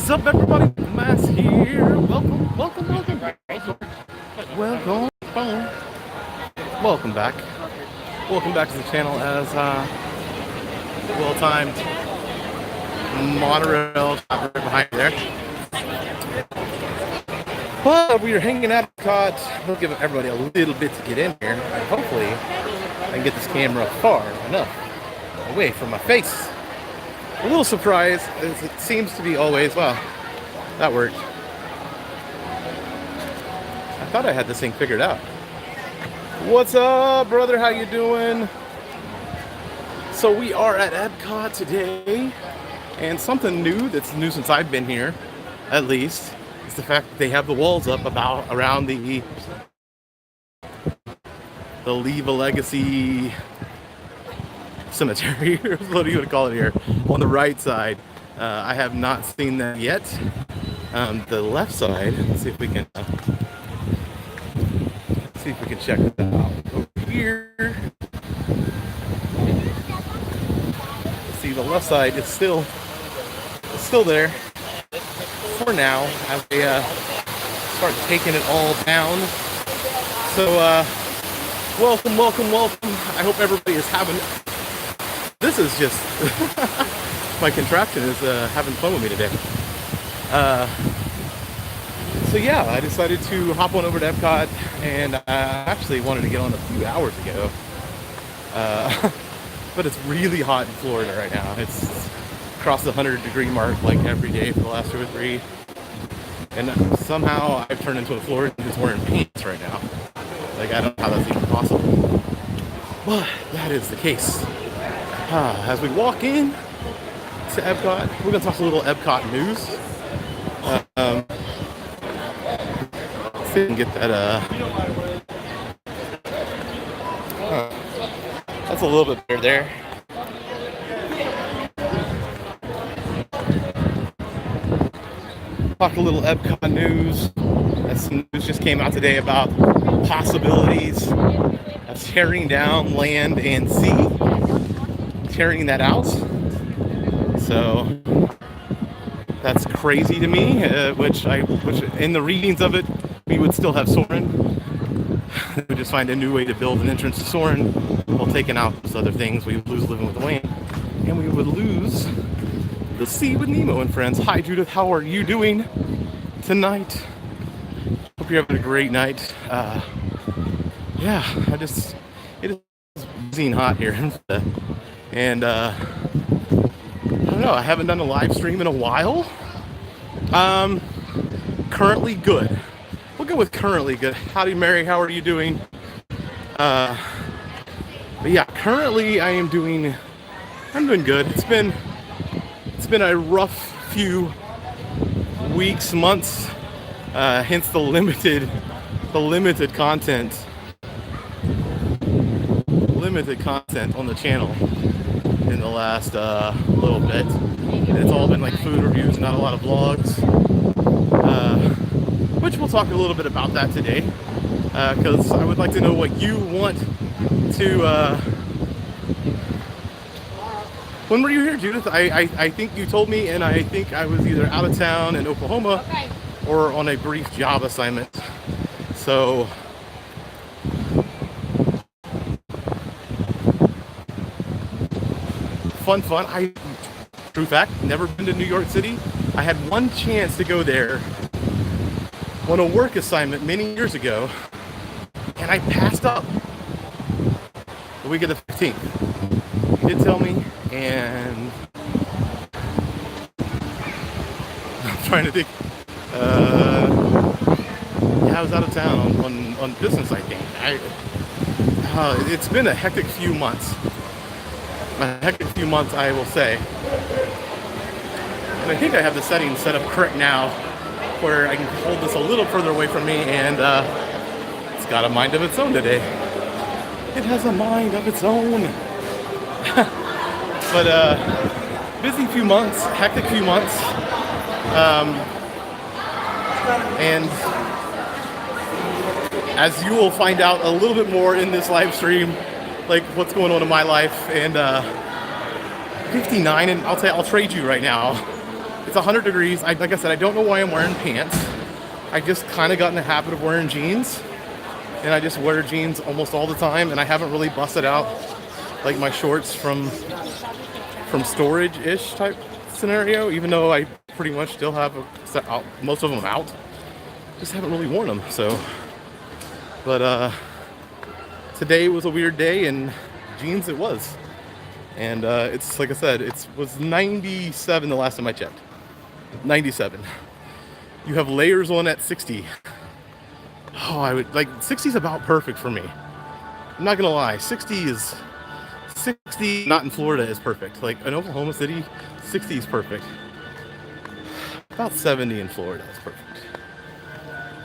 What's up, everybody? Mass here. Welcome, welcome, welcome. Welcome, phone. Welcome back. Welcome back to the channel as well-timed monorail right behind there. Well, we are hanging out at Epcot. We'll give everybody a little bit to get in here. And hopefully, I can get this camera far enough away from my face. A little surprised, as it seems to be always. Wow, that worked. I thought I had this thing figured out. What's up, brother? How you doing? So we are at Epcot today, and something new that's new since I've been here, at least, is the fact that they have the walls up around the Leave a Legacy cemetery. What do you want to call it here? On the right side, I have not seen that yet. The left side. Let's see if we can check that out over here. See, the left side is still there for now as they start taking it all down. So welcome. I hope everybody is having. This is just my contraption is having fun with me today. So yeah, I decided to hop on over to Epcot, and I actually wanted to get on a few hours ago. But it's really hot in Florida right now. It's crossed the 100-degree mark like every day for the last 2 or 3. And somehow I've turned into a Floridian who's wearing pants right now. Like, I don't know how that's even possible. But that is the case. As we walk in to Epcot, we're going to talk a little Epcot news. See if we can get that. That's a little bit better there. Talk a little Epcot news. Some news just came out today about possibilities of tearing down land and sea. Tearing that out. So that's crazy to me, which in the readings of it, we would still have Soarin'. We would just find a new way to build an entrance to Soarin' while taking out those other things. We would lose living with the land, and we would lose the sea with Nemo and friends. Hi Judith, how are you doing tonight? Hope you're having a great night. Yeah, it is freezing hot here, and I don't know. I haven't done a live stream in a while. Currently good. We'll go with currently good. Howdy, Mary. How are you doing? But yeah, currently I'm doing good. It's been a rough few weeks, months. Hence the limited content. Limited content on the channel in the last little bit. It's all been like food reviews, not a lot of vlogs. Which we'll talk a little bit about that today, because I would like to know what you want to. When were you here, Judith? I think you told me, and I think I was either out of town in Oklahoma or on a brief job assignment. So. Fun. True fact, never been to New York City. I had one chance to go there on a work assignment many years ago, and I passed up the week of the 15th. He did tell me, and I'm trying to think. Yeah, I was out of town on business, I think. It's been a hectic few months. I will say. And I think I have the settings set up correct now, where I can hold this a little further away from me, and it's got a mind of its own today. It has a mind of its own. But busy few months, hectic few months, and as you will find out a little bit more in this live stream, like what's going on in my life. And 59, and I'll trade you right now. It's 100 degrees. Like I said, I don't know why I'm wearing pants. I just kind of got in the habit of wearing jeans, and I just wear jeans almost all the time, and I haven't really busted out like my shorts from storage-ish type scenario, even though I pretty much still have most of them out. Just haven't really worn them. So, but today was a weird day, and jeans it was. And it's like I said, it was 97 the last time I checked. 97. You have layers on at 60. Oh, I would like 60 is about perfect for me. I'm not gonna lie, 60 not in Florida is perfect. Like in Oklahoma City, 60 is perfect. About 70 in Florida is perfect.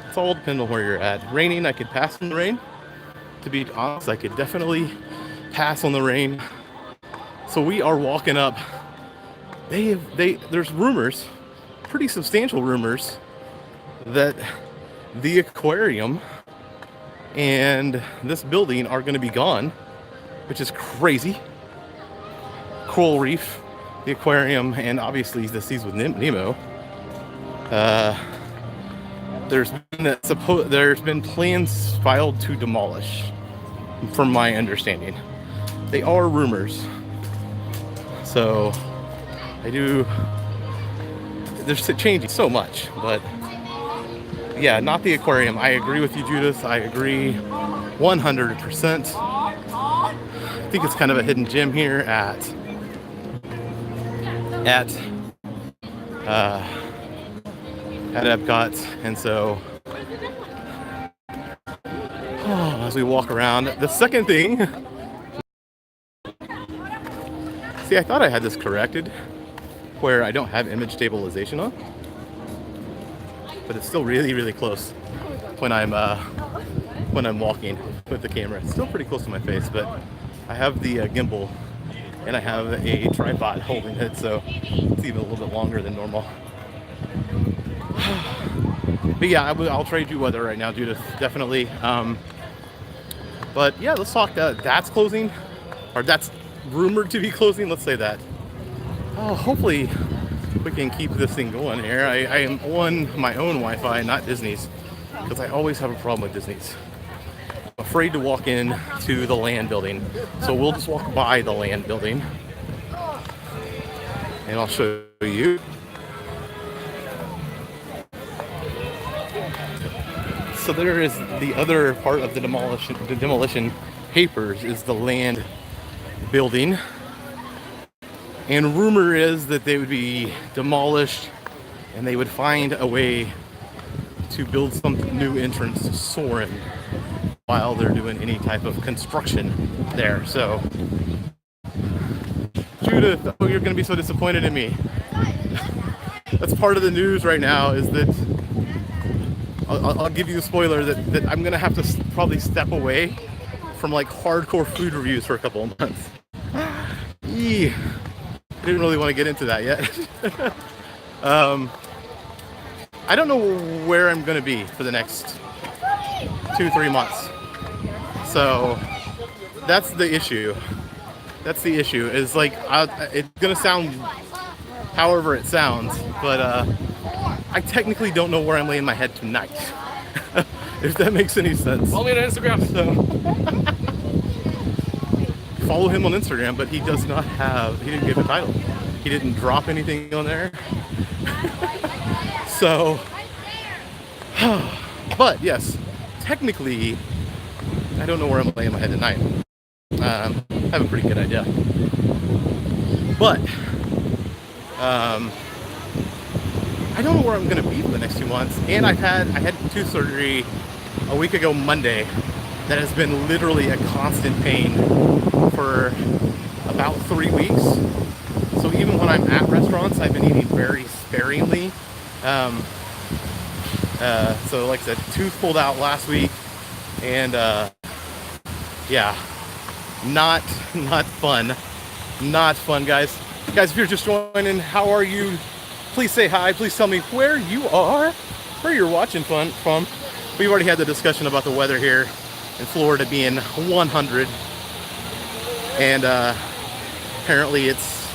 It's all depends on where you're at. Raining, I could pass on the rain. To be honest, I could definitely pass on the rain. So we are walking up. There's rumors, pretty substantial rumors, that the aquarium and this building are going to be gone, which is crazy. Coral Reef, the aquarium, and obviously the Seas with Nemo. There's been plans filed to demolish, from my understanding. They are rumors. So there's changing so much, but yeah, not the aquarium. I agree with you, Judith. I agree 100%. I think it's kind of a hidden gem here at Epcot, and so as we walk around, the second thing. See, I thought I had this corrected, where I don't have image stabilization on, but it's still really, really close when I'm walking with the camera. It's still pretty close to my face, but I have the gimbal and I have a tripod holding it, so it's even a little bit longer than normal. But yeah, I'll trade you weather right now, Judith, definitely. But yeah, let's talk. That's closing, or that's rumored to be closing. Let's say that. Oh, hopefully we can keep this thing going here. I am on my own Wi-Fi, not Disney's, because I always have a problem with Disney's. I'm afraid to walk in to the land building, so we'll just walk by the land building, and I'll show you. So there is the other part of the demolition papers is the land building, and rumor is that they would be demolished and they would find a way to build some new entrance to Soarin' while they're doing any type of construction there. So Judith, oh, you're gonna be so disappointed in me. That's part of the news right now, is that I'll give you a spoiler that I'm gonna have to probably step away from like hardcore food reviews for a couple of months. Didn't really want to get into that yet. I don't know where I'm gonna be for the next 2-3 months. So that's the issue. That's the issue. Is like it's gonna sound however it sounds, but I technically don't know where I'm laying my head tonight. If that makes any sense. Follow me on Instagram. So follow him on Instagram, but he does not have. He didn't give a title. He didn't drop anything on there. So, but yes, technically, I don't know where I'm laying my head tonight. I have a pretty good idea, but I don't know where I'm going to be for the next 2 months. And I had tooth surgery a week ago Monday that has been literally a constant pain for about 3 weeks. So even when I'm at restaurants, I've been eating very sparingly. So like I said, tooth pulled out last week, and yeah, not fun. Not fun, guys. Guys, if you're just joining, how are you? Please say hi. Please tell me where you are, where you're watching from. We've already had the discussion about the weather here in Florida being 100, and apparently it's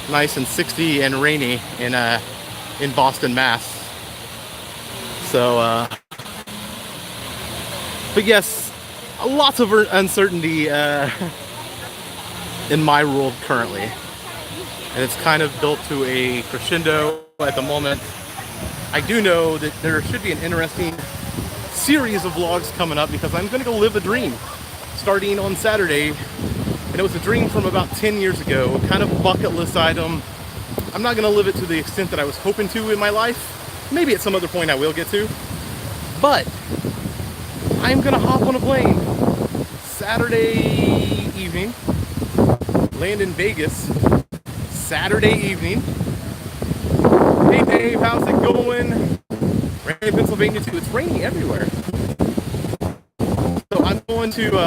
nice and 60 and rainy in in Boston, Mass. So, but yes, lots of uncertainty in my world currently. And it's kind of built to a crescendo at the moment. I do know that there should be an interesting series of vlogs coming up because I'm going to go live a dream starting on Saturday. And it was a dream from about 10 years ago, kind of a bucket list item. I'm not going to live it to the extent that I was hoping to in my life. Maybe at some other point I will get to. But I'm going to hop on a plane Saturday evening, land in Vegas Saturday evening. Hey Dave, how's it going? Rainy in Pennsylvania too. It's raining everywhere. So I'm going to,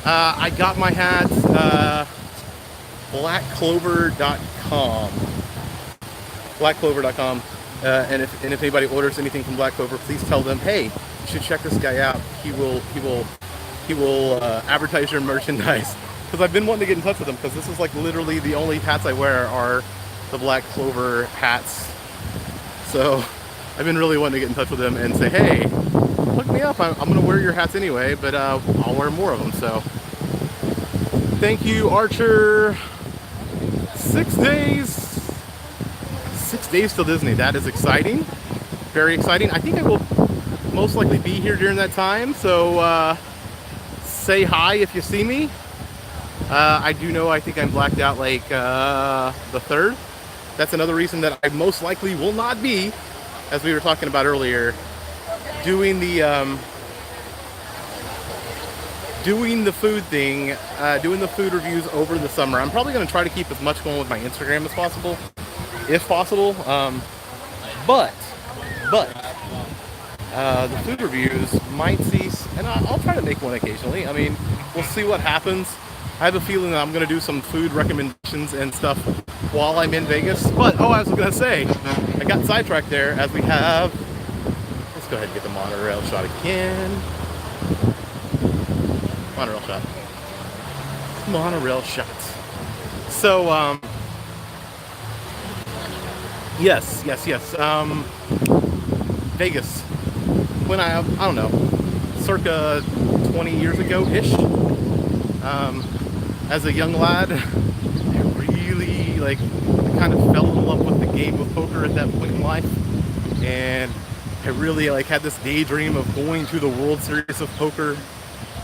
I got my hats, blackclover.com. Blackclover.com. And if anybody orders anything from Black Clover, please tell them, hey, you should check this guy out. He will advertise your merchandise. Because I've been wanting to get in touch with them because this is like literally the only hats I wear are the Black Clover hats. So I've been really wanting to get in touch with them and say, hey, hook me up. I'm going to wear your hats anyway, but I'll wear more of them. So thank you, Archer. 6 days. 6 days till Disney. That is exciting. Very exciting. I think I will most likely be here during that time. So say hi if you see me. I do know I think I'm blacked out like the 3rd. That's another reason that I most likely will not be, as we were talking about earlier, doing the food thing, doing the food reviews over the summer. I'm probably going to try to keep as much going with my Instagram as possible, if possible. But the food reviews might cease, and I'll try to make one occasionally. I mean, we'll see what happens. I have a feeling that I'm going to do some food recommendations and stuff while I'm in Vegas. But, I was going to say, I got sidetracked there as we have... Let's go ahead and get the monorail shot again. Monorail shot. Monorail shots. So, yes. Vegas. When I don't know, circa 20 years ago-ish. As a young lad, I really kind of fell in love with the game of poker at that point in life, and I really had this daydream of going to the World Series of Poker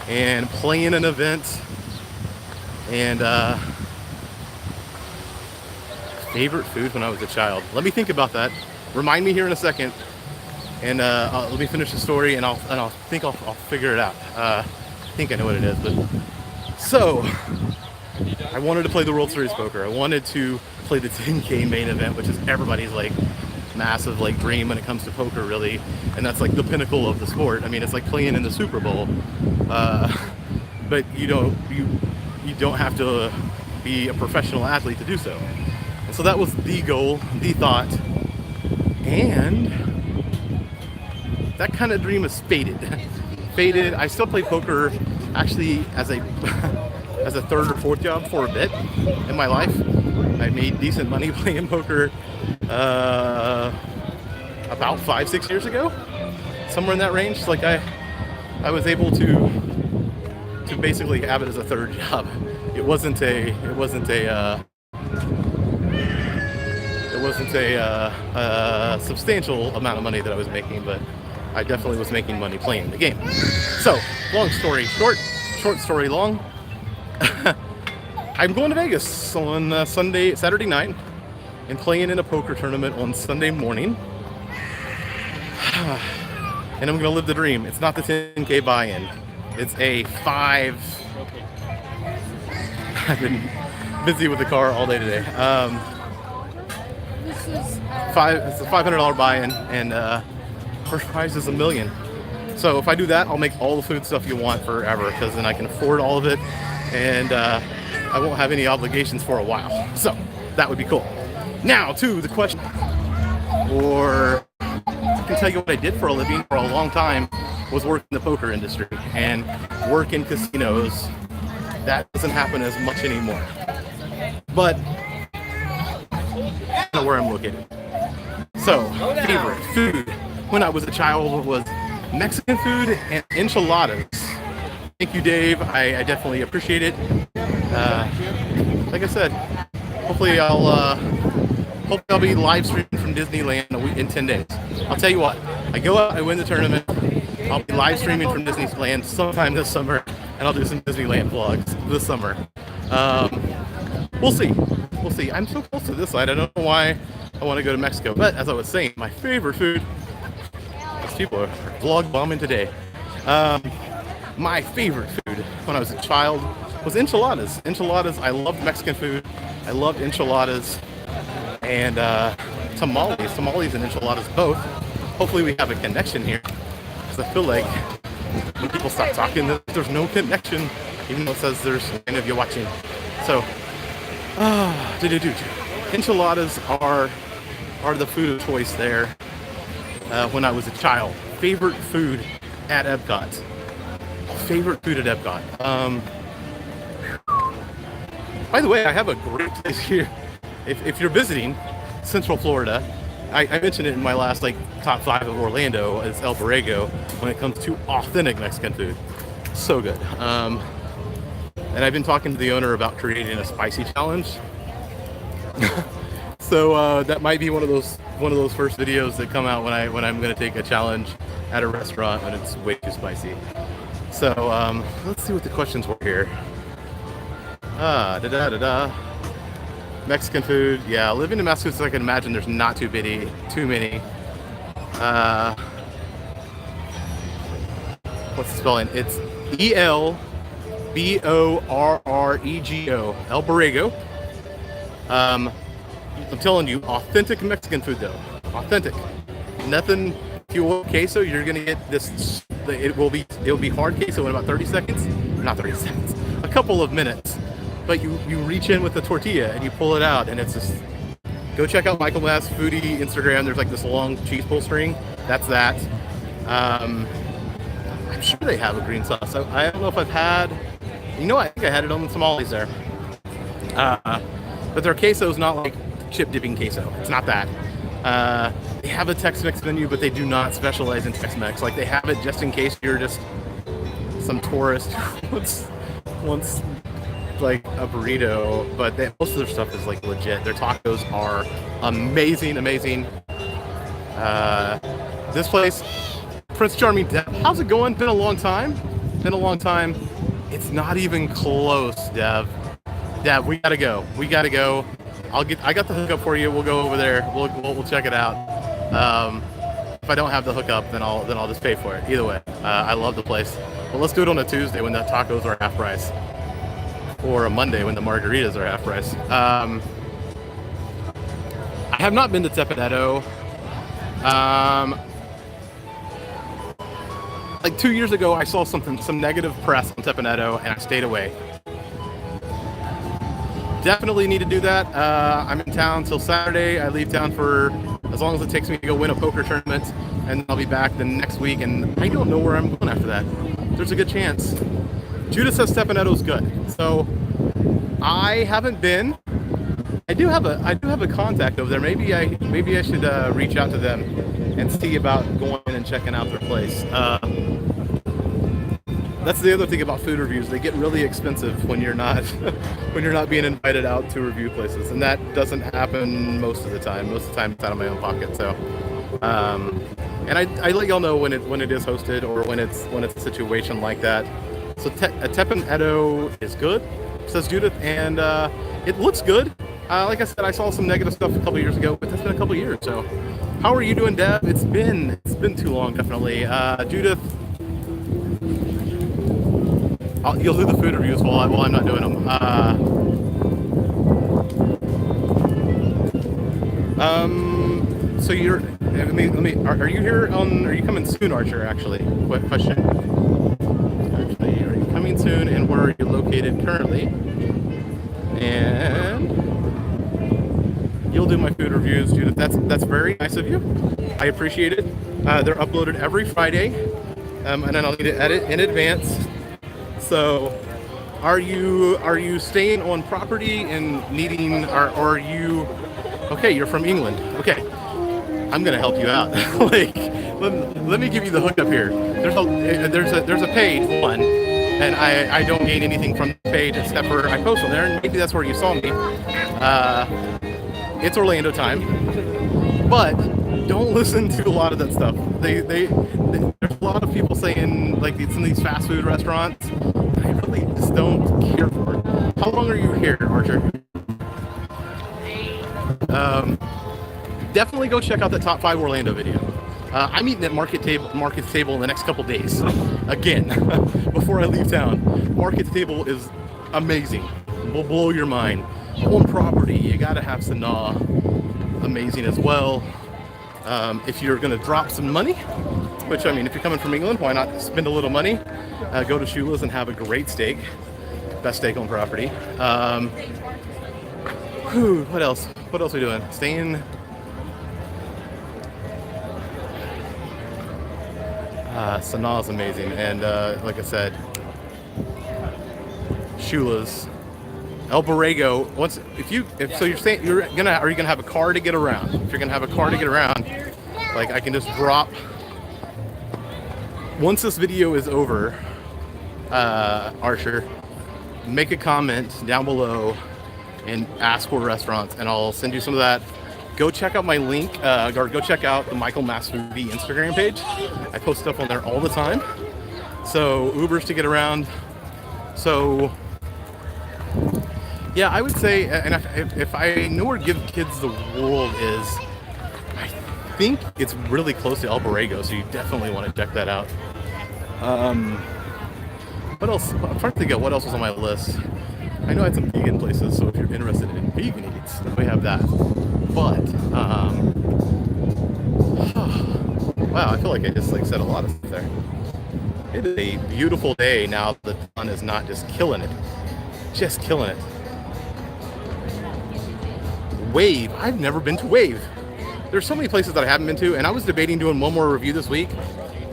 and playing an event. And favorite food when I was a child. Let me think about that. Remind me here in a second, and let me finish the story, and I'll think I'll figure it out. I think I know what it is, but. So, I wanted to play the World Series Poker. I wanted to play the 10K main event, which is everybody's massive dream when it comes to poker, really. And that's the pinnacle of the sport. I mean, it's like playing in the Super Bowl. But you don't have to be a professional athlete to do so. And so that was the goal, the thought. And that kind of dream is faded. I still play poker actually as a 3rd or 4th job for a bit in my life. I made decent money playing poker about 5-6 years ago, somewhere in that range. I was able to basically have it as a 3rd job. It wasn't a substantial amount of money that I was making, but I definitely was making money playing the game. So, long story short, short story long. I'm going to Vegas on Saturday night, and playing in a poker tournament on Sunday morning. And I'm going to live the dream. It's not the 10K buy-in. It's a 5... I've been busy with the car all day today. It's a $500 buy-in, and first prize is $1 million. So if I do that, I'll make all the food stuff you want forever, because then I can afford all of it, and I won't have any obligations for a while. So that would be cool. Now to the question, or I can tell you what I did for a living for a long time was work in the poker industry and work in casinos. That doesn't happen as much anymore. But kind of where I'm located. So, favorite food when I was a child was Mexican food and enchiladas. Thank you, Dave. I definitely appreciate it. Like I said, hopefully I'll be live streaming from Disneyland in 10 days. I'll tell you what, I go out, I win the tournament, I'll be live streaming from Disneyland sometime this summer, and I'll do some Disneyland vlogs this summer. We'll see. We'll see. I'm so close to this side. I don't know why I want to go to Mexico. But as I was saying, my favorite food, these people are vlog bombing today. My favorite food when I was a child was enchiladas. Enchiladas, I loved Mexican food. I loved enchiladas and tamales. Tamales and enchiladas both. Hopefully we have a connection here. Because I feel like when people stop talking, there's no connection. Even though it says there's one of you watching. So, enchiladas are the food of choice there when I was a child. Favorite food at Epcot. Favorite food at Epcot. By the way, I have a great place here. If you're visiting Central Florida, I mentioned it in my last top 5 of Orlando as El Borrego when it comes to authentic Mexican food. So good. And I've been talking to the owner about creating a spicy challenge. So that might be one of those first videos that come out when I'm going to take a challenge at a restaurant when it's way too spicy. So let's see what the questions were here. Mexican food. Yeah, living in Massachusetts, I can imagine there's not too many. What's the spelling? It's ELBORREGO. El Borrego. I'm telling you, authentic Mexican food though. Authentic. Nothing. If you want queso, you're gonna get this. It will be hard queso in about 30 seconds. Not 30 seconds. A couple of minutes. But you reach in with the tortilla and you pull it out, and it's just. Go check out Michael Mass Foodie Instagram. There's this long cheese pull string. That's that. I'm sure they have a green sauce. I don't know if I've had. I think I had it on the tamales there. But their queso is not like chip dipping queso. It's not that. They have a Tex-Mex menu, but they do not specialize in Tex-Mex. They have it just in case you're just some tourist who wants a burrito. But most of their stuff is legit. Their tacos are amazing. This place, Prince Charming Deb, how's it going? Been a long time. It's not even close, Dev. Deb, we gotta go. I got the hookup for you. We'll go over there. We'll check it out. If I don't have the hookup, then I'll just pay for it. Either way, I love the place. But let's do it on a Tuesday when the tacos are half price, or a Monday when the margaritas are half price. I have not been to Tepanetto. 2 years ago, I saw some negative press on Tepanetto, and I stayed away. Definitely need to do that. I'm in town till Saturday. I leave town for as long as it takes me to go win a poker tournament, and then I'll be back the next week, and I don't know where I'm going after that. There's a good chance. Judith says Tepanetto's good, so I haven't been. I do have a contact over there. Maybe I should reach out to them and see about going and checking out their place. That's the other thing about food reviews. They get really expensive when you're not being invited out to review places, and that doesn't happen most of the time. Most of the time, it's out of my own pocket. So, and I let y'all know when it is hosted or when it's a situation like that. So Tepanetto is good, says Judith, and it looks good. Like I said, I saw some negative stuff a couple years ago, but that's been a couple years. So, how are you doing, Deb? It's been too long, definitely. Judith. You'll do the food reviews while I'm not doing them. So you're. Let me. Are you here on? Are you coming soon, Archer? Actually, quick question. Actually, are you coming soon? And where are you located currently? And you'll do my food reviews, Judith. That's very nice of you. I appreciate it. They're uploaded every Friday, and then I'll need to edit in advance. So, are you staying on property and needing, or are you Okay, you're from England. Okay, I'm gonna help you out. Like, let me give you the hookup here. There's a page one, and I don't gain anything from the page except for I post on there, and maybe that's where you saw me. It's Orlando time, but don't listen to a lot of that stuff. There's a lot of people saying like it's in these fast food restaurants. I really just don't care for it. How long are you here, Archer? Definitely go check out the top 5 Orlando video. I'm eating at Market Table in the next couple days. Again, before I leave town. Market Table is amazing. Will blow your mind. On property, you gotta have Sanaa. Amazing as well. If you're gonna drop some money, which I mean, if you're coming from England, why not spend a little money? Go to Shula's and have a great steak. Best steak on property. What else? What else are we doing? Staying. Sanaa is amazing, and like I said, Shula's, El Borrego. Are you gonna have a car to get around? If you're gonna have a car to get around, like I can just drop. Once this video is over, Archer, make a comment down below and ask for restaurants, and I'll send you some of that. Go check out my link, or go check out the Michael Mass Foodie Instagram page. I post stuff on there all the time. So Ubers to get around. So yeah, I would say, and if I know where Give Kids the World is, I think it's really close to El Borrego, so you definitely want to check that out. What else? I'm trying to think of what else was on my list. I know I had some vegan places, so if you're interested in vegan eats, we have that. But, wow, I feel like I just said a lot of stuff there. It is a beautiful day now. The sun is not just killing it. Just killing it. Wave. I've never been to Wave. There's so many places that I haven't been to, and I was debating doing one more review this week,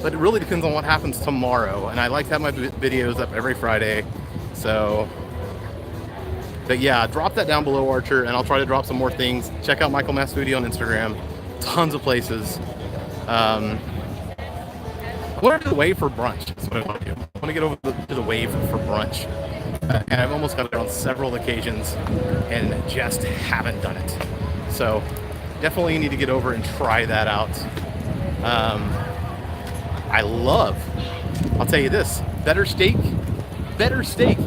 but it really depends on what happens tomorrow. And I like to have my videos up every Friday, so... But yeah, drop that down below, Archer, and I'll try to drop some more things. Check out Michael Mass Foodie on Instagram. Tons of places. I want to do the Wave for brunch. That's what I want to do. I want to get over to the Wave for brunch. And I've almost got it on several occasions and just haven't done it. So definitely need to get over and try that out. I'll tell you this, better steak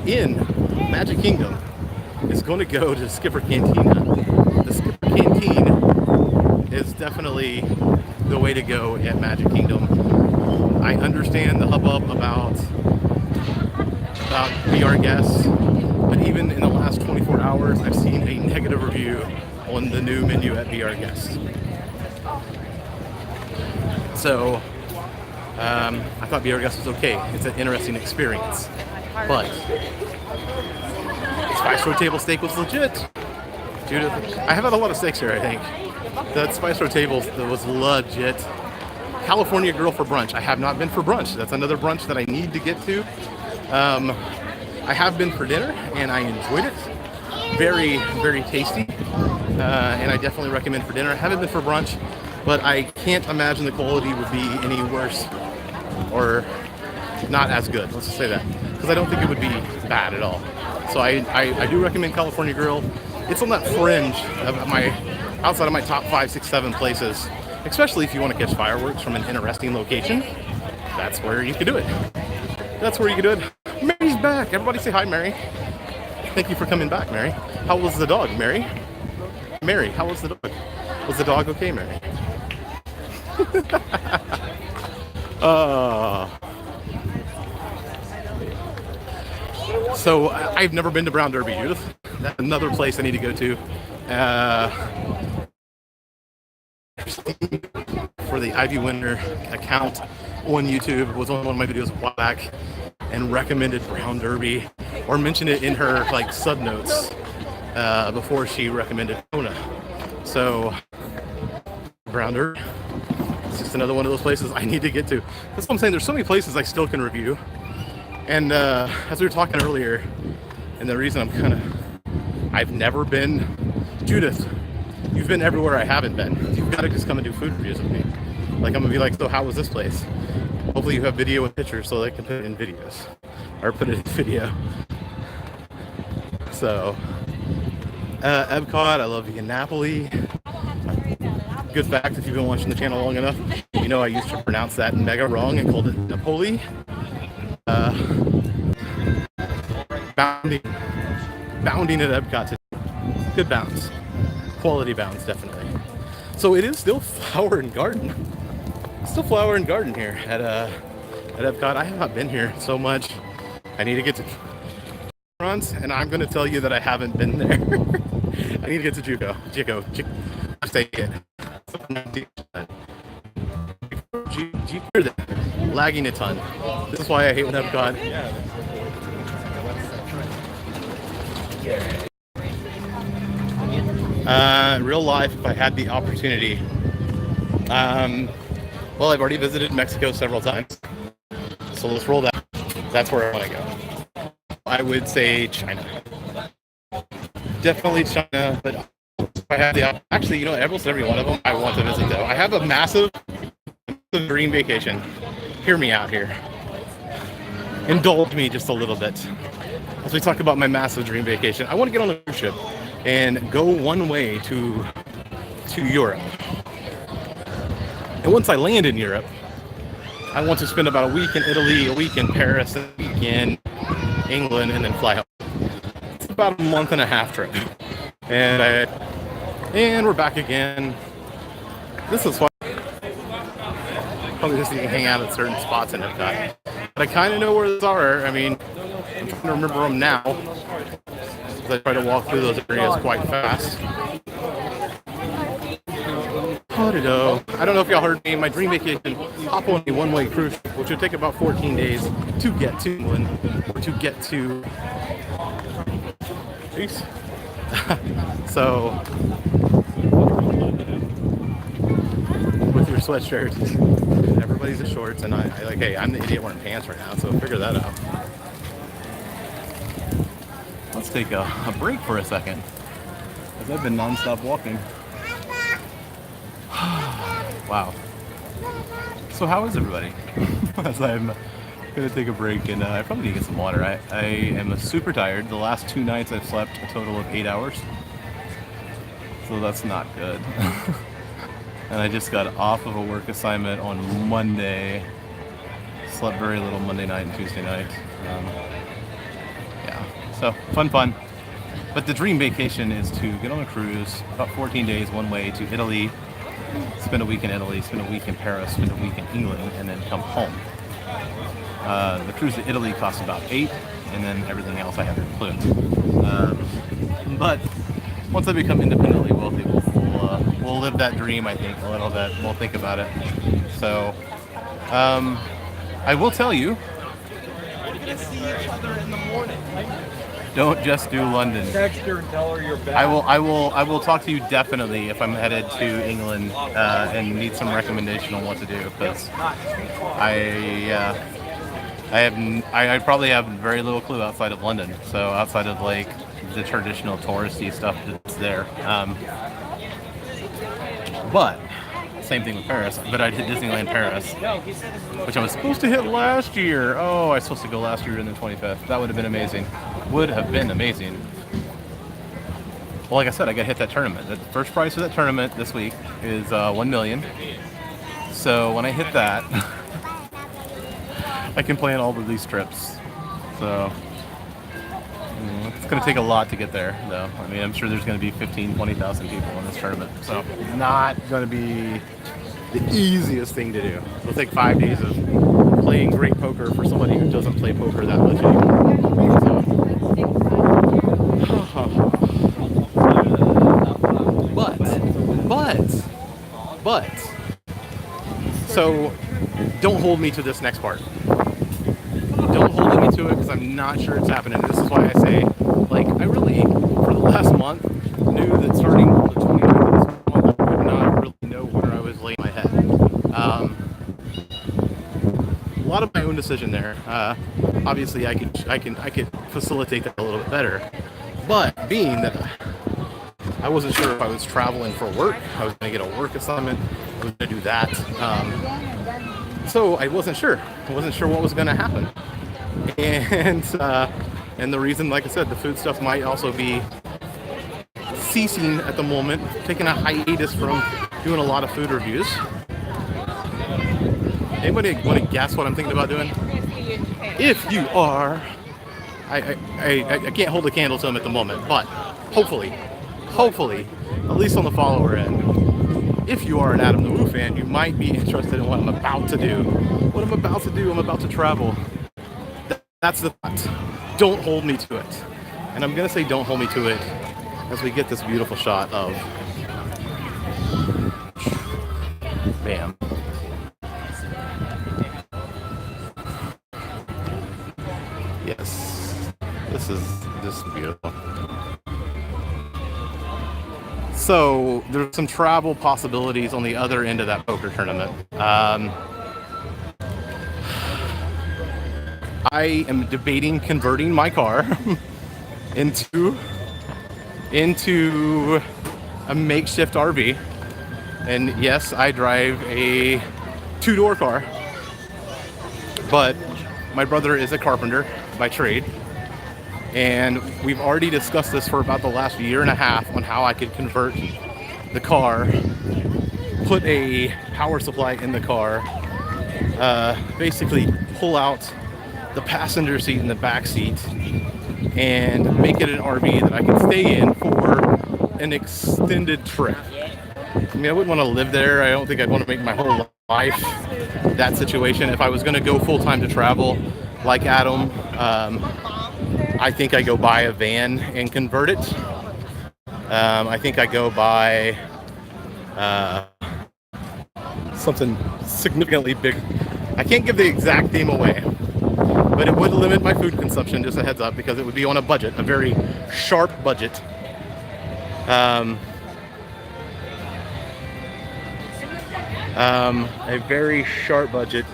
in Magic Kingdom is going to go to Skipper Cantina. The Skipper Canteen is definitely the way to go at Magic Kingdom. I understand the hubbub about VR guests, but even in the last 24 hours, I've seen a negative review on the new menu at VR guests. So I thought VR guests was okay. It's an interesting experience, but Spice Road Table steak was legit. Judith, I have had a lot of steaks here, I think. That Spice Road Table was legit. California Grill for brunch. I have not been for brunch. That's another brunch that I need to get to. I have been for dinner, and I enjoyed it. Very, very tasty. And I definitely recommend for dinner. I haven't been for brunch, but I can't imagine the quality would be any worse or not as good. Let's just say that. Because I don't think it would be bad at all. So I do recommend California Grill. It's on that fringe of outside of my top 5, 6, 7 places. Especially if you want to catch fireworks from an interesting location. That's where you can do it. That's where you can do it. Mary's back. Everybody say hi, Mary. Thank you for coming back, Mary. How was the dog, Mary? Mary, how was the dog? Was the dog okay, Mary? So I've never been to Brown Derby, Judith. That's another place I need to go to. For the Ivy Winter account on YouTube was on one of my videos a while back and recommended Brown Derby, or mentioned it in her sub notes before she recommended Kona. So Brown Derby, it's just another one of those places I need to get to. That's what I'm saying. There's so many places I still can review. And as we were talking earlier, and the reason I've never been, Judith, you've been everywhere I haven't been. You've got to just come and do food reviews with me. Like I'm gonna be like, so how was this place? Hopefully you have video and pictures so they can put it in videos or put it in video. So Epcot, I love vegan Napoli. Good fact, if you've been watching the channel long enough, you know I used to pronounce that mega wrong and called it Napoli. Bounding at Epcot today. Good bounds. Quality bounds, definitely. So it is still flower and garden. Still flower and garden here at Epcot. I have not been here so much. I need to get to restaurants, and I'm going to tell you that I haven't been there. I need to get to Jico. I'm saying it. Lagging a ton. This is why I hate when Epcot. Real life, if I had the opportunity. Well, I've already visited Mexico several times, so let's roll that. That's where I want to go. I would say China. Definitely China, but if I have the actually, you know, almost every one of them I want to visit though. I have a massive dream vacation. Hear me out here. Indulge me just a little bit as we talk about my massive dream vacation. I want to get on a cruise ship and go one way to Europe. And once I land in Europe, I want to spend about a week in Italy, a week in Paris, a week in England, and then fly home. It's about a month and a half trip. And we're back again. This is why probably just need to hang out at certain spots in Epcot. But I kind of know where those are. I mean, I'm trying to remember them now, because I try to walk through those areas quite fast. I don't know if y'all heard me. My dream vacation, hop on a one-way cruise ship, which would take about 14 days to get to England, or to get to Greece. So, with your sweatshirt, everybody's in shorts, and I like, hey, I'm the idiot wearing pants right now, so figure that out. Let's take a break for a second, because I've been non-stop walking. Wow. So how is everybody? As I'm gonna take a break, and I probably need to get some water. I am super tired. The last 2 nights I've slept a total of 8 hours, so that's not good. And I just got off of a work assignment on Monday. Slept very little Monday night and Tuesday night. Yeah, so fun. But the dream vacation is to get on a cruise, about 14 days one way to Italy, spend a week in Italy, spend a week in Paris, spend a week in England, and then come home. The cruise to Italy costs about $8, and then everything else I have to include. But once I become independently wealthy, we'll live that dream, I think, a little bit. We'll think about it. So, I will tell you, We're see each other in the morning. don't just do London. Text her and tell her you're back. I will talk to you definitely if I'm headed to England and need some recommendation on what to do, because I probably have very little clue outside of London. So outside of like the traditional touristy stuff that's there. But same thing with Paris. But I did Disneyland Paris, which I was supposed to hit last year. Oh, I was supposed to go last year in the 25th. That would have been amazing. Would have been amazing. Well, like I said, I got to hit that tournament. The first prize for that tournament this week is $1 million. So when I hit that, I can plan all of these trips. So it's going to take a lot to get there, though. I mean, I'm sure there's going to be 15,000, 20,000 people in this tournament. So not going to be the easiest thing to do. It'll take 5 days of playing great poker for somebody who doesn't play poker that much anymore. So don't hold me to this next part. Don't hold me to it, because I'm not sure it's happening. This is why I say, like, I really, for the last month, knew that starting on the 29th of this month, I would not really know where I was laying my head. A lot of my own decision there. Obviously, I could facilitate that a little bit better. But being that I wasn't sure if I was traveling for work. I was going to get a work assignment. I was going to do that. So I wasn't sure. I wasn't sure what was going to happen. And the reason, like I said, the food stuff might also be ceasing at the moment, taking a hiatus from doing a lot of food reviews. Anybody want to guess what I'm thinking about doing? If you are, I can't hold a candle to them at the moment, but hopefully, at least on the follower end, if you are an Adam the Woo fan, you might be interested in what I'm about to do. What I'm about to do, I'm about to travel. That's the thought. Don't hold me to it. And I'm going to say don't hold me to it as we get this beautiful shot of bam. Yes, this is just beautiful. So there's some travel possibilities on the other end of that poker tournament. I am debating converting my car into a makeshift RV. And yes, I drive a two-door car, but my brother is a carpenter by trade. And we've already discussed this for about the last year and a half on how I could convert the car, put a power supply in the car, basically pull out the passenger seat and the back seat and make it an RV that I can stay in for an extended trip. I mean, I wouldn't want to live there. I don't think I'd want to make my whole life that situation. If I was going to go full-time to travel like Adam, I think I go buy a van and convert it. I think I go buy something significantly big. I can't give the exact theme away, but it would limit my food consumption, just a heads up, because it would be on a budget, a very sharp budget. A very sharp budget.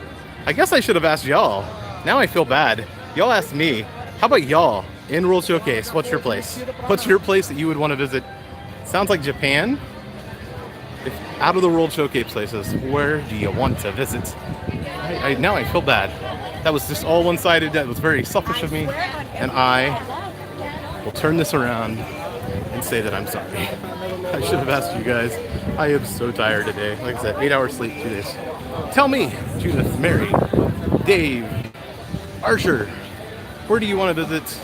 I guess I should have asked y'all. Now I feel bad. Y'all asked me. How about y'all? In World Showcase, what's your place? What's your place that you would want to visit? Sounds like Japan. If out of the World Showcase places, where do you want to visit? Now I feel bad. That was just all one-sided. That was very selfish of me. And I will turn this around and say that I'm sorry. I should have asked you guys. I am so tired today. Like I said, 8 hours sleep, 2 days. Tell me, Judith, Mary, Dave, Archer, where do you want to visit?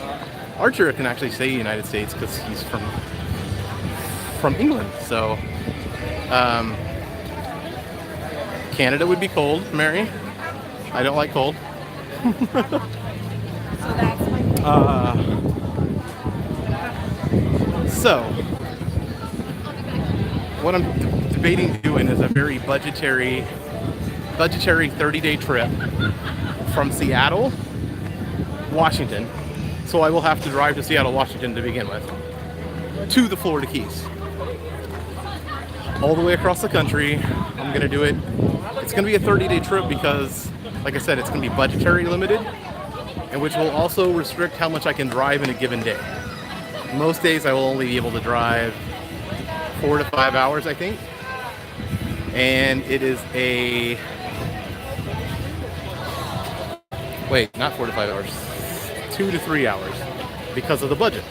Archer can actually say United States because he's from England. So Canada would be cold, Mary. I don't like cold. So what I'm debating doing is a very budgetary 30-day trip from Seattle, Washington. So I will have to drive to Seattle, Washington to begin with, to the Florida Keys. All the way across the country. I'm going to do it. It's going to be a 30-day trip because, like I said, it's going to be budgetary limited, and which will also restrict how much I can drive in a given day. Most days I will only be able to drive 4 to 5 hours, I think. And it is a... Wait, not 4 to 5 hours. 2 to 3 hours because of the budget.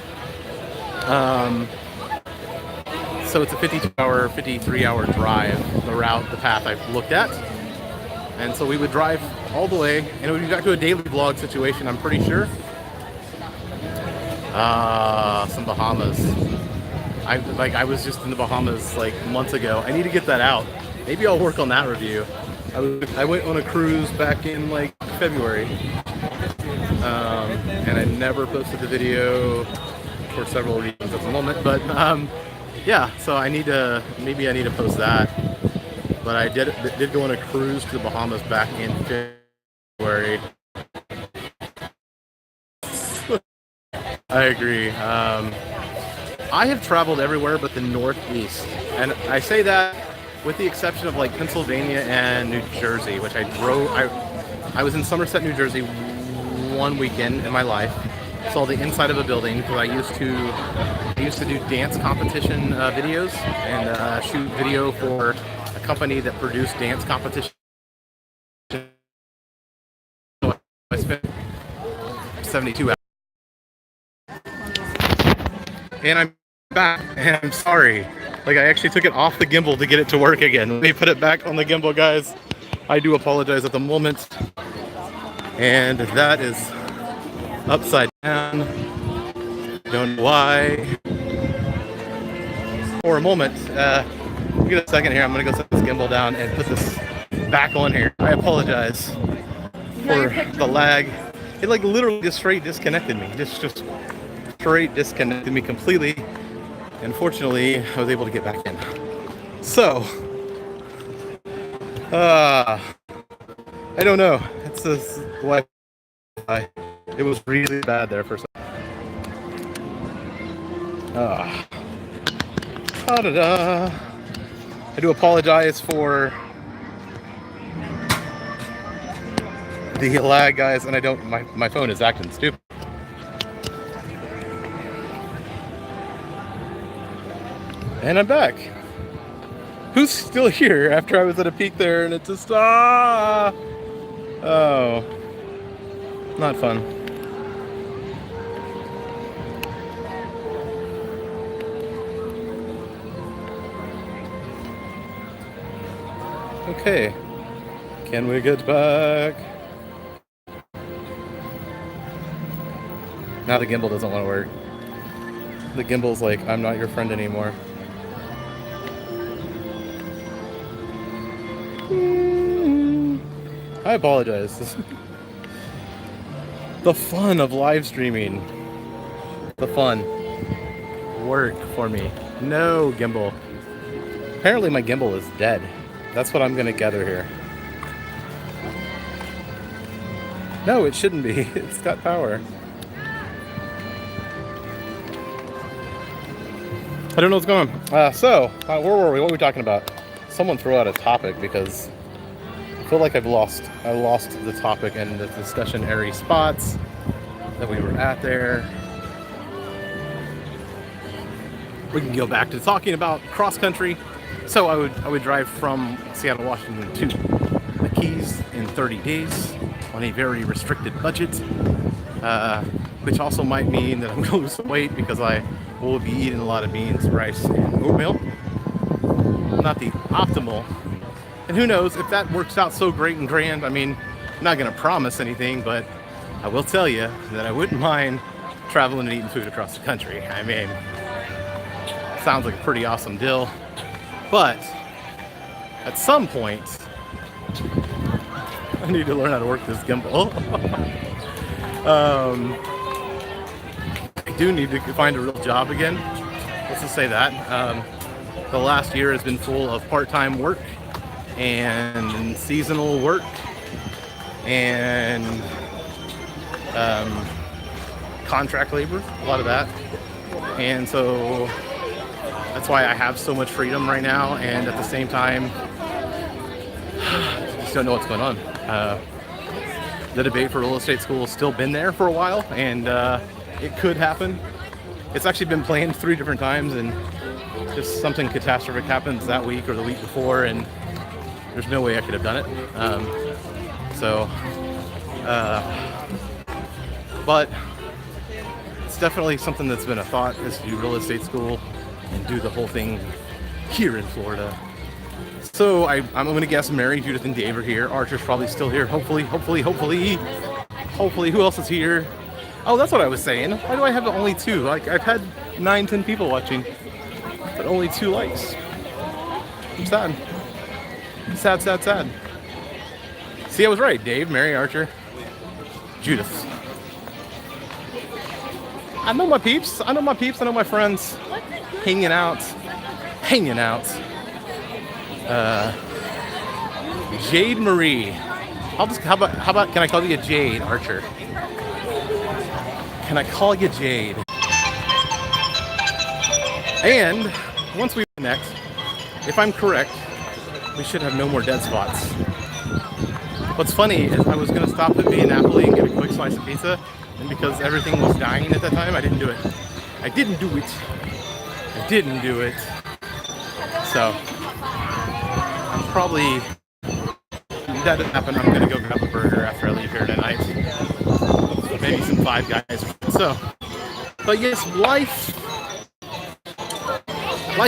So it's a 52-hour, 53-hour drive, the path I've looked at. And so we would drive all the way, and it would be back to a daily vlog situation, I'm pretty sure. Some Bahamas. I was just in the Bahamas like months ago. I need to get that out. Maybe I'll work on that review. I went on a cruise back in like February. And I never posted the video for several reasons at the moment, but yeah, so maybe I need to post that. But I did go on a cruise to the Bahamas back in February. I agree. I have traveled everywhere but the Northeast, and I say that with the exception of like Pennsylvania and New Jersey, which I was in Somerset, New Jersey one weekend in my life, saw the inside of a building because I used to do dance competition videos and shoot video for a company that produced dance competition. So I spent 72 hours. And I'm back, and I'm sorry. Like, I actually took it off the gimbal to get it to work again. Let me put it back on the gimbal, guys. I do apologize at the moment. And that is upside down. Don't know why. For a moment, give it a second here. I'm gonna go set this gimbal down and put this back on here. I apologize for the lag. It like literally just straight disconnected me. Just straight disconnected me completely. And fortunately, I was able to get back in. So, I don't know. It's this Wi-Fi. It was really bad there for a second. Da-da-da. I do apologize for the lag, guys, and I don't. My phone is acting stupid. And I'm back. Who's still here after I was at a peak there and it just oh, not fun. Okay, can we get back? Now the gimbal doesn't want to work. The gimbal's like, I'm not your friend anymore. I apologize. The fun of live streaming. The fun. Work for me. No gimbal. Apparently my gimbal is dead. That's what I'm gonna gather here. No, it shouldn't be. It's got power. I don't know what's going on. Where were we? What were we talking about? Someone threw out a topic because I feel like I lost the topic and the discussion-airy spots that we were at there. We can go back to talking about cross-country. So I would drive from Seattle, Washington to the Keys in 30 days on a very restricted budget, which also might mean that I'm going to lose some weight because I will be eating a lot of beans, rice, and oatmeal. Not the optimal. And who knows if that works out so great and grand. I mean, I'm not going to promise anything, but I will tell you that I wouldn't mind traveling and eating food across the country. I mean, sounds like a pretty awesome deal. But at some point, I need to learn how to work this gimbal. I do need to find a real job again. Let's just say that. The last year has been full of part-time work and seasonal work and contract labor, a lot of that. And so that's why I have so much freedom right now, and at the same time, I just don't know what's going on. The debate for real estate school has still been there for a while, and it could happen. It's actually been planned 3 different times, and just something catastrophic happens that week or the week before, and there's no way I could have done it. But it's definitely something that's been a thought, is to do real estate school and do the whole thing here in Florida. So I'm going to guess Mary, Judith, and Dave are here. Archer's probably still here. Hopefully. Who else is here? Oh, that's what I was saying. Why do I have only 2? Like, I've had 9-10 people watching, but only 2 likes. I'm sad. Sad. See, I was right. Dave, Mary, Archer, Judith. I know my peeps. I know my friends. Hanging out. Jade Marie. How about can I call you Jade, Archer? Can I call you Jade? And once we connect, if I'm correct, we should have no more dead spots. What's funny is I was gonna stop at Via Napoli and get a quick slice of pizza, and and because everything was dying at that time, I didn't do it. I didn't do it. I didn't do it. So I'm probably, if that doesn't happen, I'm gonna go grab a burger after I leave here tonight. Maybe some Five Guys. So, but yes, life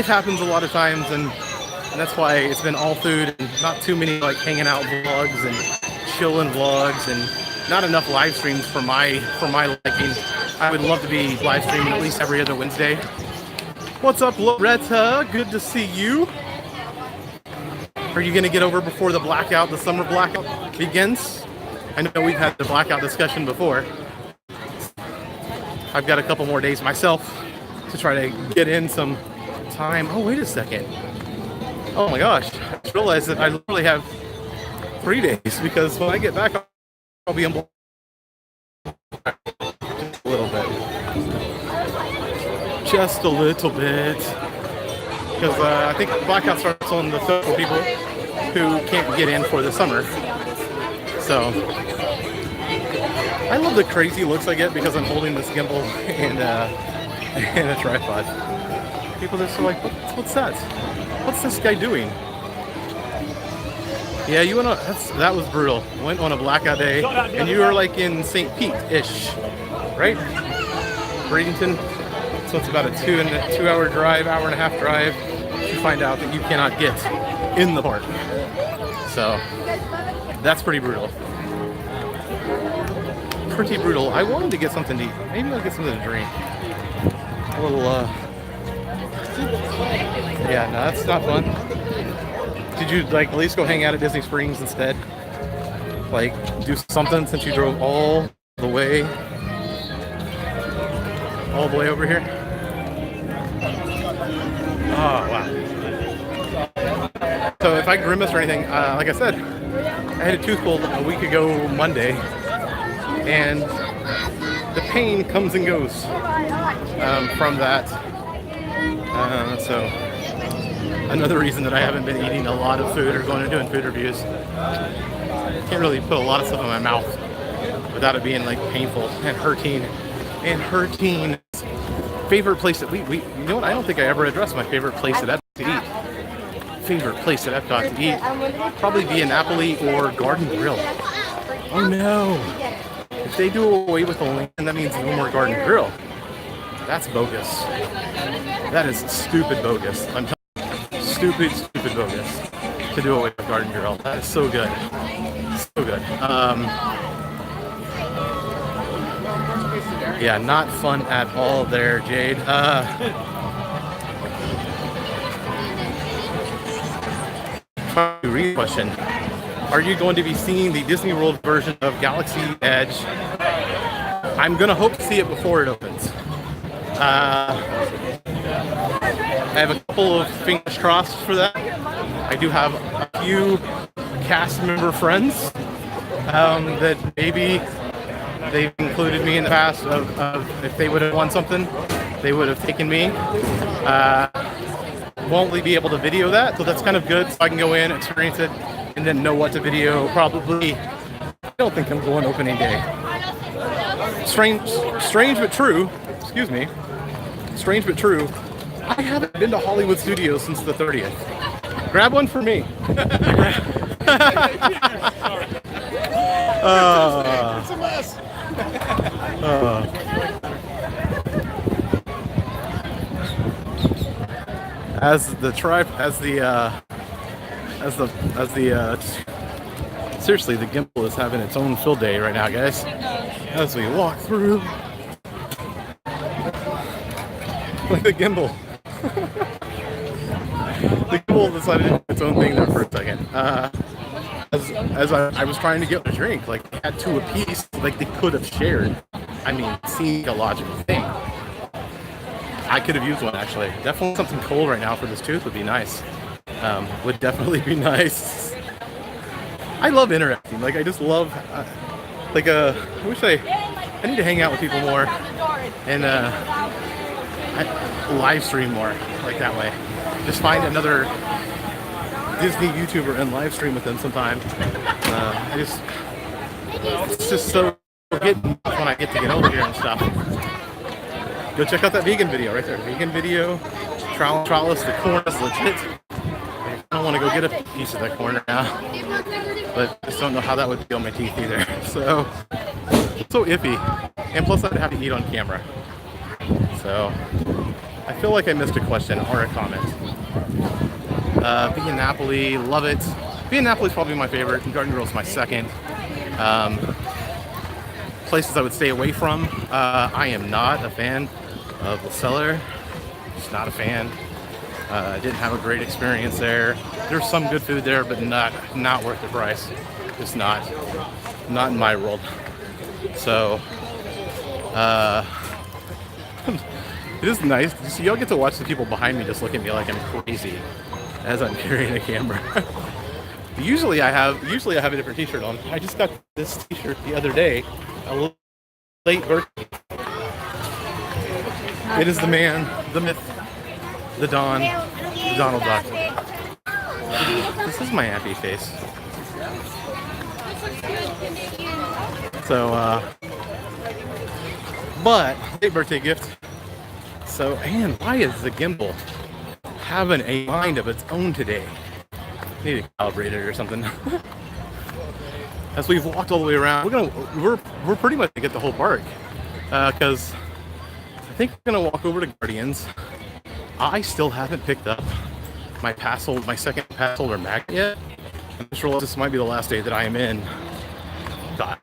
happens a lot of times, and that's why it's been all food and not too many like hanging out vlogs and chilling vlogs, and not enough live streams for my liking. I would love to be live streaming at least every other Wednesday. What's up, Loretta? Good to see you. Are you gonna get over before the blackout, the summer blackout begins? I know we've had the blackout discussion before. I've got a couple more days myself to try to get in some time. Oh, wait a second. Oh my gosh, I just realized that I literally have 3 days, because when I get back, I'll be in just a little bit. Just a little bit. Because I think blackout starts on the 3rd for people who can't get in for the summer. So, I love the crazy looks I get because I'm holding this gimbal and a tripod. People just are like, what's that? What's this guy doing? Yeah, you went on, that was brutal. Went on a blackout day, and you were like in St. Pete-ish, right? Bradenton. So it's about a 2-hour drive, hour and a half drive to find out that you cannot get in the park. So that's pretty brutal. Pretty brutal. I wanted to get something to eat. Maybe I'll get something to drink. A little, yeah, no, that's not fun. Did you, like, at least go hang out at Disney Springs instead? Like, do something since you drove all the way over here? Oh, wow. So if I grimace or anything, like I said, I had a tooth pulled a week ago Monday, and the pain comes and goes from that. So another reason that I haven't been eating a lot of food or going and doing food reviews. Can't really put a lot of stuff in my mouth without it being like painful and hurting. And hurting. Favorite place that we you know what? I don't think I ever addressed my favorite place at Epcot to eat. Favorite place at Epcot to eat. Probably be in Napoli or Garden Grill. Oh no. If they do away with the land, that means no more Garden Grill. That's bogus. That is stupid bogus. I'm telling you, stupid bogus to do away with Garden Grill. That is so good. So good. Yeah, not fun at all there, Jade. Read question. Are you going to be seeing the Disney World version of Galaxy Edge? I'm going to hope to see it before it opens. I have a couple of fingers crossed for that. I do have a few cast member friends that maybe they've included me in the past of if they would have won something, they would have taken me. Won't be able to video that, so that's kind of good. So I can go in, experience it, and then know what to video. Probably, I don't think I'm going opening day. Strange but true. Excuse me. Strange but true. I haven't been to Hollywood Studios since the 30th. Grab one for me. Seriously, the gimbal is having its own field day right now, guys. As we walk through, like the gimbal. The gimbal decided to do its own thing there for a second. As I was trying to get a drink, like at two apiece, like they could have shared. I mean, seeing a logical thing. I could have used one actually. Definitely something cold right now for this tooth would be nice. Would definitely be nice. I love interacting. Like I just love, I wish I need to hang out with people more and live stream more like that way. Just find another Disney YouTuber and live stream with them sometime. It's just so forget when I get to get over here and stuff. Go check out that vegan video right there. Vegan video. Trellis, the corn is legit. I don't want to go get a piece of that corn now, but I just don't know how that would feel on my teeth either. So iffy. And plus I'd have to eat on camera. So I feel like I missed a question or a comment. Vegan Napoli, love it. Vegan Napoli is probably my favorite. Garden Grill is my second. Places I would stay away from. I am not a fan of the Cellar. Just not a fan. I didn't have a great experience there. There's some good food there, but not worth the price. Just not in my world. So it is nice. You see, y'all get to watch the people behind me just look at me like I'm crazy as I'm carrying a camera. Usually I have a different t-shirt on. I just got this t-shirt the other day. A little late birthday. It is the man, the myth, the Don, Donald Duck. This is my happy face. So, but late birthday gift. So, and why is the gimbal having a mind of its own today? Need to calibrate it or something. As we've walked all the way around, we're pretty much gonna get the whole park because I think we're gonna walk over to Guardians. I still haven't picked up my second pass holder magnet yet. I'm sure this might be the last day that I am in. God,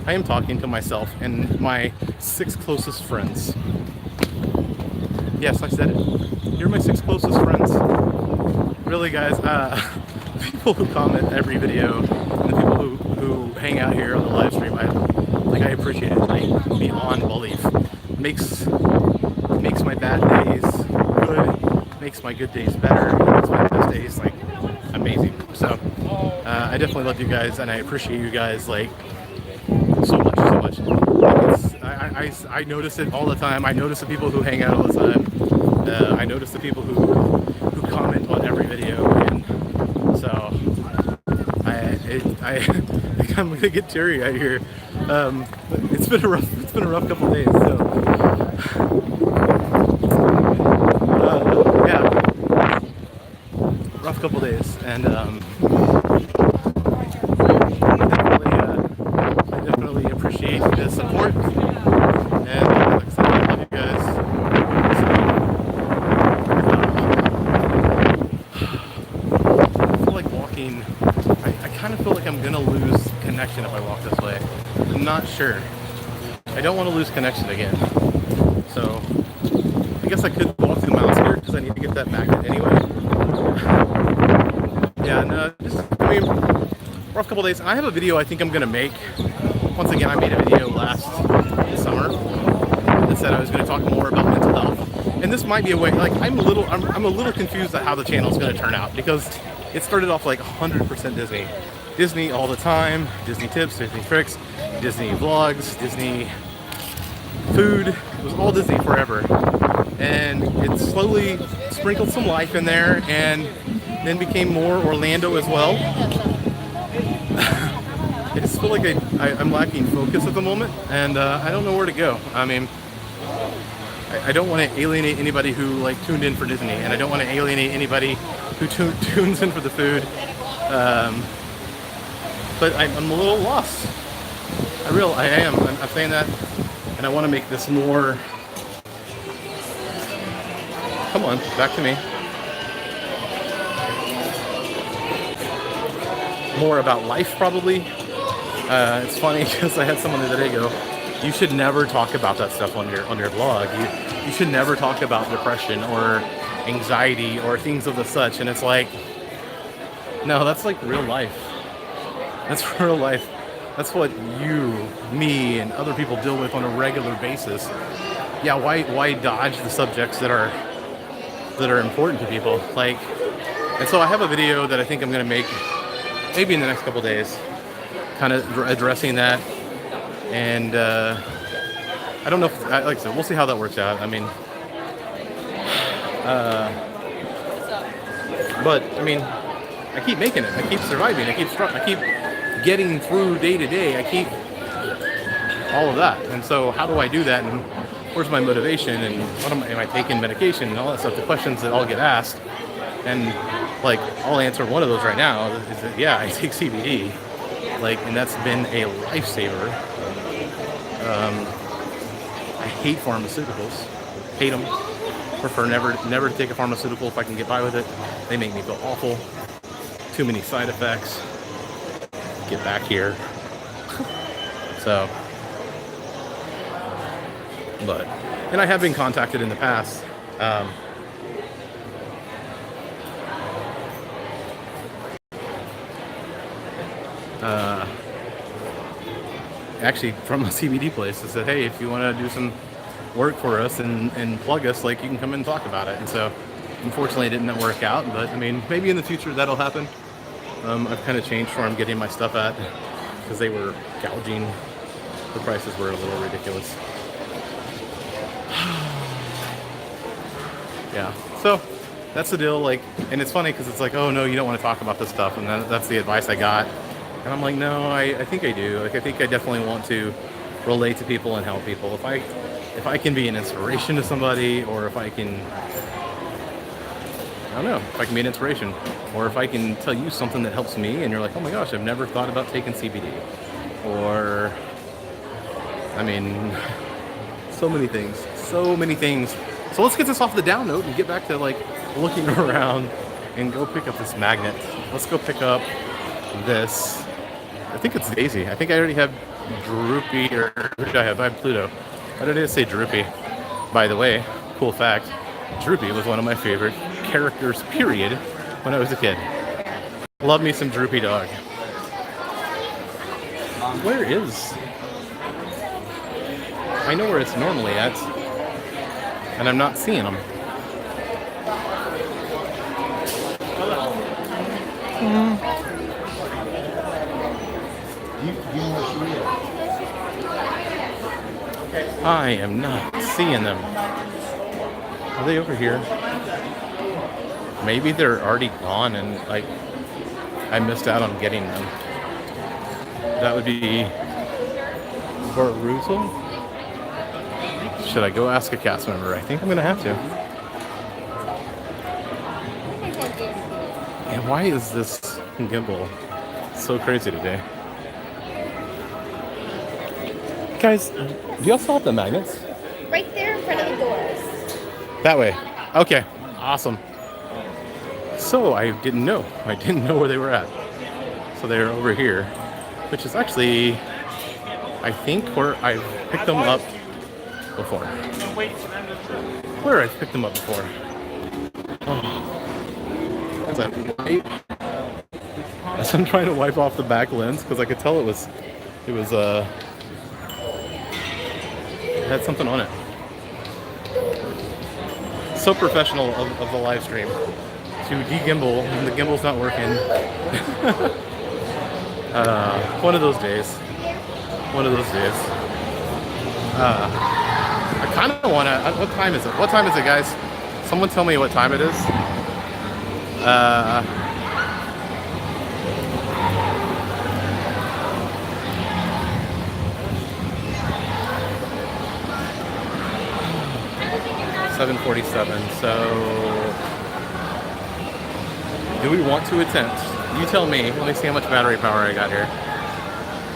I am talking to myself and my 6 closest friends. Yes, I said it. You're my 6 closest friends. Really, guys, the people who comment every video, and the people who hang out here on the live stream, I appreciate it, like, beyond belief. Makes my bad days good, makes my good days better, makes my best days, like, amazing. So, I definitely love you guys, and I appreciate you guys, like, so much. Like, I notice it all the time. I notice the people who hang out all the time. I notice the people who comment on every video, and so I think I'm gonna get teary out here. It's been a rough couple days. So yeah, rough couple days, and I definitely appreciate the support. And like I said, I love you guys. I kind of feel like I'm gonna lose connection if I walk this way. I'm not sure. I don't want to lose connection again. So I guess I could walk through the mountains here because I need to get that magnet anyway. Yeah, no, rough couple days. I have a video I think I'm gonna make. Once again, I made a video last summer that said I was gonna talk more about mental health. And this might be a way, like, I'm a little confused at how the channel is gonna turn out because it started off like 100% Disney. Disney all the time, Disney tips, Disney tricks, Disney vlogs, Disney food. It was all Disney forever. And it slowly sprinkled some life in there and then became more Orlando as well. I just feel like I'm lacking focus at the moment, and I don't know where to go. I mean, I don't want to alienate anybody who like tuned in for Disney, and I don't want to alienate anybody who tunes in for the food. But I'm a little lost. I am. I'm saying that, and I want to make this more. Come on, back to me. More about life, probably. It's funny because I had someone the other day go, "You should never talk about that stuff on your blog. You should never talk about depression or anxiety or things of the such." And it's like, no, that's like real life. That's real life. That's what you, me, and other people deal with on a regular basis. Yeah, why dodge the subjects that are important to people? Like, and so I have a video that I think I'm gonna make maybe in the next couple days, kind of addressing that. And I don't know if, like I said, we'll see how that works out. I mean, but I mean, I keep making it. I keep surviving. I keep getting through day to day. I keep all of that. And so how do I do that? And where's my motivation? And am I taking medication and all that stuff? The questions that all get asked. And like, I'll answer one of those right now is that, yeah, I take CBD. Like, and that's been a lifesaver. I hate pharmaceuticals. Hate them. Prefer never to take a pharmaceutical if I can get by with it. They make me feel awful. Too many side effects. Get back here. So, but, and I have been contacted in the past. Actually, from a CBD place that said, hey, if you want to do some work for us and plug us, like, you can come in and talk about it. And so, unfortunately, it didn't work out. But I mean, maybe in the future that'll happen. I've kind of changed where I'm getting my stuff at because they were gouging. The prices were a little ridiculous. Yeah, so that's the deal. Like, and it's funny because it's like, oh no, you don't want to talk about this stuff, and that's the advice I got. And I'm like, no, I think I do. Like, I think I definitely want to relate to people and help people. If I can be an inspiration to somebody, or if I can, I don't know, if I can be an inspiration, or if I can tell you something that helps me, and you're like, oh my gosh, I've never thought about taking CBD, or, I mean, so many things. So let's get this off the down note and get back to like looking around and go pick up this magnet. Let's go pick up this. I think it's Daisy. I think I already have Droopy, or who did I have? I have Pluto. Why did I say Droopy? By the way, cool fact, Droopy was one of my favorite characters, period, when I was a kid. Love me some Droopy dog. Where is? I know where it's normally at, and I'm not seeing them. I am not seeing them. Are they over here? Maybe they're already gone and like I missed out on getting them. That would be brutal. Should I go ask a cast member? I think I'm gonna have to. And why is this gimbal so crazy today? Guys, do y'all still have the magnets? Right there in front of the doors. That way. Okay, awesome. So I didn't know where they were at. So they're over here, which is actually, I think, where I've picked them up before. Where I've picked them up before. Oh. As I'm trying to wipe off the back lens, because I could tell it was it had something on it. So professional of the live stream. To de-gimbal, and the gimbal's not working. One of those days. I kind of want to, what time is it? What time is it, guys? Someone tell me what time it is. 7:47. So, do we want to attempt? You tell me. Let me see how much battery power I got here.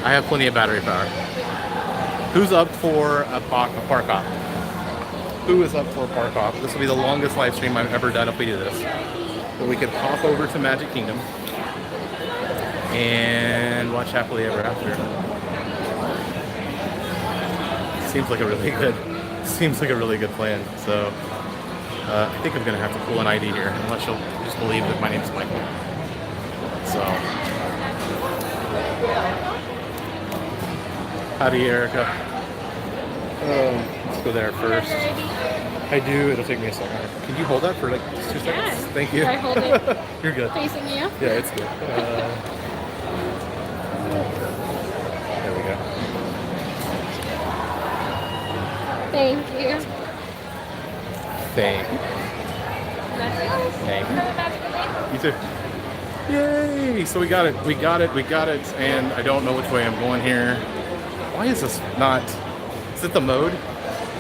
I have plenty of battery power. Who's up for a park hop? Who is up for a park hop? This will be the longest live stream I've ever done if we do this. But we could hop over to Magic Kingdom and watch Happily Ever After. Seems like a really good plan. So I think I'm gonna have to pull an ID here, unless you'll just believe that my name is Michael. So, howdy, Erica. Let's go there first. I do. It'll take me a second. Can you hold that for like just 2 seconds? Thank you. Should I hold it? You're good. Facing you? Yeah, it's good. There we go. Thank you. Thank you. You too. Yay! So we got it. We got it. We got it. And I don't know which way I'm going here. Why is this not? Is it the mode?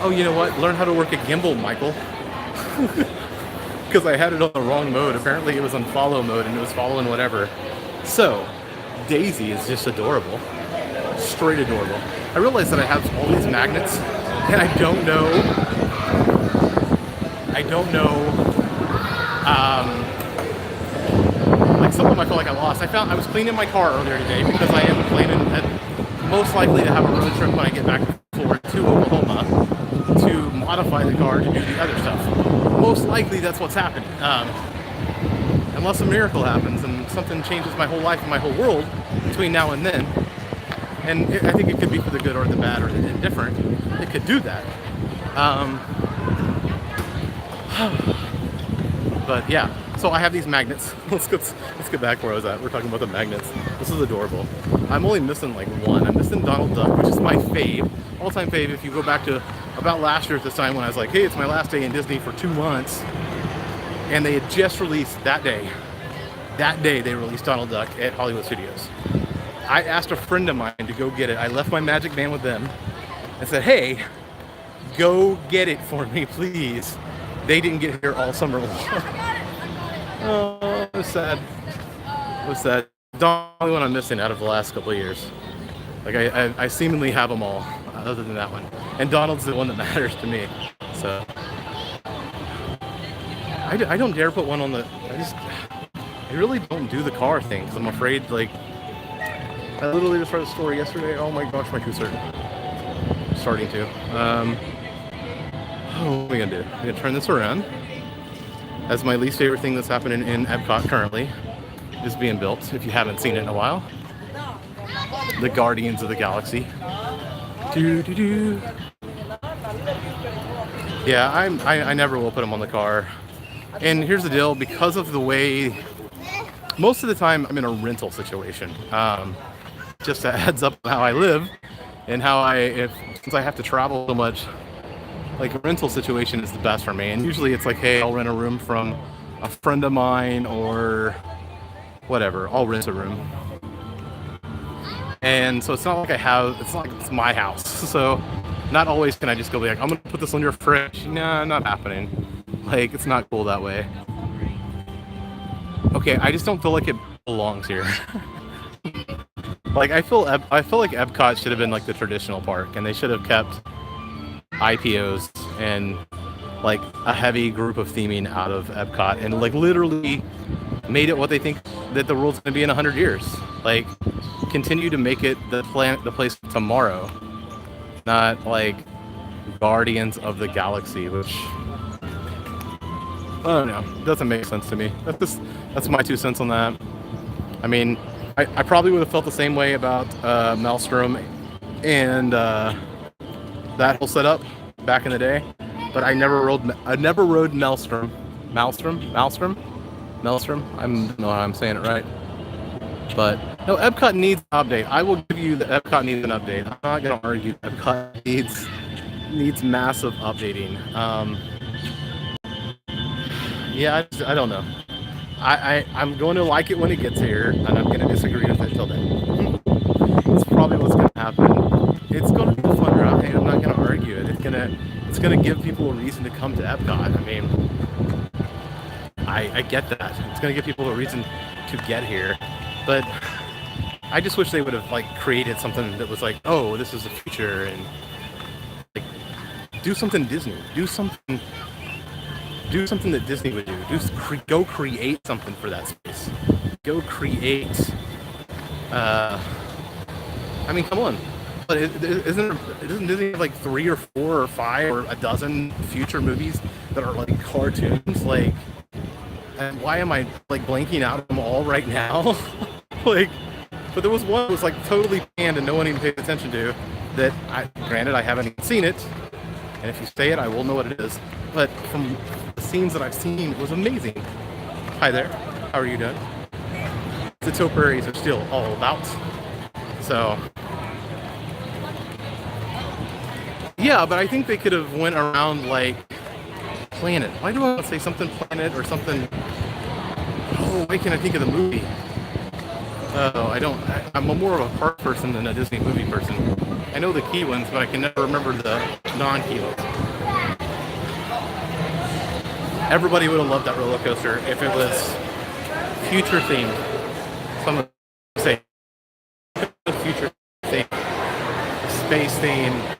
Oh, you know what? Learn how to work a gimbal, Michael. Because I had it on the wrong mode. Apparently it was on follow mode and it was following whatever. So, Daisy is just adorable. Straight adorable. I realize that I have all these magnets and I don't know, like some of them I feel like I lost. I was cleaning my car earlier today because I am planning most likely to have a road trip when I get back forward to Oklahoma to modify the car to do the other stuff. Most likely that's what's happening. Unless a miracle happens and something changes my whole life and my whole world between now and then. And I think it could be for the good or the bad or the indifferent. It could do that. But yeah, so I have these magnets. Let's get back where I was at. We're talking about the magnets. This is adorable. I'm only missing like one. I'm missing Donald Duck, which is my fave, all-time fave. If you go back to about last year at this time when I was like, hey, it's my last day in Disney for 2 months. And they had just released that day they released Donald Duck at Hollywood Studios. I asked a friend of mine to go get it. I left my magic band with them and said, hey, go get it for me, please. They didn't get here all summer long. Oh, it was sad. It was sad. The only one I'm missing out of the last couple of years. Like I seemingly have them all, other than that one. And Donald's the one that matters to me. So I don't dare put one on the. I really don't do the car thing because I'm afraid. Like I literally just read a story yesterday. Oh my gosh, my goose are starting to. What are we gonna do? I'm gonna turn this around. As my least favorite thing that's happening in Epcot currently is being built. If you haven't seen it in a while, the Guardians of the Galaxy. Yeah, I never will put them on the car. And here's the deal: because of the way, most of the time I'm in a rental situation. Just a heads up how I live and how since I have to travel so much. Like a rental situation is the best for me, and usually it's like, hey, I'll rent a room from a friend of mine or whatever. I'll rent a room, and so it's not like it's not like it's my house. So not always can I just go be like, I'm gonna put this on your fridge. Nah, not happening. Like it's not cool that way. Okay, I just don't feel like it belongs here. Like I feel like Epcot should have been like the traditional park, and they should have kept IPOs and like a heavy group of theming out of Epcot and like literally made it what they think that the world's going to be in 100 years. Like continue to make it the place tomorrow, not like Guardians of the Galaxy, which I don't know, doesn't make sense to me. That's my 2 cents on that. I mean, I probably would have felt the same way about Maelstrom and that whole setup back in the day, but I never rode Maelstrom. I don't know how I'm saying it right. But no, Epcot needs an update. I will give you that Epcot needs an update. I'm not gonna argue Epcot needs massive updating. Yeah, I don't know. I'm going to like it when it gets here, and I'm going to disagree with it till then. That's probably what's going to happen. It's going to be a fun ride, and I'm not going to argue it. It's going to give people a reason to come to Epcot. I mean, I get that. It's going to give people a reason to get here, but I just wish they would have like created something that was like, oh, this is the future, and like do something Disney. Do something that Disney would do. Go create something for that space. Go create. I mean, come on. But doesn't Disney have like 3 or 4 or 5 or a dozen future movies that are like cartoons? Like, and why am I like blanking out on them all right now? Like, but there was one that was like totally panned and no one even paid attention to. That granted, I haven't even seen it. And if you say it, I will know what it is. But from the scenes that I've seen, it was amazing. Hi there. How are you doing? The topiaries are still all about. So, yeah, but I think they could have went around like Planet. Why do I want to say something Planet or something? Oh, why can't I think of the movie? Oh, I don't. I'm more of a park person than a Disney movie person. I know the key ones, but I can never remember the non-key ones. Everybody would have loved that roller coaster if it was future themed. Some would say future themed, space themed.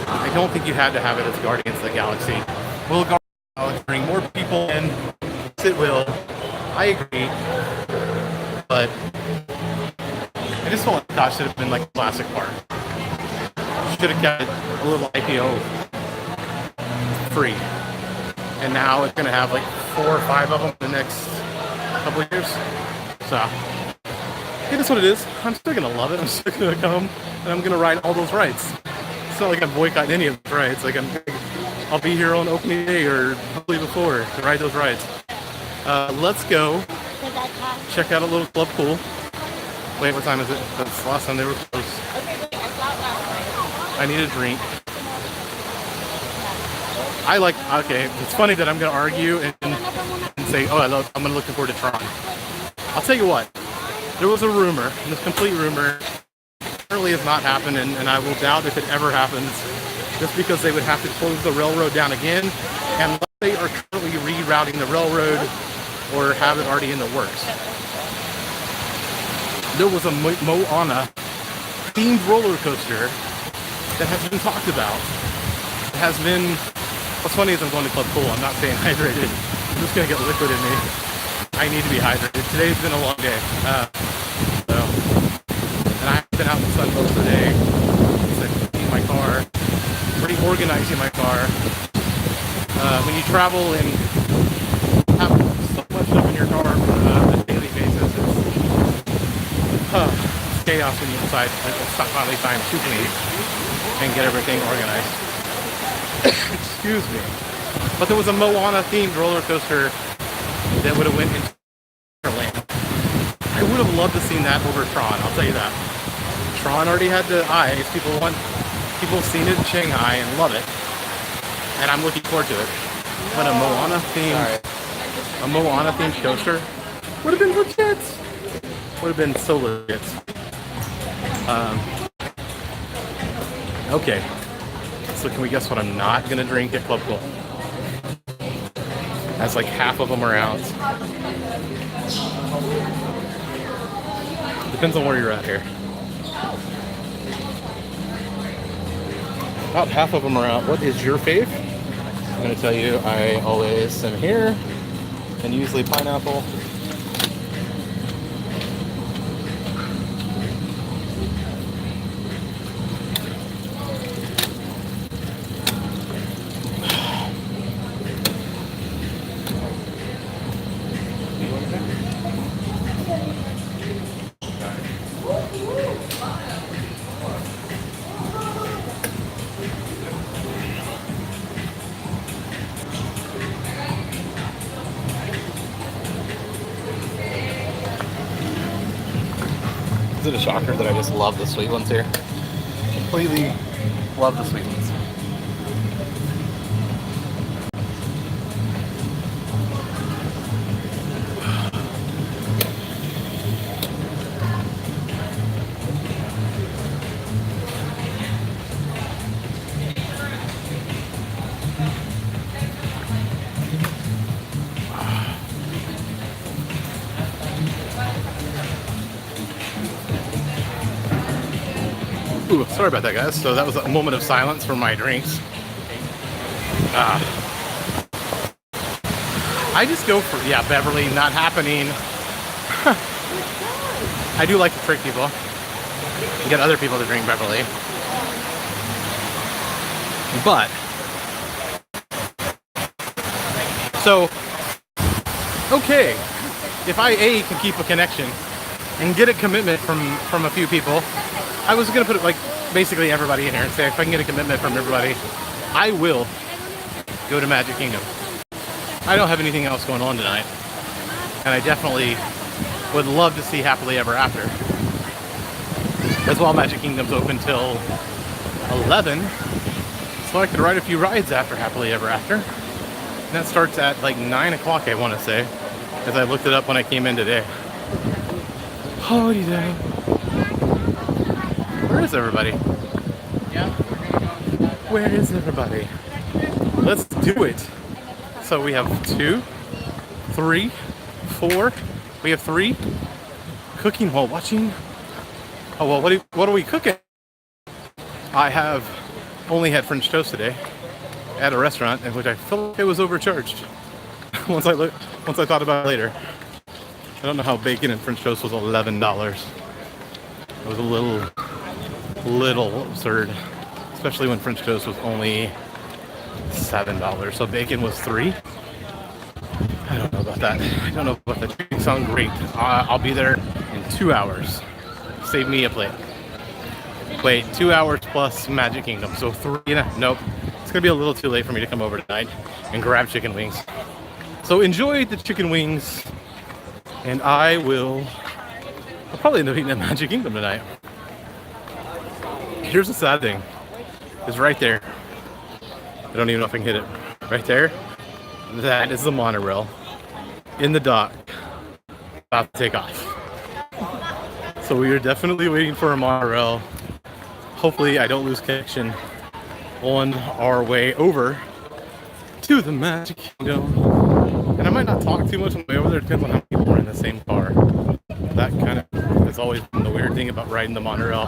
I don't think you had to have it as Guardians of the Galaxy. Will Guardians of the Galaxy bring more people in? Yes, it will. I agree. But I just felt like that should have been like a classic park. Should have kept a little IPO free. And now it's going to have like 4 or 5 of them in the next couple of years. So, it is what it is. I'm still going to love it. I'm still going to come and I'm going to ride all those rides. It's not like I'm boycotting any of the rides. Like I'll be here on opening day or hopefully before to ride those rides. Let's go check out a little club pool. Wait, what time is it? That's the last time they were closed. I need a drink. Okay, it's funny that I'm going to argue and say, I'm looking forward to Tron. I'll tell you what, there was a rumor, and this complete rumor, apparently has not happened, and I will doubt if it ever happens, just because they would have to close the railroad down again, and they are currently rerouting the railroad, or have it already in the works. There was a Moana themed roller coaster that has been talked about. It has been. What's funny is I'm going to Club Pool. I'm not staying hydrated. I'm just going to get liquid in me. I need to be hydrated. Today's been a long day. And I've been out in the sun most of the day. So cleaning my car, reorganizing my car. When you travel and have so much stuff in your car on a daily basis, it's chaos when you decide it's finally time to clean and get everything organized. Excuse me. But there was a Moana themed roller coaster that would have went into land. I would have loved to seen that over Tron, I'll tell you that. Tron already had the eyes. People have seen it in Shanghai and love it. And I'm looking forward to it. But a Moana themed coaster would have been legit. Would have been so legit. Okay. So can we guess what I'm not going to drink at Club Pool? That's like half of them are out. Depends on where you're at here. About half of them are out. What is your fave? I'm going to tell you, I always am here. And usually pineapple. Is it a shocker that I just love the sweet ones here? Completely love the sweet ones. Ooh, sorry about that, guys. So that was a moment of silence for my drinks. I just go for, Beverly, not happening. I do like to trick people and get other people to drink Beverly. But, so, okay, if I can keep a connection and get a commitment from a few people, I was going to put it like basically everybody in here and say if I can get a commitment from everybody, I will go to Magic Kingdom. I don't have anything else going on tonight. And I definitely would love to see Happily Ever After. As well, Magic Kingdom's open till 11. So I could ride a few rides after Happily Ever After. And that starts at like 9 o'clock, I want to say. as I looked it up when I came in today. Holy damn. Where is everybody? Where is everybody? Let's do it. So we have 2, 3, 4. We have 3 cooking while watching. Oh well, what are we cooking? I have only had French toast today at a restaurant in which I felt it was overcharged. once I thought about it later. I don't know how bacon and French toast was $11. It was a little absurd, especially when French toast was only $7. So bacon was $3. I don't know about that. I don't know about that. It sounds great. I'll be there in 2 hours. Save me a plate. Wait, 2 hours plus Magic Kingdom. So 3. Nope. It's gonna be a little too late for me to come over tonight and grab chicken wings. So enjoy the chicken wings, and I'll probably end up eating at Magic Kingdom tonight. Here's the sad thing. It's right there. I don't even know if I can hit it. Right there. That is the monorail in the dock, about to take off. So we are definitely waiting for a monorail. Hopefully I don't lose connection on our way over to the Magic Kingdom. And I might not talk too much on the way over there. It depends on how many people are in the same car. That kind of has always been the weird thing about riding the monorail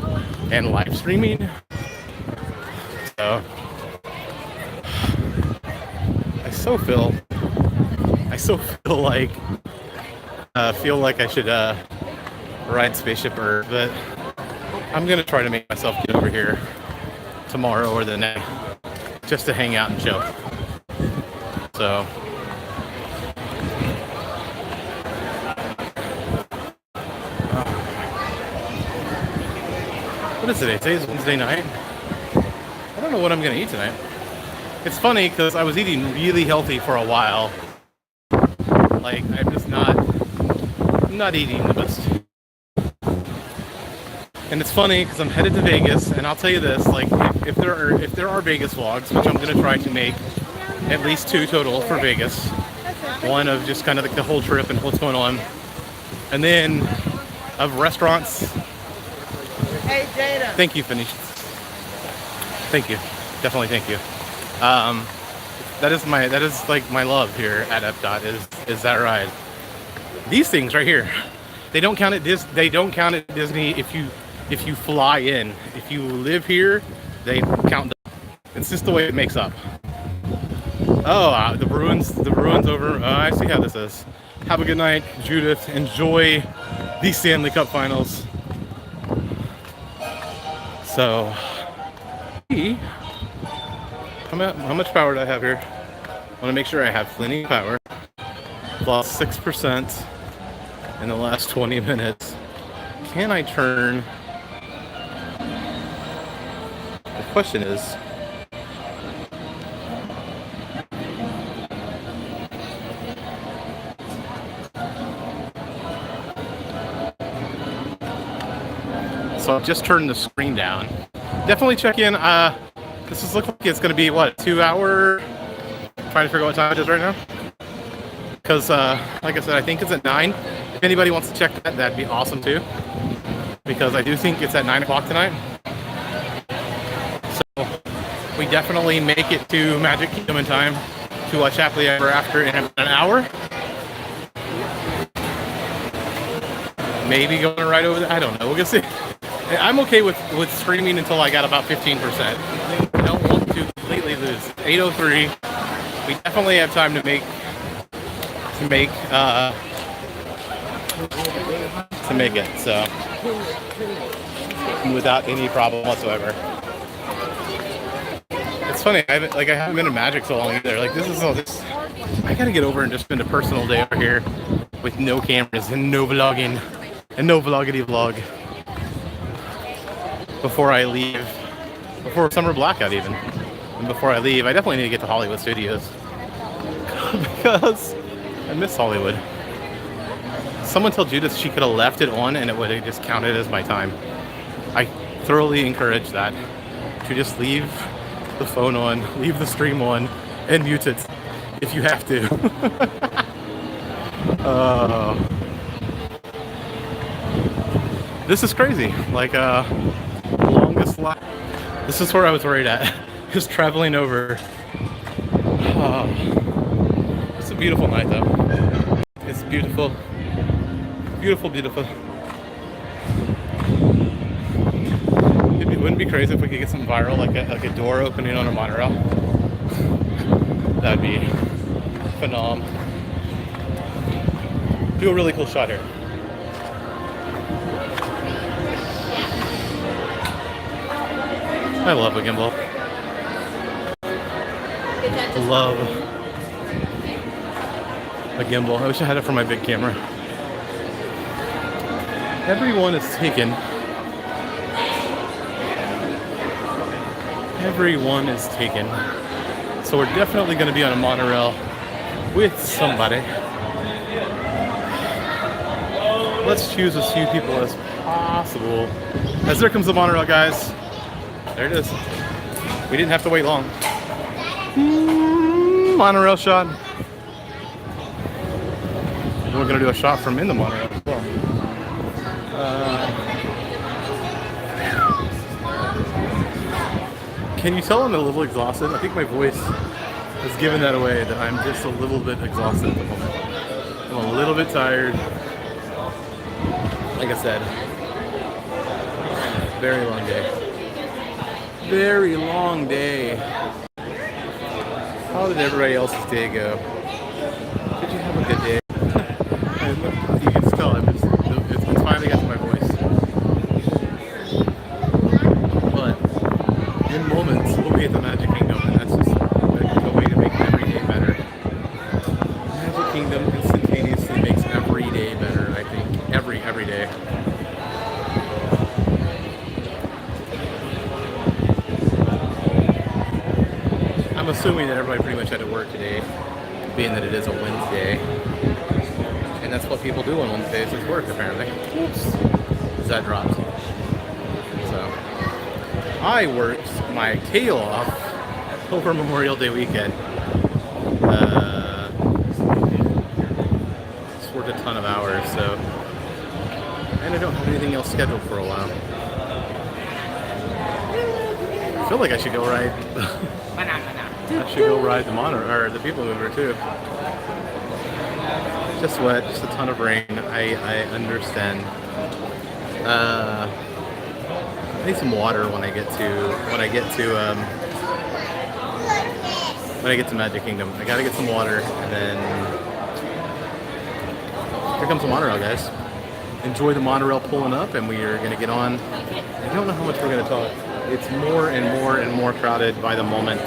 and live streaming. So I so feel like I should ride Spaceship Earth, but I'm gonna try to make myself get over here tomorrow or the next, just to hang out and chill. So what is today? Today's Wednesday night. I don't know what I'm gonna eat tonight. It's funny because I was eating really healthy for a while. Like I'm not eating the best. And it's funny because I'm headed to Vegas, and I'll tell you this: like if there are Vegas vlogs, which I'm gonna try to make at least 2 total for Vegas. One of just kind of like the whole trip and what's going on, and then of restaurants. Hey, Jada. Thank you, Phoenicia. Thank you. Definitely thank you. That is like my love here at Epcot is that ride. These things right here, they don't count at Disney if you fly in. If you live here, they count. It's just the way it makes up. Oh, the Bruins over. I see how this is. Have a good night, Judith. Enjoy the Stanley Cup Finals. So, how much power do I have here? I want to make sure I have plenty of power. Lost 6% in the last 20 minutes. Can I turn? The question is, so I've just turned the screen down. Definitely check in. This is looking like it's going to be, what, 2 hour? Trying to figure out what time it is right now. Because, like I said, I think it's at 9. If anybody wants to check that, that'd be awesome too. Because I do think it's at 9 o'clock tonight. So we definitely make it to Magic Kingdom in time to watch Happily Ever After in about an hour. Maybe going right over there. I don't know. We're going to see. I'm okay with streaming until I got about 15%. I don't want to completely lose. 8:03. We definitely have time to make it. So without any problem whatsoever. It's funny. I haven't been to Magic so long either. Like this. I gotta get over and just spend a personal day over here with no cameras and no vlogging and no vloggity vlog. Before I leave, before summer blackout even, and before I leave, I definitely need to get to Hollywood Studios because I miss Hollywood. Someone tell Judith she could have left it on and it would have just counted as my time. I thoroughly encourage that. To just leave the phone on, leave the stream on, and mute it if you have to. This is crazy. Like longest line. This is where I was worried at. Just traveling over. It's a beautiful night though. It's beautiful. Beautiful, beautiful. It wouldn't be crazy if we could get something viral, like a door opening on a monorail. That'd be phenomenal. Do a really cool shot here. I love a gimbal. Love a gimbal. I wish I had it for my big camera. Everyone is taken. Everyone is taken. So we're definitely going to be on a monorail with somebody. Let's choose as few people as possible. As there comes the monorail, guys. There it is. We didn't have to wait long. Monorail shot. And we're going to do a shot from in the monorail as well. Can you tell I'm a little exhausted? I think my voice has given that away, that I'm just a little bit exhausted at the moment. I'm a little bit tired. Like I said, very long day. Very long day. How did everybody else's day go? Did you have a good day? You can just tell it's finally got to my voice. But in moments, we'll be at the Magic Kingdom, and that's just the way to make every day better. Magic Kingdom instantaneously makes every day better, I think. Every day. I'm assuming that everybody pretty much had to work today, being that it is a Wednesday. And that's what people do on Wednesdays, is work, apparently. Oops. That dropped. So, I worked my tail off over Memorial Day weekend. Just worked a ton of hours, so. And I don't have anything else scheduled for a while. I feel like I should go ride. I should go ride the monorail, or the people mover too. Just wet, just a ton of rain. I understand. I need some water when I get to Magic Kingdom. I gotta get some water, and then here comes the monorail, guys. Enjoy the monorail pulling up, and we are gonna get on. I don't know how much we're gonna talk. It's more and more and more crowded by the moment.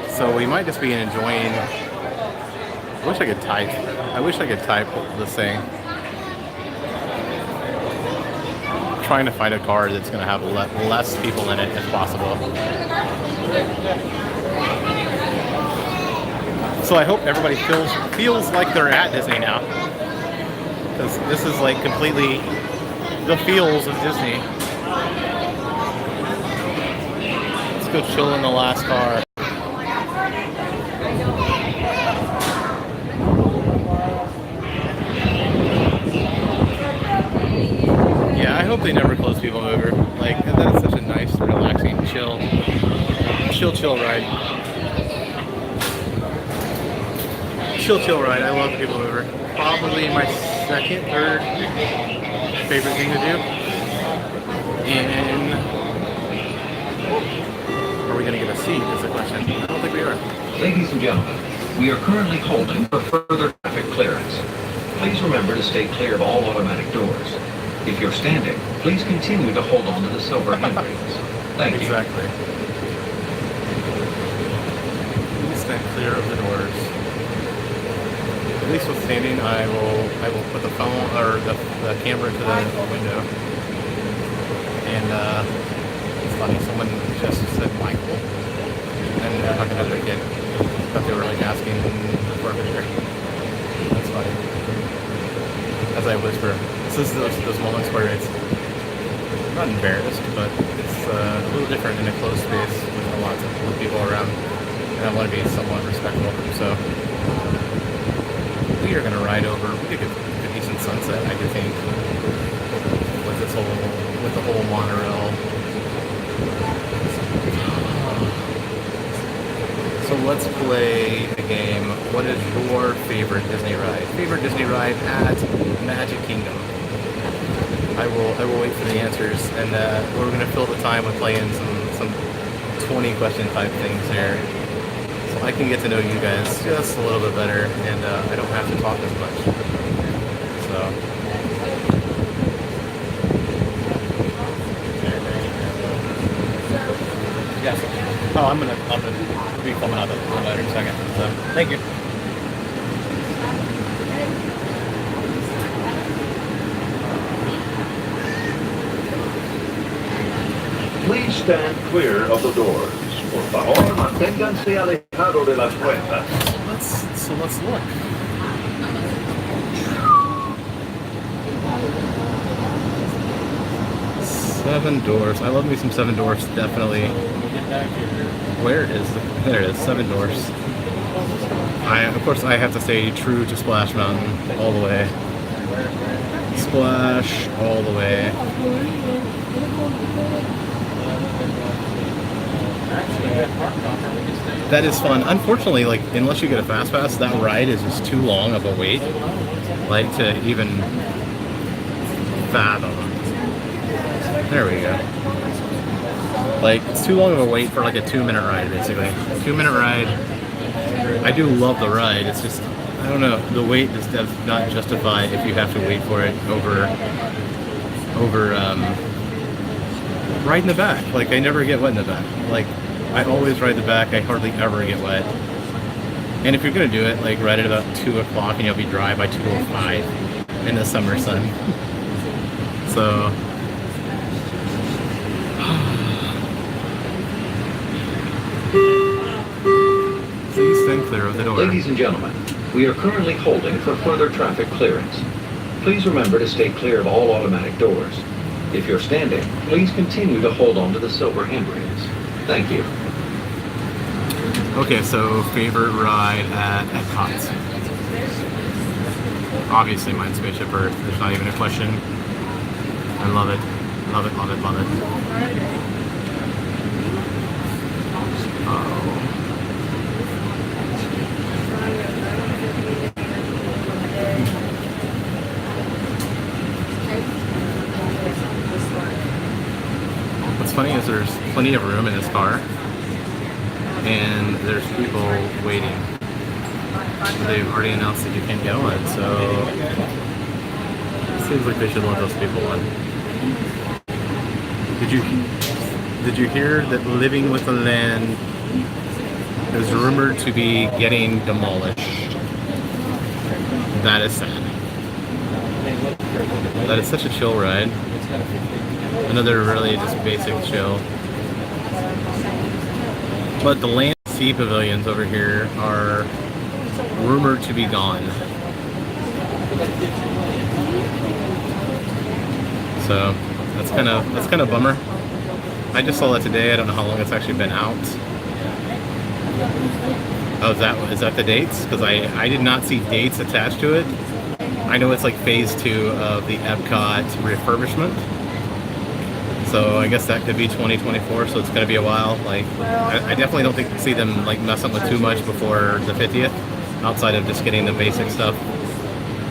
So we might just be enjoying. I wish I could type. I wish I could type this thing. I'm trying to find a car that's going to have less people in it if possible. So I hope everybody feels like they're at Disney now, because this is like completely the feels of Disney. Let's go chill in the last car. I hope they never close people over. Like, that is such a nice, relaxing, chill ride. Chill ride. I love people mover. Probably my second, third favorite thing to do. And are we gonna get a seat? Is the question. I don't think we are. Ladies and gentlemen, we are currently holding for further traffic clearance. Please remember to stay clear of all automatic doors. If you're standing, please continue to hold on to the silver handrails. Thank you. Exactly. Stand clear of the doors. At least with standing, I will put the phone or the camera to the window. And it's funny, someone just said Michael, and they're talking to their kid, but they were like asking for a picture. That's funny. As I whisper. This is those moments where it's not embarrassed, but it's a little different in a closed space with lots of people around, and I want to be somewhat respectful. So we are going to ride over. We did a decent sunset, I do think. Was it with the whole monorail. So let's play a game. What is your favorite Disney ride? Favorite Disney ride at Magic Kingdom? I will wait for the answers, and we're gonna fill the time with playing some 20 question type things here, so I can get to know you guys just a little bit better, and I don't have to talk as much. So. Yes. Oh, I'm gonna be coming out of the letter in a second. So, thank you. Please stand clear of the doors. Por favor, manténganse alejado de las puertas. Let's look. Seven Doors. I love me some Seven Doors, definitely. Where is it? There it is, Seven Doors. Of course, I have to stay true to Splash Mountain all the way. Splash all the way. That is fun. Unfortunately, like, unless you get a fast pass, that ride is just too long of a wait, like, to even fathom. There we go. Like, it's too long of a wait for like a 2-minute ride, basically. 2-minute ride. I do love the ride. It's just, I don't know, the wait just does not justify if you have to wait for it over ride in the back. Like, I never get wet in the back. Like, I always ride the back. I hardly ever get wet. And if you're gonna do it, like, ride at about 2 o'clock and you'll be dry by 2:05 in the summer sun. So. Please stand clear of the door. Ladies and gentlemen, we are currently holding for further traffic clearance. Please remember to stay clear of all automatic doors. If you're standing, please continue to hold on to the silver handrails. Thank you. Okay, so favorite ride at Epcot. Obviously mine's Spaceship Earth. There's not even a question. I love it. Love it, love it, love it. What's funny is there's plenty of room in this car, and there's people waiting. They've already announced that you can't get on, so it seems like they should let those people on. Did you hear that Living with the Land is rumored to be getting demolished? That is sad. That is such a chill ride. Another really just basic chill. But the Land Sea Pavilions over here are rumored to be gone. So that's kind of bummer. I just saw that today. I don't know how long it's actually been out. Oh, is that the dates? Because I did not see dates attached to it. I know it's like phase 2 of the Epcot refurbishment. So I guess that could be 2024, so it's going to be a while. Like, I definitely don't see them like messing with too much before the 50th, outside of just getting the basic stuff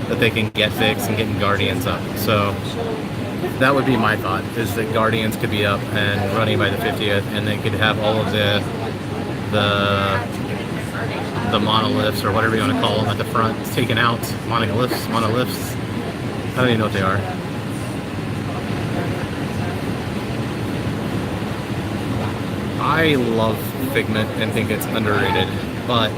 that they can get fixed and getting Guardians up. So that would be my thought, is that Guardians could be up and running by the 50th, and they could have all of the monoliths, or whatever you want to call them, at the front taken out. Monoliths. I don't even know what they are. I love Figment and think it's underrated, but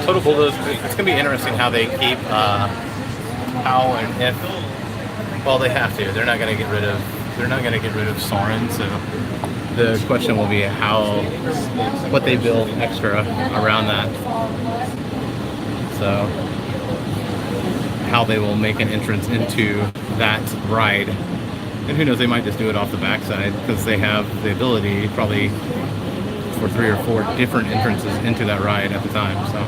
Total Bulldoze, it's gonna be interesting how they keep how and if. Well, they have to. They're not gonna get rid of Soarin', so the question will be what they build extra around that. So how they will make an entrance into that ride. And who knows, they might just do it off the backside because they have the ability probably for 3 or 4 different entrances into that ride at the time. So.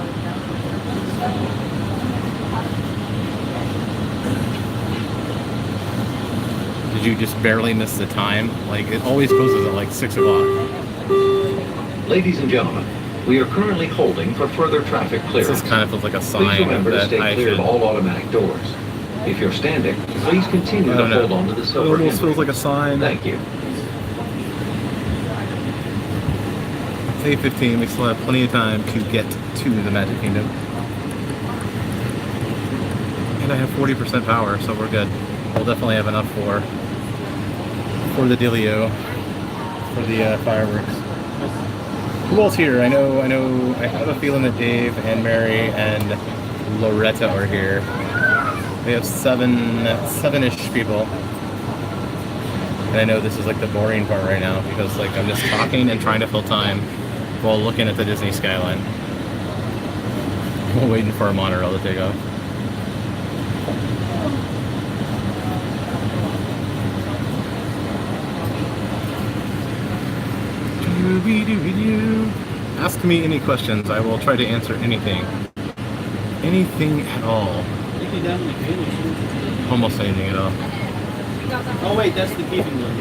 Did you just barely miss the time? Like, it always closes at like 6 o'clock. Ladies and gentlemen, we are currently holding for further traffic clearance. This kind of feels like a Please sign remember to that stay I clear should. of all automatic doors. If you're standing, please continue to hold on to the It silver almost feels handle. like a sign. Thank you. It's 8:15. We still have plenty of time to get to the Magic Kingdom. And I have 40% power, so we're good. We'll definitely have enough for the dealio, for the fireworks. Who else here? I have a feeling that Dave and Mary and Loretta are here. We have seven-ish people. And I know this is like the boring part right now because like I'm just talking and trying to fill time while looking at the Disney skyline. We're waiting for a monorail to take off. Ask me any questions. I will try to answer anything. Anything at all. Almost anything at all. Oh wait, that's the keeping room.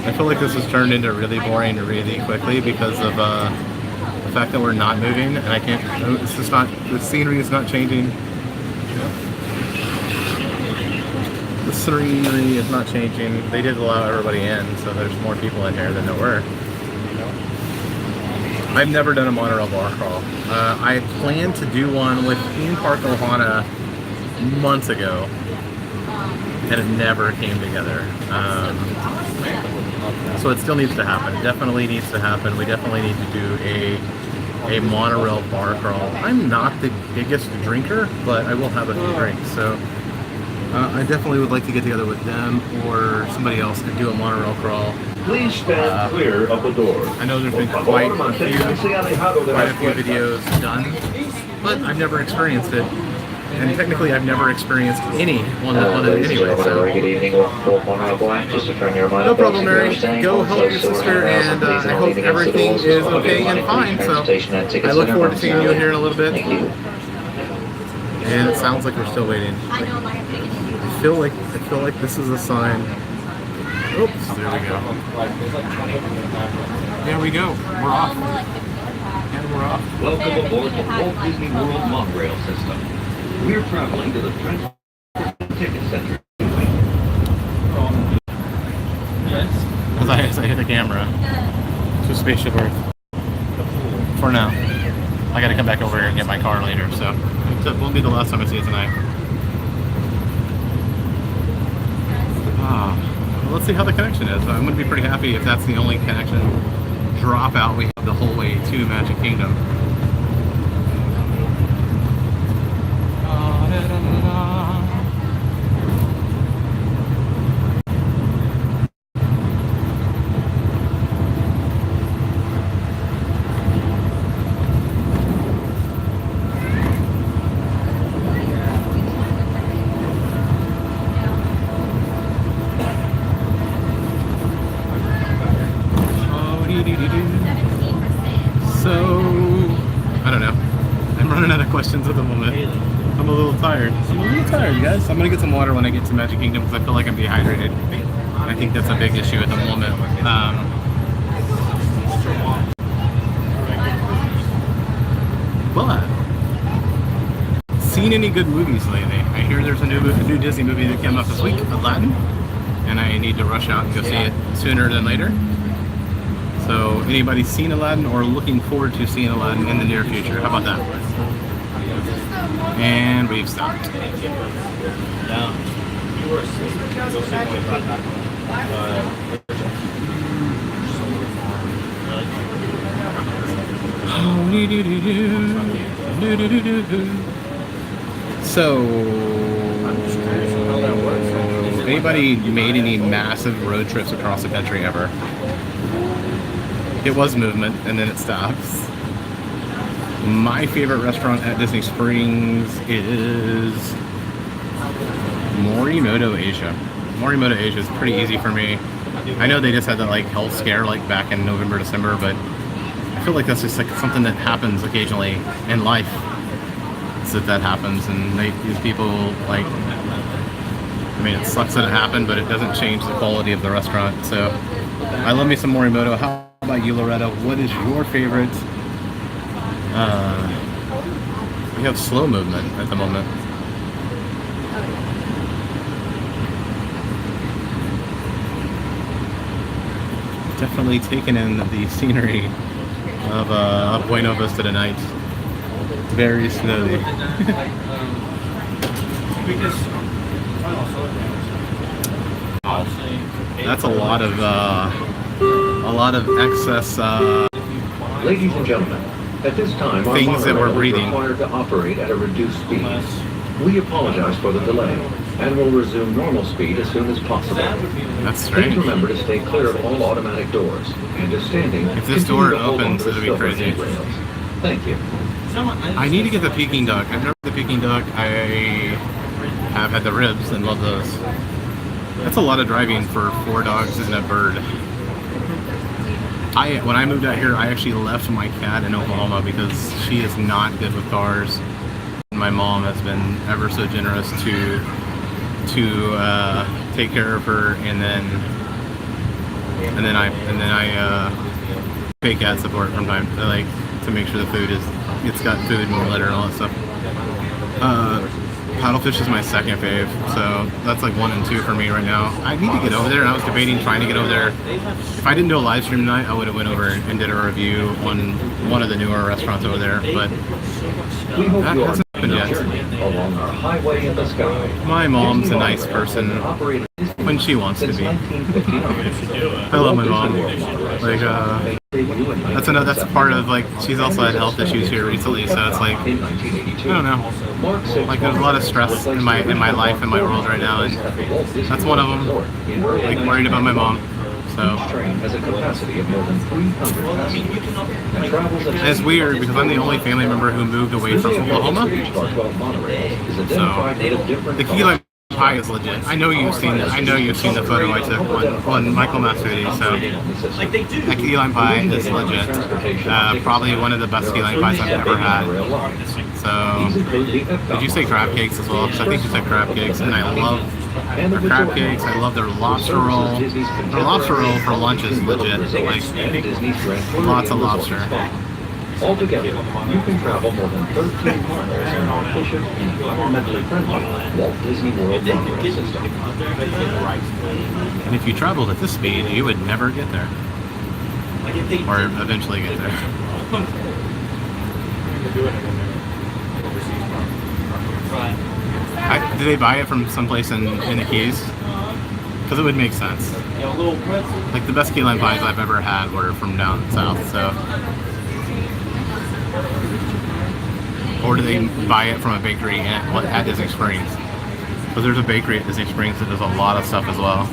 I feel like this has turned into really boring really quickly because of the fact that we're not moving and I can't. It's just not. The scenery is not changing. The scenery is not changing. They did allow everybody in, so there's more people in here than there were. I've never done a monorail bar crawl. I had planned to do one with Theme Park Ohana months ago, and it never came together. So it still needs to happen. It definitely needs to happen. We definitely need to do a monorail bar crawl. I'm not the biggest drinker, but I will have a few drinks. So I definitely would like to get together with them or somebody else and do a monorail crawl. Please stand clear of the doors. I know there's been quite a few videos done, but I've never experienced it. And technically, I've never experienced any one of it anyway. So. Good evening, just a friendly reminder. No problem, Mary. Go help your sister, and I hope everything is okay and fine. So I look forward to seeing you here in a little bit. And it sounds like we're still waiting. I feel like this is a sign. Oops, there we go. There we go. We're off. And we're off. Welcome aboard the Walt Disney World monorail system. We're traveling to the Transport Ticket Center. As I hit the camera to Spaceship Earth. For now. I gotta come back over here and get my car later, so it won't be the last time I see it tonight. Well, let's see how the connection is. I'm gonna be pretty happy if that's the only connection dropout we have the whole way to Magic Kingdom. So, I don't know. I'm running out of questions at the moment. I'm a little tired. You guys. I'm gonna get some water when I get to Magic Kingdom because I feel like I'm dehydrated. I think that's a big issue at the moment. But seen any good movies lately? I hear there's a new Disney movie that came out this week, Aladdin, and I need to rush out and go see it sooner than later. So anybody seen Aladdin or looking forward to seeing Aladdin in the near future? How about that? And we've stopped. So, anybody made any massive road trips across the country ever? It was movement, and then it stops. My favorite restaurant at Disney Springs is Morimoto Asia. Morimoto Asia is pretty easy for me. I know they just had that like health scare like back in November, December, but I feel like that's just like something that happens occasionally in life. That happens, and these people like. I mean, it sucks that it happened, but it doesn't change the quality of the restaurant. So, I love me some Morimoto. How about you, Loretta? What is your favorite? We have slow movement at the moment. Definitely taking in the scenery of Buena Vista tonight. Very slowly. That's a lot of excess. Ladies and gentlemen, at this time, our Things that we're monorail is breathing. required to operate at a reduced speed. We apologize for the delay and will resume normal speed as soon as possible. That's Please strange. remember to stay clear of all automatic doors and if standing. If this continue door to hold opens, onto the it'll be silver crazy. handrails. Thank you. I need to get the Peking duck. I've never had the Peking duck. I have had the ribs and love those. That's a lot of driving for 4 dogs and a bird. When I moved out here, I actually left my cat in Oklahoma because she is not good with cars. My mom has been ever so generous to take care of her, and then I pay cat support from time to make sure the food it's got food and litter and all that stuff. Paddlefish is my second fave, so that's like 1 and 2 for me right now. I need to get over there, and I was debating trying to get over there. If I didn't do a live stream tonight, I would have went over and did a review on one of the newer restaurants over there, but We hope that you are hasn't happened on a yet. journey along our highway in the sky. My mom's a Disney nice Monorail person has been operating when she wants to since be. 1959. I love my mom. Disney World monorail Like, debuted in that's part of like she's also had health issues here recently, so it's like in 1982. I don't know. Like there's a lot of stress in my life, in my world right now, and that's one of them. Like worried about my mom. So Each train has a capacity of more than 300 passengers and travels at and it's weird because I'm the only family member who moved away from Oklahoma. Each of our 12 monorails is So identified with a different the key lime pie is legit. I know you've seen the photo I took on Michael Master Day. So that key lime pie is legit. Probably one of the best key lime pies I've ever had. So did you say crab cakes as well? Because I think you said crab cakes, and I love their crab cakes. I love their lobster roll. Their lobster roll for lunch is legit. Like lots of lobster. Altogether, you can travel more than 13 miles in our efficient and environmentally friendly Walt Disney World monorail system. And if you traveled at this speed, you would never get there, or eventually get there. Did they buy it from someplace in the Keys? Because it would make sense. Like the best key lime pies I've ever had were from down south. So, or do they buy it from a bakery at Disney Springs? Because there's a bakery at Disney Springs that does a lot of stuff as well,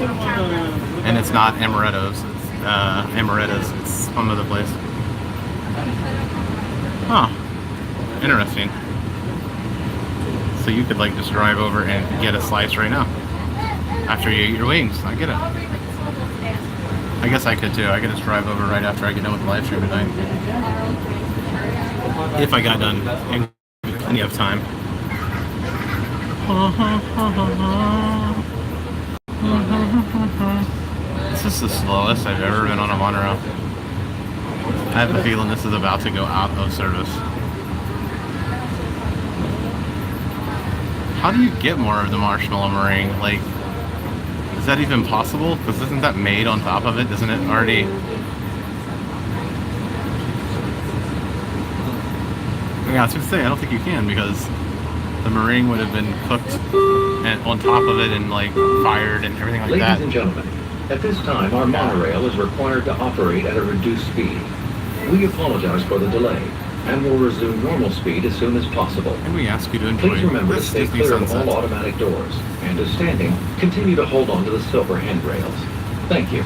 and it's not Amaretto's. It's Amaretta's. It's some other place. Huh. Interesting. So you could like just drive over and get a slice right now after you eat your wings. I get it. I guess I could too. I could just drive over right after I get done with the live stream tonight. If I got done in plenty of time. This is the slowest I've ever been on a monorail. I have a feeling this is about to go out of service. How do you get more of the marshmallow meringue? Like, is that even possible? Because isn't that made on top of it? Isn't it already? Yeah, I was going to say, I don't think you can because the meringue would have been cooked and on top of it and like fired and everything like Ladies that. and gentlemen, at this time our monorail is required to operate at a reduced speed. We apologize for the delay and will resume normal speed as soon as possible. And we ask you to enjoy Please remember to this stay Disney clear of sunset. all automatic doors and as standing, continue to hold on to the silver handrails. Thank you.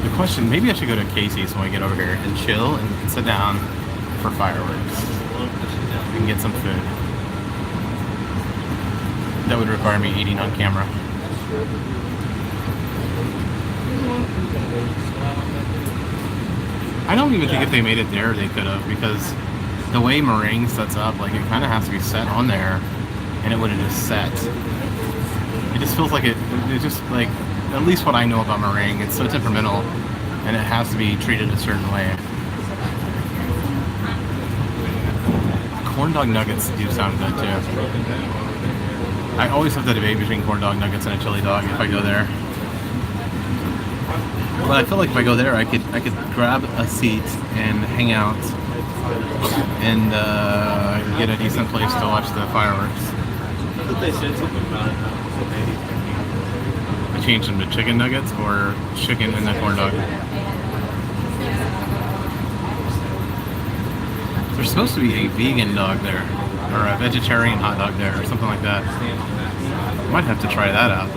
The question, maybe I should go to Casey's when we get over here and chill and sit down for fireworks. We can get some food. That would require me eating on camera. I don't even think if they made it there they could have, because the way meringue sets up, like it kind of has to be set on there, and it would have just set. It just feels like it's just like, at least what I know about meringue, it's so temperamental, and it has to be treated a certain way. Corn dog nuggets do sound good too. I always have to debate between corn dog nuggets and a chili dog if I go there. But I feel like if I go there, I could grab a seat and hang out and get a decent place to watch the fireworks. I changed them to chicken nuggets or chicken and the corn dog. There's supposed to be a vegan dog there, or a vegetarian hot dog there, or something like that. Might have to try that out.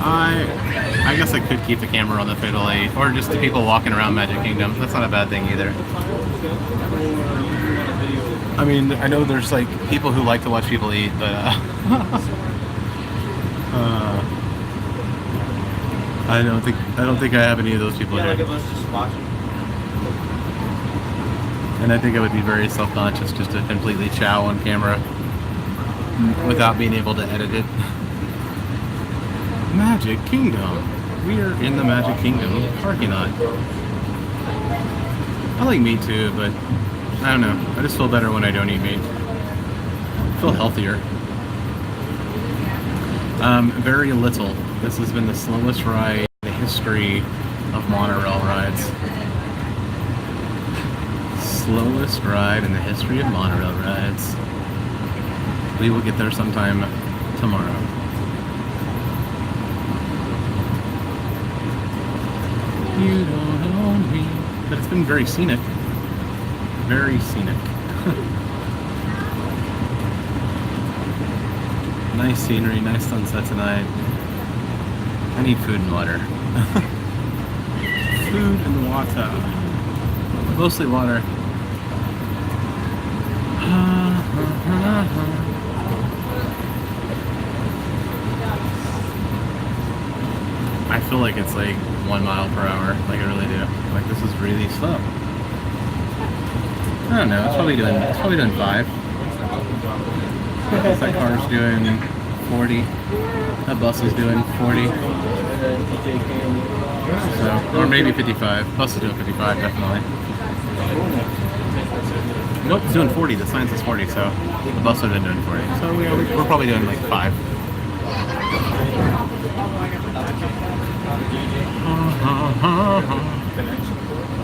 I guess I could keep the camera on the Fatal 8, or just the people walking around Magic Kingdom. That's not a bad thing either. I mean, I know there's like people who like to watch people eat, but I don't think I have any of those people here. And I think I would be very self-conscious just to completely chow on camera without being able to edit it. Magic Kingdom. We are in the Magic Kingdom parking lot. I like meat too, but I don't know. I just feel better when I don't eat meat. I feel healthier. Very little. This has been the slowest ride in the history of monorail rides. Slowest ride in the history of monorail rides. We will get there sometime tomorrow. You don't own me. But it's been very scenic. Very scenic. Nice scenery, nice sunset tonight. I need food and water. Food and water. Mostly water. I feel like it's like 1 mile per hour, like I really do. Like this is really slow. I don't know, it's probably doing 5. That car's doing 40. That bus is doing 40. So, or maybe 55. Bus is doing 55, definitely. Nope, it's doing 40. The sign says 40, so the bus would have been doing 40. So we're probably doing like 5.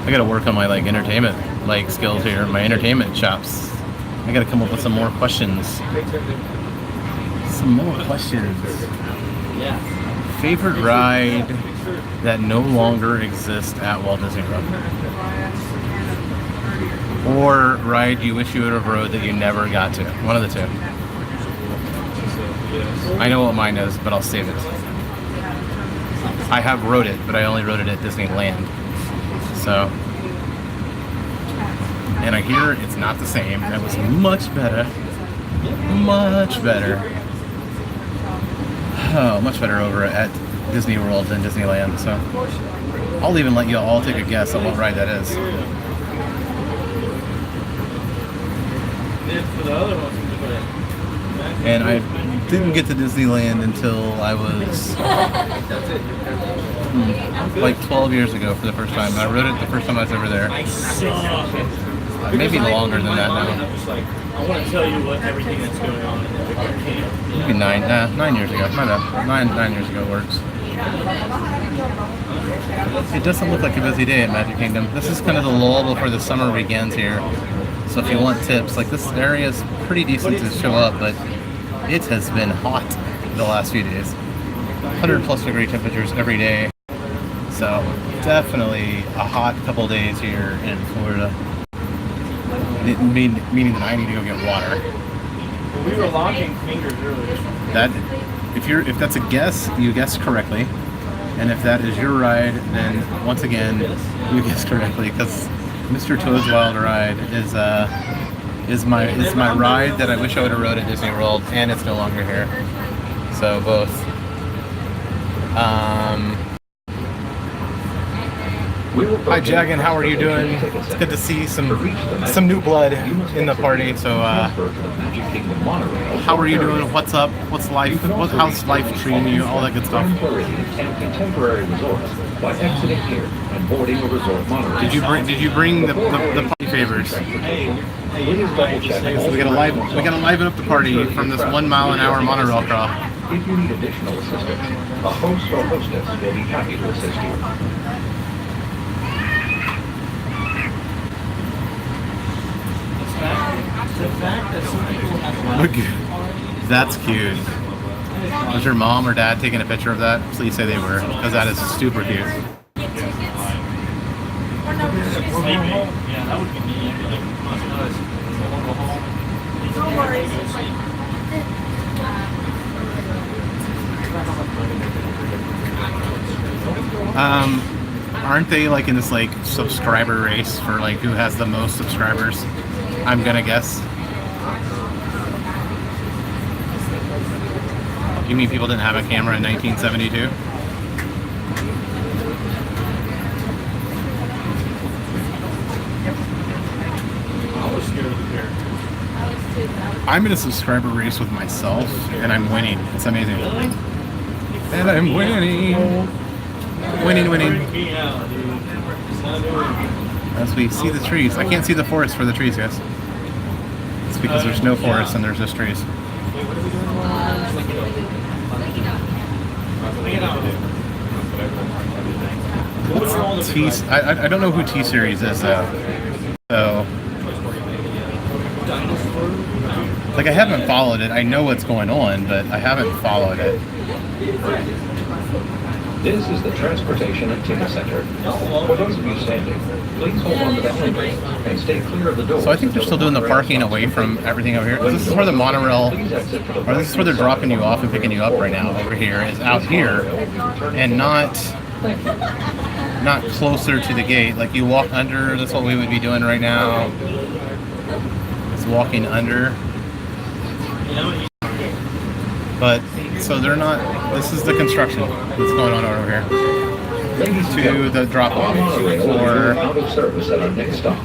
I gotta work on my like entertainment like skills here, my entertainment chops. I gotta come up with some more questions. Some more questions. Favorite ride that no longer exists at Walt Disney World? Or ride you wish you would have rode that you never got to? One of the two. I know what mine is, but I'll save it. I have rode it, but I only rode it at Disneyland. So, and I hear it's not the same. That was much better. Much better. Oh, much better over at Disney World than Disneyland. So, I'll even let you all take a guess on what ride that is. And I didn't get to Disneyland until I was like 12 years ago for the first time. I rode it the first time I was ever there. Maybe longer than that now. I want to tell you what everything that's going on in the Maybe 9 years ago. My bad. 9 years ago works. It doesn't look like a busy day at Magic Kingdom. This is kind of the lull before the summer begins here. So if you want tips, like this area is pretty decent to show up, but it has been hot the last few days. 100+ degree temperatures every day. So definitely a hot couple days here in Florida. Meaning that I need to go get water. We were locking fingers earlier. That if that's a guess, you guessed correctly. And if that is your ride, then once again, you guessed correctly, because Mr. Toad's Wild Ride is my ride that I wish I would have rode at Disney World, and it's no longer here. So both. Hi Jagan, how are you doing? It's good to see some new blood in the party. So how are you doing? What's up? What's life? How's life treating you? All that good stuff. Contemporary resorts by exiting here and boarding a resort monorail. Did you bring the party favors? Please double check. So we gotta liven up the party from this 1 mile an hour monorail crawl. If you need additional assistance, a host or hostess will be happy to assist you. Look, that's cute. Was your mom or dad taking a picture of that? Please say they were, because that is super cute. Aren't they like in this like subscriber race for like who has the most subscribers? I'm gonna guess. You mean people didn't have a camera in 1972? I'm in a subscriber race with myself, and I'm winning. It's amazing. And I'm winning. Winning. As we see the trees. I can't see the forest for the trees, guys. It's because there's no forest and there's just trees. I don't know who T-Series is though. So like I haven't followed it. I know what's going on, but I haven't followed it. This is the Transportation and Ticket Center. For those of you standing, please hold on to the handrail and stay clear of the doors. So I think they're still doing the parking away from everything over here. This is where the monorail, or this is where they're dropping you off and picking you up right now. Over here is out here, and not closer to the gate. Like you walk under. That's what we would be doing right now. It's walking under. But so they're not. This is the construction that's going on over here. To the drop-off for out of service at our next stop.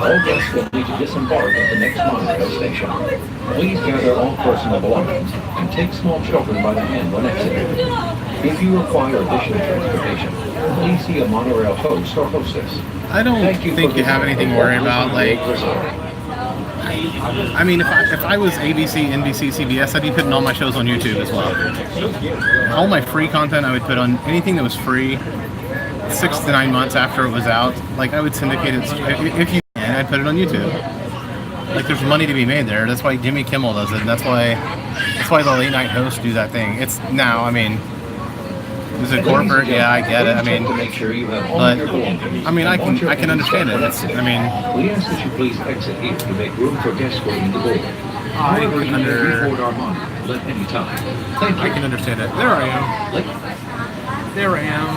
All guests will need to disembark at the next monorail station. Please gather all personal belongings and take small children by the hand when exiting. If you require additional transportation, please see a monorail host or hostess. I don't think you have anything to worry about. Like, I mean, if I was ABC, NBC, CBS, I'd be putting all my shows on YouTube as well. All my free content I would put on anything that was free 6 to 9 months after it was out. Like I would syndicate it if you can. I'd put it on YouTube. Like there's money to be made there. That's why Jimmy Kimmel does it. And that's why the late night hosts do that thing. It's now. I mean, is it corporate? Yeah, I get it. I mean, but I mean, I can understand it. It's, I mean, we ask that you please exit here to make room for guests waiting to board. I can at any time. I can understand it. There I am.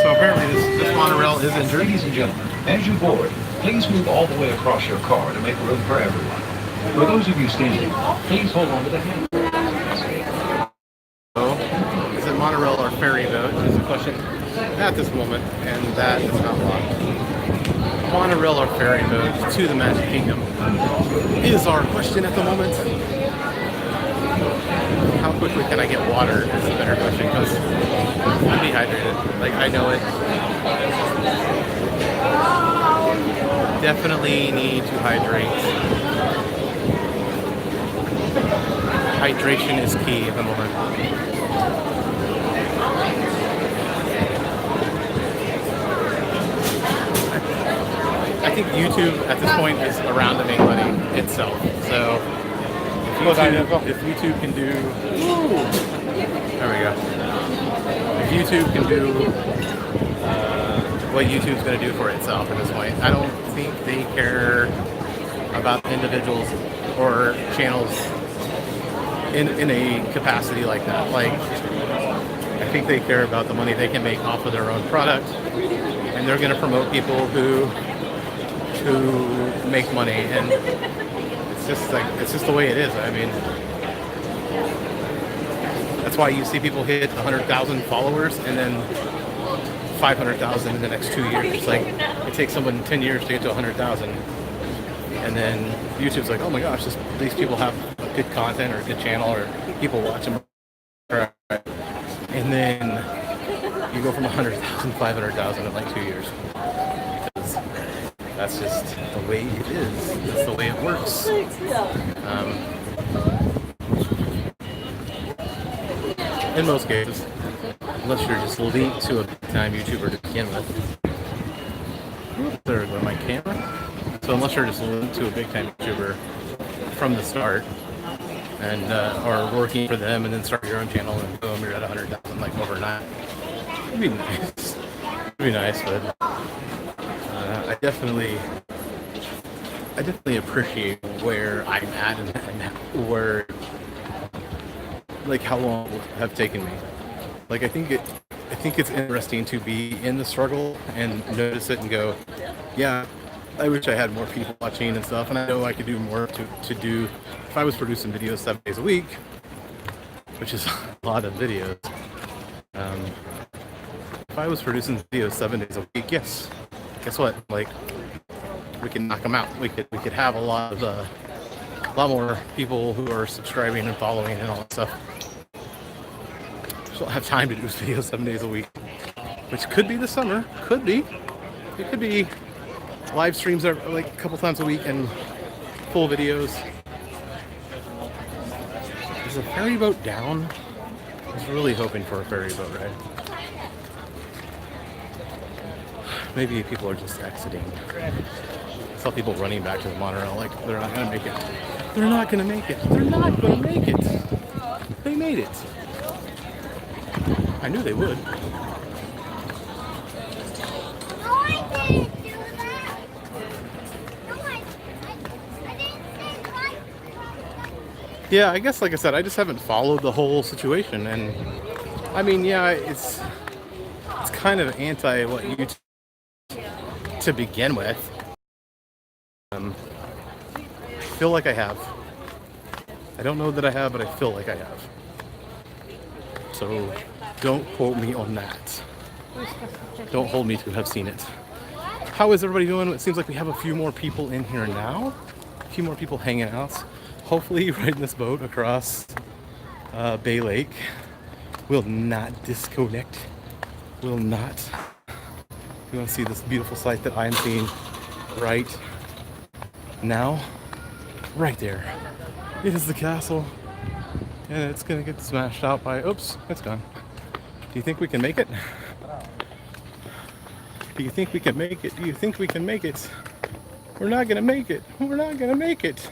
So apparently this monorail is injured. Ladies and gentlemen, as you board, please move all the way across your car to make room for everyone. For those of you standing, please hold on to the handrail. Is it monorail or ferry boat is the question at this moment, and that is not locked. Monorail or ferry boat to the Magic Kingdom is our question at the moment. How quickly can I get water is the better question, because I'm dehydrated. Like, I know it. Definitely need to hydrate. Hydration is key at the moment. I think YouTube at this point is around to make money itself. So if YouTube can do, there we go. If YouTube can do what YouTube's going to do for itself at this point, I don't think they care about individuals or channels in a capacity like that. Like I think they care about the money they can make off of their own product, and they're going to promote people who make money. And it's just the way it is. I mean, that's why you see people hit 100,000 followers and then 500,000 in the next 2 years. Like, it takes someone 10 years to get to 100,000, and then YouTube's like, oh my gosh, these people have good content or a good channel or people watch them, and then you go from 100,000, 500,000 in like 2 years. Because that's just the way it is. That's the way it works. In most cases, unless you're just linked to a big-time YouTuber to begin with. There goes my camera. So unless you're just linked to a big-time YouTuber from the start, and or working for them, and then start your own channel, and boom, you're at 100,000 like overnight. It'd be nice. It'd be nice, but I definitely appreciate where I'm at and where, like, how long it have taken me. Like, I think it's interesting to be in the struggle and notice it and go, yeah, I wish I had more people watching and stuff, and I know I could do more to do if I was producing videos 7 days a week, which is a lot of videos. If I was producing videos 7 days a week, yes, guess what? Like, we can knock them out. We could have a lot more people who are subscribing and following and all that stuff. Just don't have time to do videos 7 days a week, which could be the summer. Could be. It could be live streams are like a couple times a week and full videos. Is the ferry boat down? I was really hoping for a ferry boat ride. Maybe people are just exiting. I saw people running back to the monorail like they're not gonna make it. They're not gonna make it. They're not gonna make it. They made it. I knew they would. Yeah, I guess, like I said, I just haven't followed the whole situation, and I mean, yeah, it's kind of anti what YouTube to begin with. I feel like I have. I don't know that I have, but I feel like I have. So don't quote me on that. Don't hold me to have seen it. How is everybody doing? It seems like we have a few more people in here now. A few more people hanging out. Hopefully riding this boat across Bay Lake will not disconnect. Will not. You want to see this beautiful sight that I'm seeing right now? Right there. It is the castle. And it's going to get smashed out by... Oops, it's gone. Do you think we can make it? Do you think we can make it? Do you think we can make it? We're not going to make it. We're not going to make it.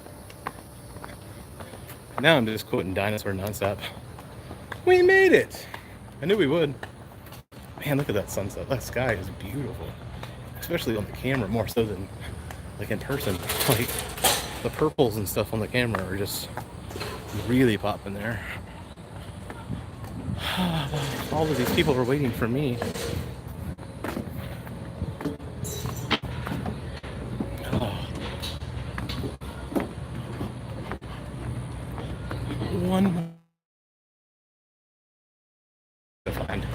Now I'm just quoting Dinosaur nonstop. We made it! I knew we would. Man, look at that sunset. That sky is beautiful. Especially on the camera, more so than like in person. Like, the purples and stuff on the camera are just really popping there. All of these people are waiting for me. One more to find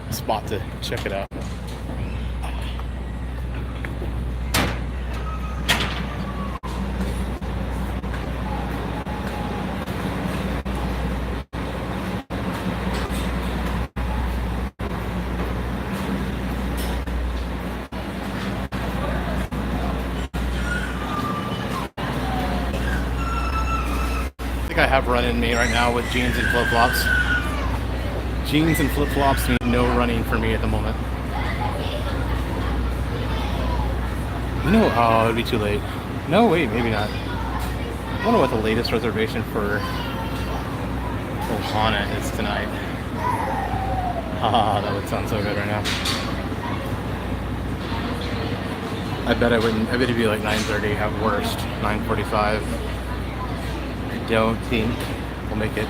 a spot to check it out. I have run in me right now with jeans and flip-flops. Jeans and flip-flops mean no running for me at the moment. No, oh, it'd be too late. No, wait, maybe not. I wonder what the latest reservation for Ohana is tonight. Ah, that would sound so good right now. I bet it'd be like 9:30 at worst, 9:45. Don't think we'll make it.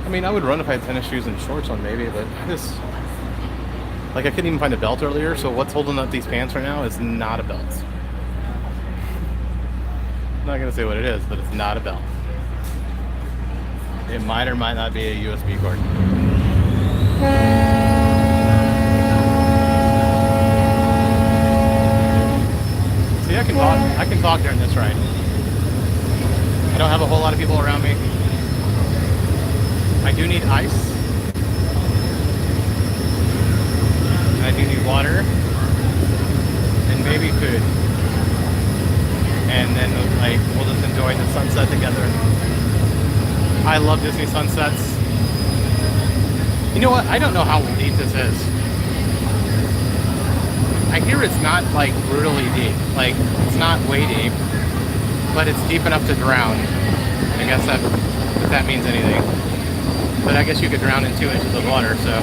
I mean, I would run if I had tennis shoes and shorts on, maybe, but I just like I couldn't even find a belt earlier. So what's holding up these pants right now is not a belt. I'm not gonna say what it is, but it's not a belt. It might or might not be a USB cord. See, I can talk. I can talk during this ride. I don't have a whole lot of people around me. I do need ice. I do need water. And maybe food. And then like we'll just enjoy the sunset together. I love Disney sunsets. You know what? I don't know how deep this is. I hear it's not like brutally deep. Like it's not way deep, but it's deep enough to drown. I guess that if that means anything. But I guess you could drown in 2 inches of water, so.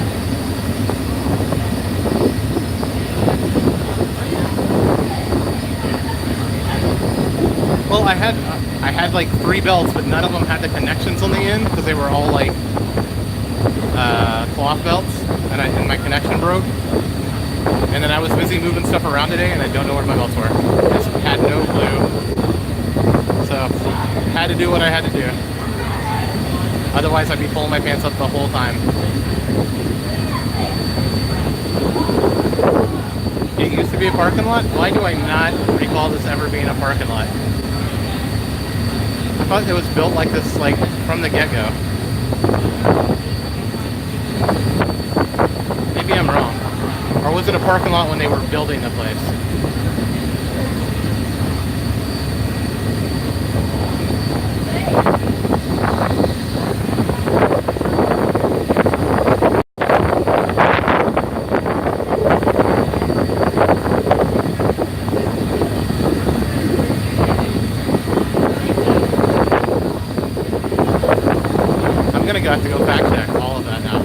Well, I had like 3 belts, but none of them had the connections on the end because they were all like cloth belts, and my connection broke. And then I was busy moving stuff around today, and I don't know where my belts were. Just had no clue. So had to do what I had to do. Otherwise, I'd be pulling my pants up the whole time. It used to be a parking lot. Why do I not recall this ever being a parking lot? I thought it was built like this, like from the get-go. Maybe I'm wrong. Or was it a parking lot when they were building the place? I'm gonna have to go fact check all of that now.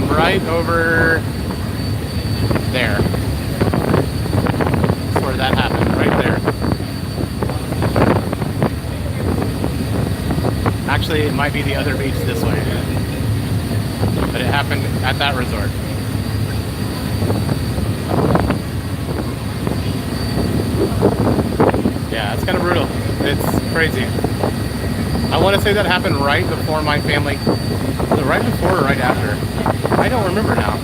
Right over there. That's where that happened, right there. Actually, it might be the other beach this way. But it happened at that resort. Yeah, it's kind of brutal. It's crazy. I want to say that happened right before my family. Was it right before or right after? I don't remember now.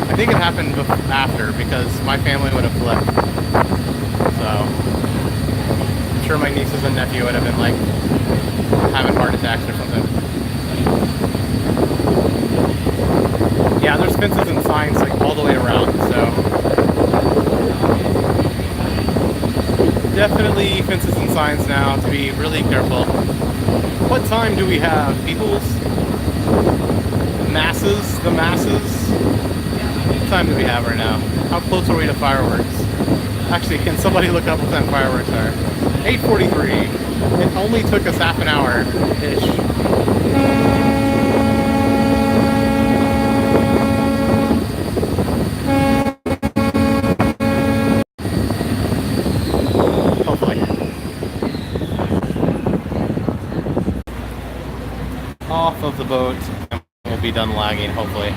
I think it happened after because my family would have flipped. So I'm sure my nieces and nephew would have been like having heart attacks or something. Yeah, there's fences and signs like all the way around, so definitely fences and signs now to be really careful. What time do we have, peoples? Masses, the masses. What time do we have right now? How close are we to fireworks? Actually, can somebody look up what time fireworks are? 8:43. It only took us half an hour-ish. Off of the boat and we'll be done lagging, hopefully.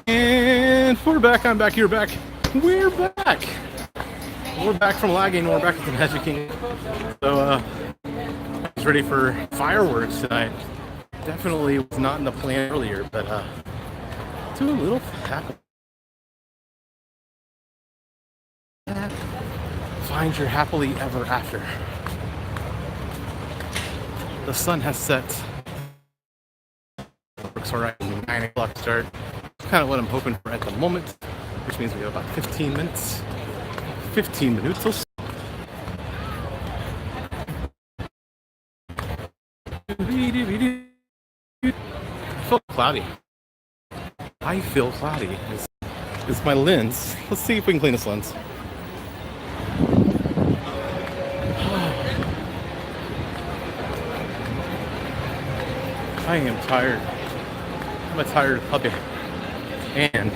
And we're back. I'm back. You're back. We're back. We're back from lagging. We're back at the Magic Kingdom. So, was ready for fireworks tonight. Definitely was not in the plan earlier, but do a little happy. Find your happily ever after. The sun has set. Works alright. 9 o'clock start. Kind of what I'm hoping for at the moment, which means we have about 15 minutes. 15 minutes. Feel cloudy. I feel cloudy. It's my lens. Let's see if we can clean this lens. I am tired. I'm a tired puppy. And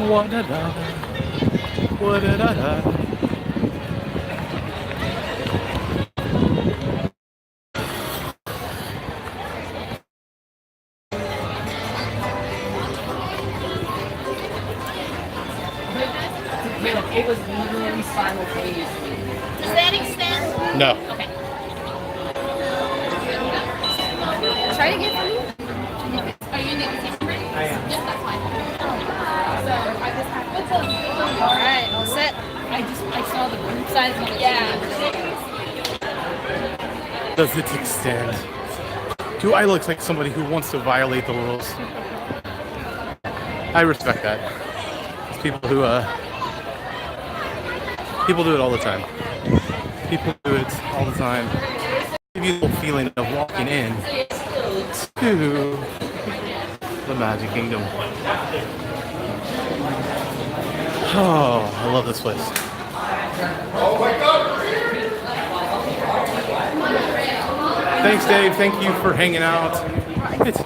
what-da-da, what-da-da-da. It was literally simultaneously. Does that extend? No. Okay. Try to get for you. Are you in the decision ready? I am. Yes, that's fine. So I just have all right, all set. I saw the group size on the Does it extend? Do I look like somebody who wants to violate the rules? I respect that. It's people who people do it all the time. People do it all the time. Give you the feeling of walking in to the Magic Kingdom. Oh, I love this place. Thanks, Dave. Thank you for hanging out. It's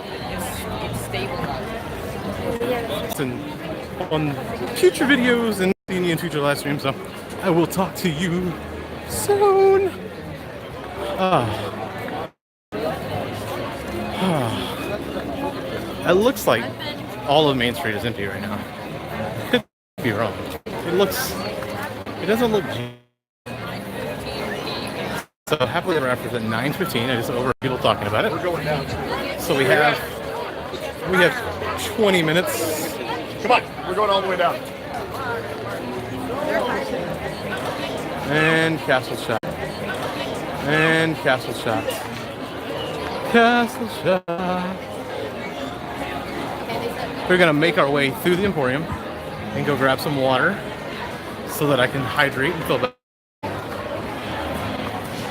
on future videos and in future live streams, so I will talk to you soon. It looks like all of Main Street is empty right now. Could be wrong. It doesn't look. So happily ever after at 9:15. I just over people talking about it. We're going down. So we have 20 minutes. Come on, we're going all the way down. And Castle Shot. And Castle Shot. Castle Shot. We're gonna make our way through the Emporium and go grab some water so that I can hydrate and feel better.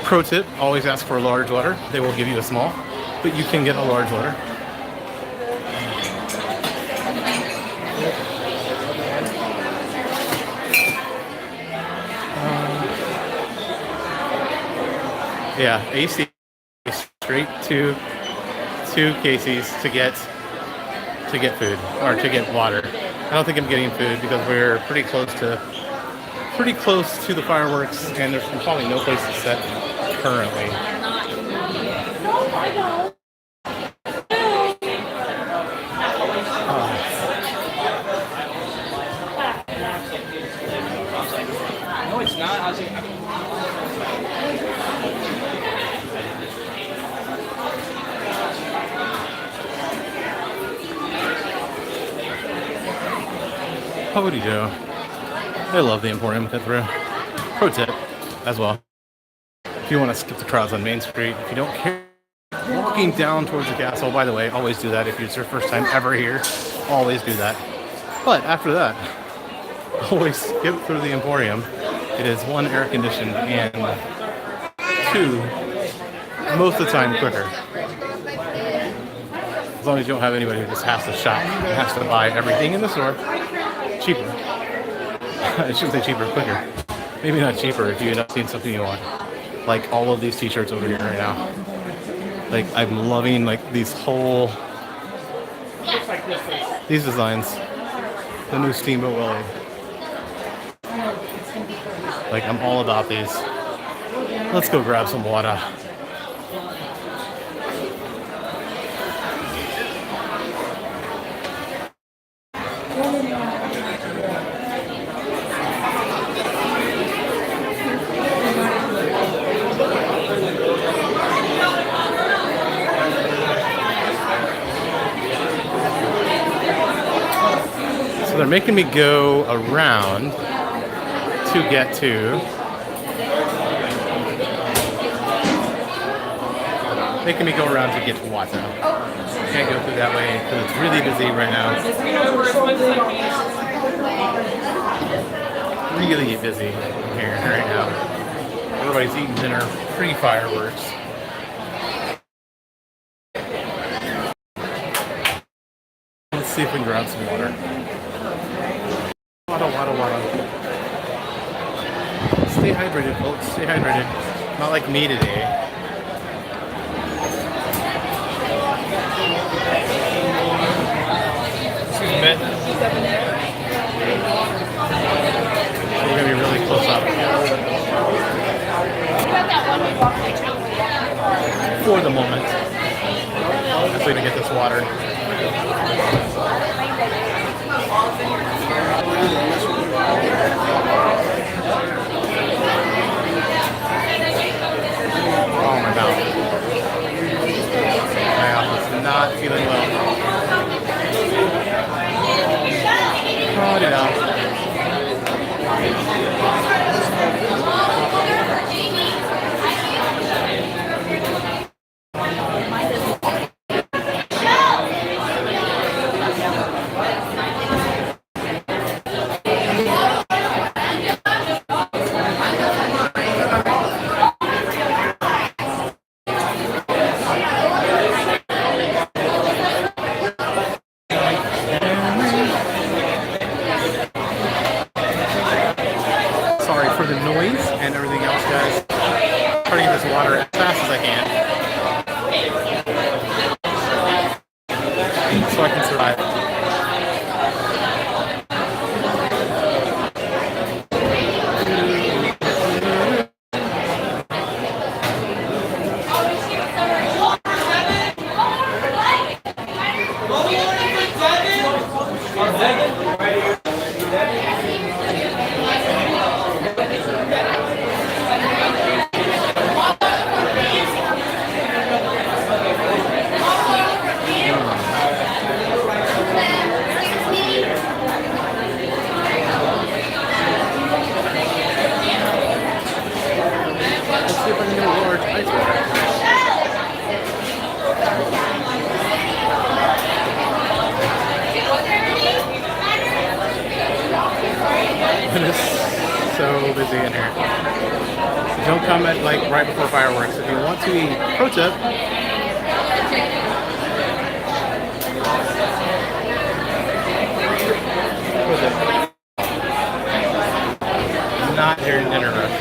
Pro tip, always ask for a large water. They will give you a small, but you can get a large water. Yeah, AC straight to Casey's to get food or to get water. I don't think I'm getting food because we're pretty close to the fireworks, and there's probably no place to sit currently. No, it's not. Howdy do. I love the Emporium cut through. Pro tip as well. If you want to skip the crowds on Main Street, if you don't care, walking down towards the castle, by the way, always do that if it's your first time ever here. Always do that. But after that, always skip through the Emporium. It is one, air conditioned, and two, most of the time quicker. As long as you don't have anybody who just has to shop, has to buy everything in the store. Cheaper. I shouldn't say cheaper, quicker. Maybe not cheaper if you end up seeing something you want. Like all of these t-shirts over here right now. Like I'm loving like these designs. The new Steamboat Willie. Like I'm all about these. Let's go grab some water. making me go around to get to. Making me go around to get to Watto. Can't go through that way because it's really busy right now. Really busy here right now. Everybody's eating dinner, pre-fireworks. Let's see if we can grab some water. Water. Stay hydrated, folks. Stay hydrated. Not like me today. Excuse me. We're gonna be really close up. For the moment. I'm just gonna get this water. Oh, my mouth. My mouth is not feeling well. Oh, you know. Sorry for the noise and everything else, guys. Trying to get this water as fast as I can so I can survive. Let's see if I can get a large ice water. It is so busy in here. Don't come at like right before fireworks. If you want to eat, pro tip. Not during dinner rush.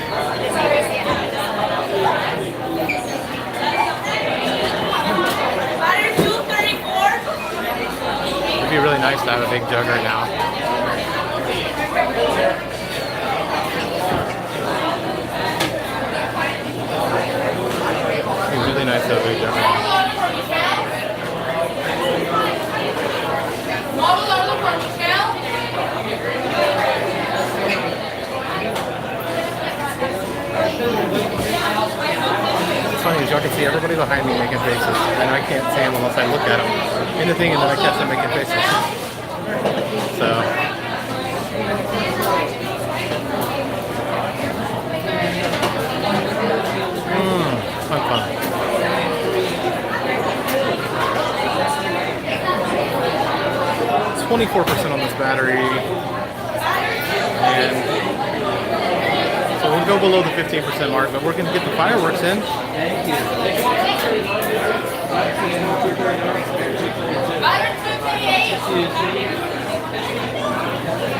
It'd be really nice to have a big jug right now. It'd be really nice to have a big jug right now. It's funny, as y'all can see everybody behind me making faces, and I can't see them unless I look at them in the thing, and then I catch them making faces. So. Fun. 24% on this battery, and so we'll go below the 15% mark, but we're going to get the fireworks in. Thank you.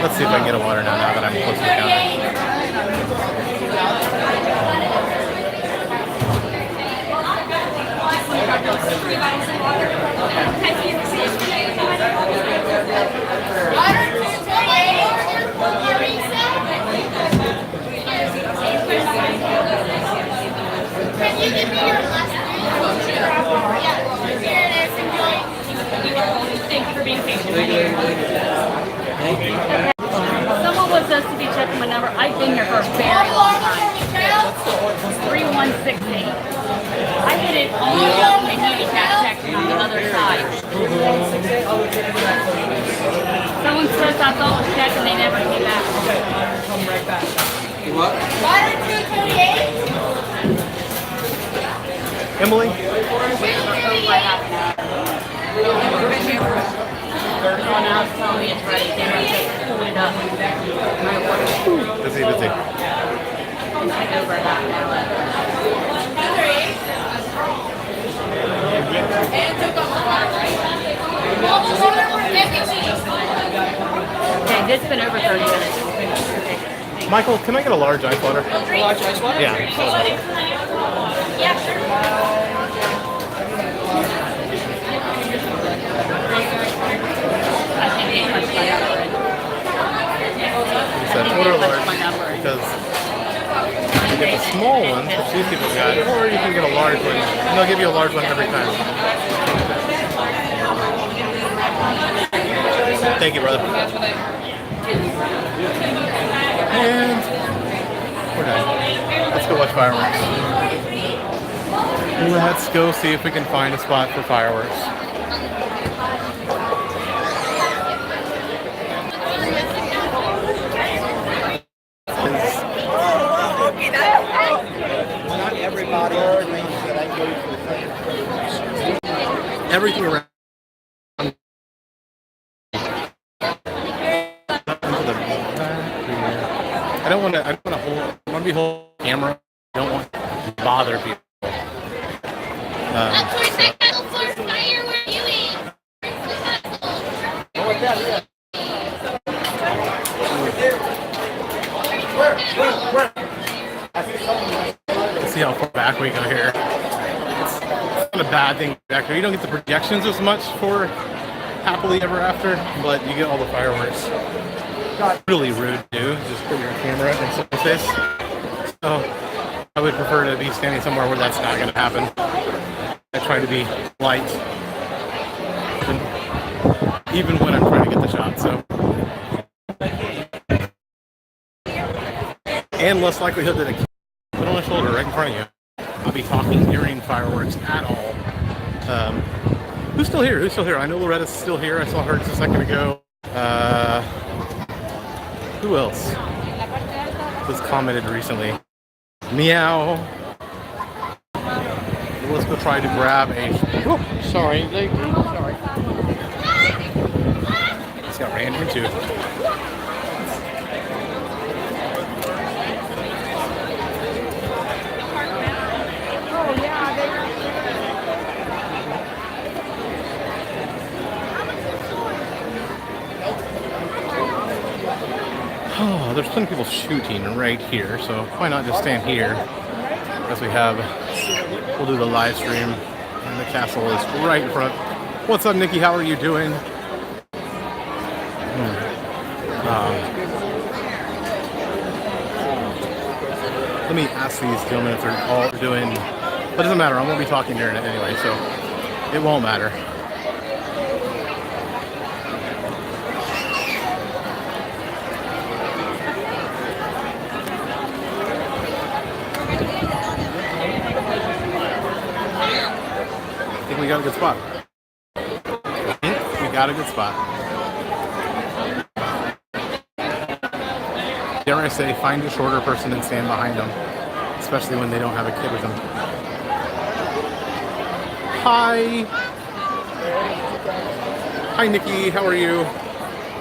Let's see if I can get a water now that I'm close to the counter. Can you give me your last name? Yeah, here it is. Enjoy. Thank you for being patient. Someone was supposed to be checking my number. I've been here for a very long time. 3168. I hit it all the way up in the handicap section on the other side. Someone says I thought was check and they never came back. Come right back. What? Water 228. Emily? Someone else told me it's ready. They were just pulling it up. Busy, busy. Like over half an hour. Okay, this has been over 30 minutes. Michael, can I get a large ice water? Large ice water? Yeah. Yeah, sure. I think they touched my number. He said order large because you get the small ones, which these people got, or you can get a large one. And they'll give you a large one every time. Thank you, brother. And we're done. Let's go watch fireworks. Let's go see if we can find a spot for fireworks. Not everybody agrees that I go to Everything around. I don't want to hold. I want to be holding the camera. I don't want to bother people. Let's see how far back we go here. It's not a bad thing back here. You don't get the projections as much for Happily Ever After, but you get all the fireworks. Really rude, dude. Just put your camera in someone's face. So I would prefer to be standing somewhere where that's not going to happen. I try to be light, even when I'm trying to get the shot. So, and less likelihood that a kid put on a shoulder right in front of you. I'll be talking during fireworks at all. Who's still here? Who's still here? I know Loretta's still here. I saw her just a second ago. Who else was commented recently? Meow. Let's go try to grab a. Oh, sorry. Sorry. Just got ran into. Oh, there's plenty of people shooting right here, so why not just stand here as we have, we'll do the live stream, and the castle is right in front. What's up, Nikki? How are you doing? Let me ask these gentlemen if they're all doing, but it doesn't matter, I won't be talking during it anyway, so it won't matter. We got a good spot. I think we got a good spot. Dare I say, find a shorter person and stand behind them, especially when they don't have a kid with them. Hi. Hi, Nikki. How are you?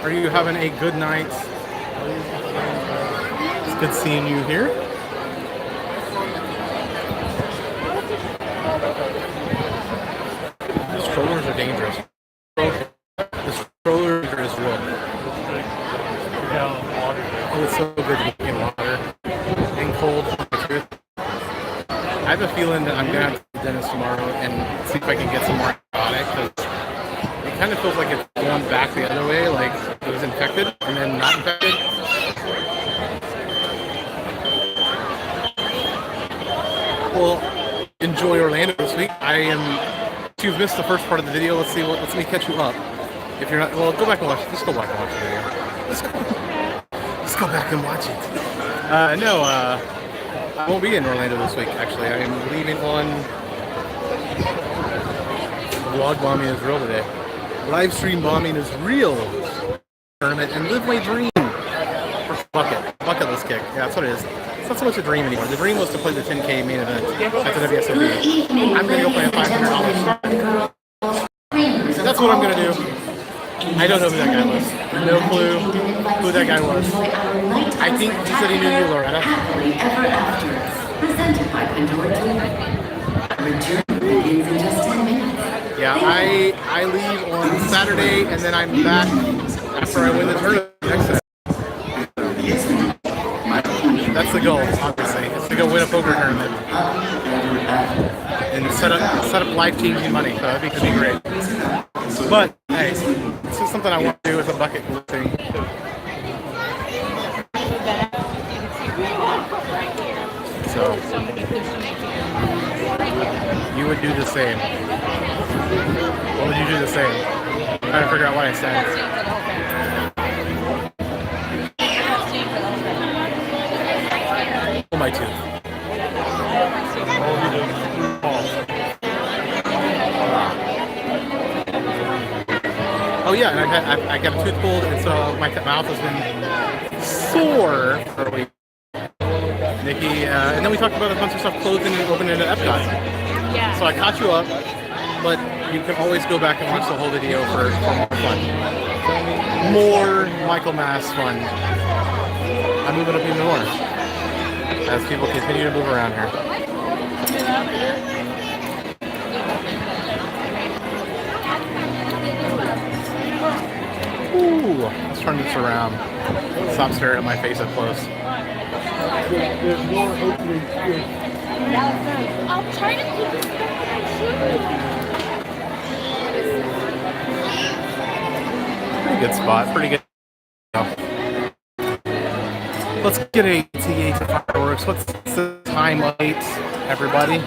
Are you having a good night? It's good seeing you here. Strollers are dangerous. The stroller is real. Oh, it's so good to be in water and cold. I have a feeling that I'm gonna have to the dentist tomorrow and see if I can get some more antibiotic, because it kind of feels like it's going back the other way, like it was infected and then not infected. Well, enjoy Orlando this week. If you've missed the first part of the video, let me catch you up. If you're not, well, go back and watch. Just go back and watch the video. Let's go back and watch it. I won't be in Orlando this week, actually. I am leaving on Vlog Bombing is Real today. Live stream bombing is real. Tournament and live my dream. Bucket list kick. Yeah, that's what it is. It's not so much a dream anymore. The dream was to play the 10K main event at the WSOP. I'm going to go play a $500. That's what I'm going to do. I don't know who that guy was. No clue who that guy was. I think he said he knew you, Loretta. Yeah, I leave on Saturday and then I'm back after I win the tournament next day. That's the goal, obviously. It's to go win a poker tournament and set up life-changing money. So that'd be great. But hey, this is something I want to do with a bucket thing. So you would do the same. What would you do the same? I'm trying to figure out what I said. Oh, my tooth. Oh yeah, and I got a tooth pulled, and so my mouth has been sore for a week. Nikki, and then we talked about a bunch of stuff closing and opening at Epcot. Yeah. So I caught you up, but you can always go back and watch the whole video for more fun. More Michael Mass fun. I'm moving up even more as people continue to move around here. Ooh, let's turn this around. Stop staring at my face up close. There's more openings here. I'll try to keep this Pretty good spot, pretty good. Let's get a TA to fireworks. What's the time late, everybody?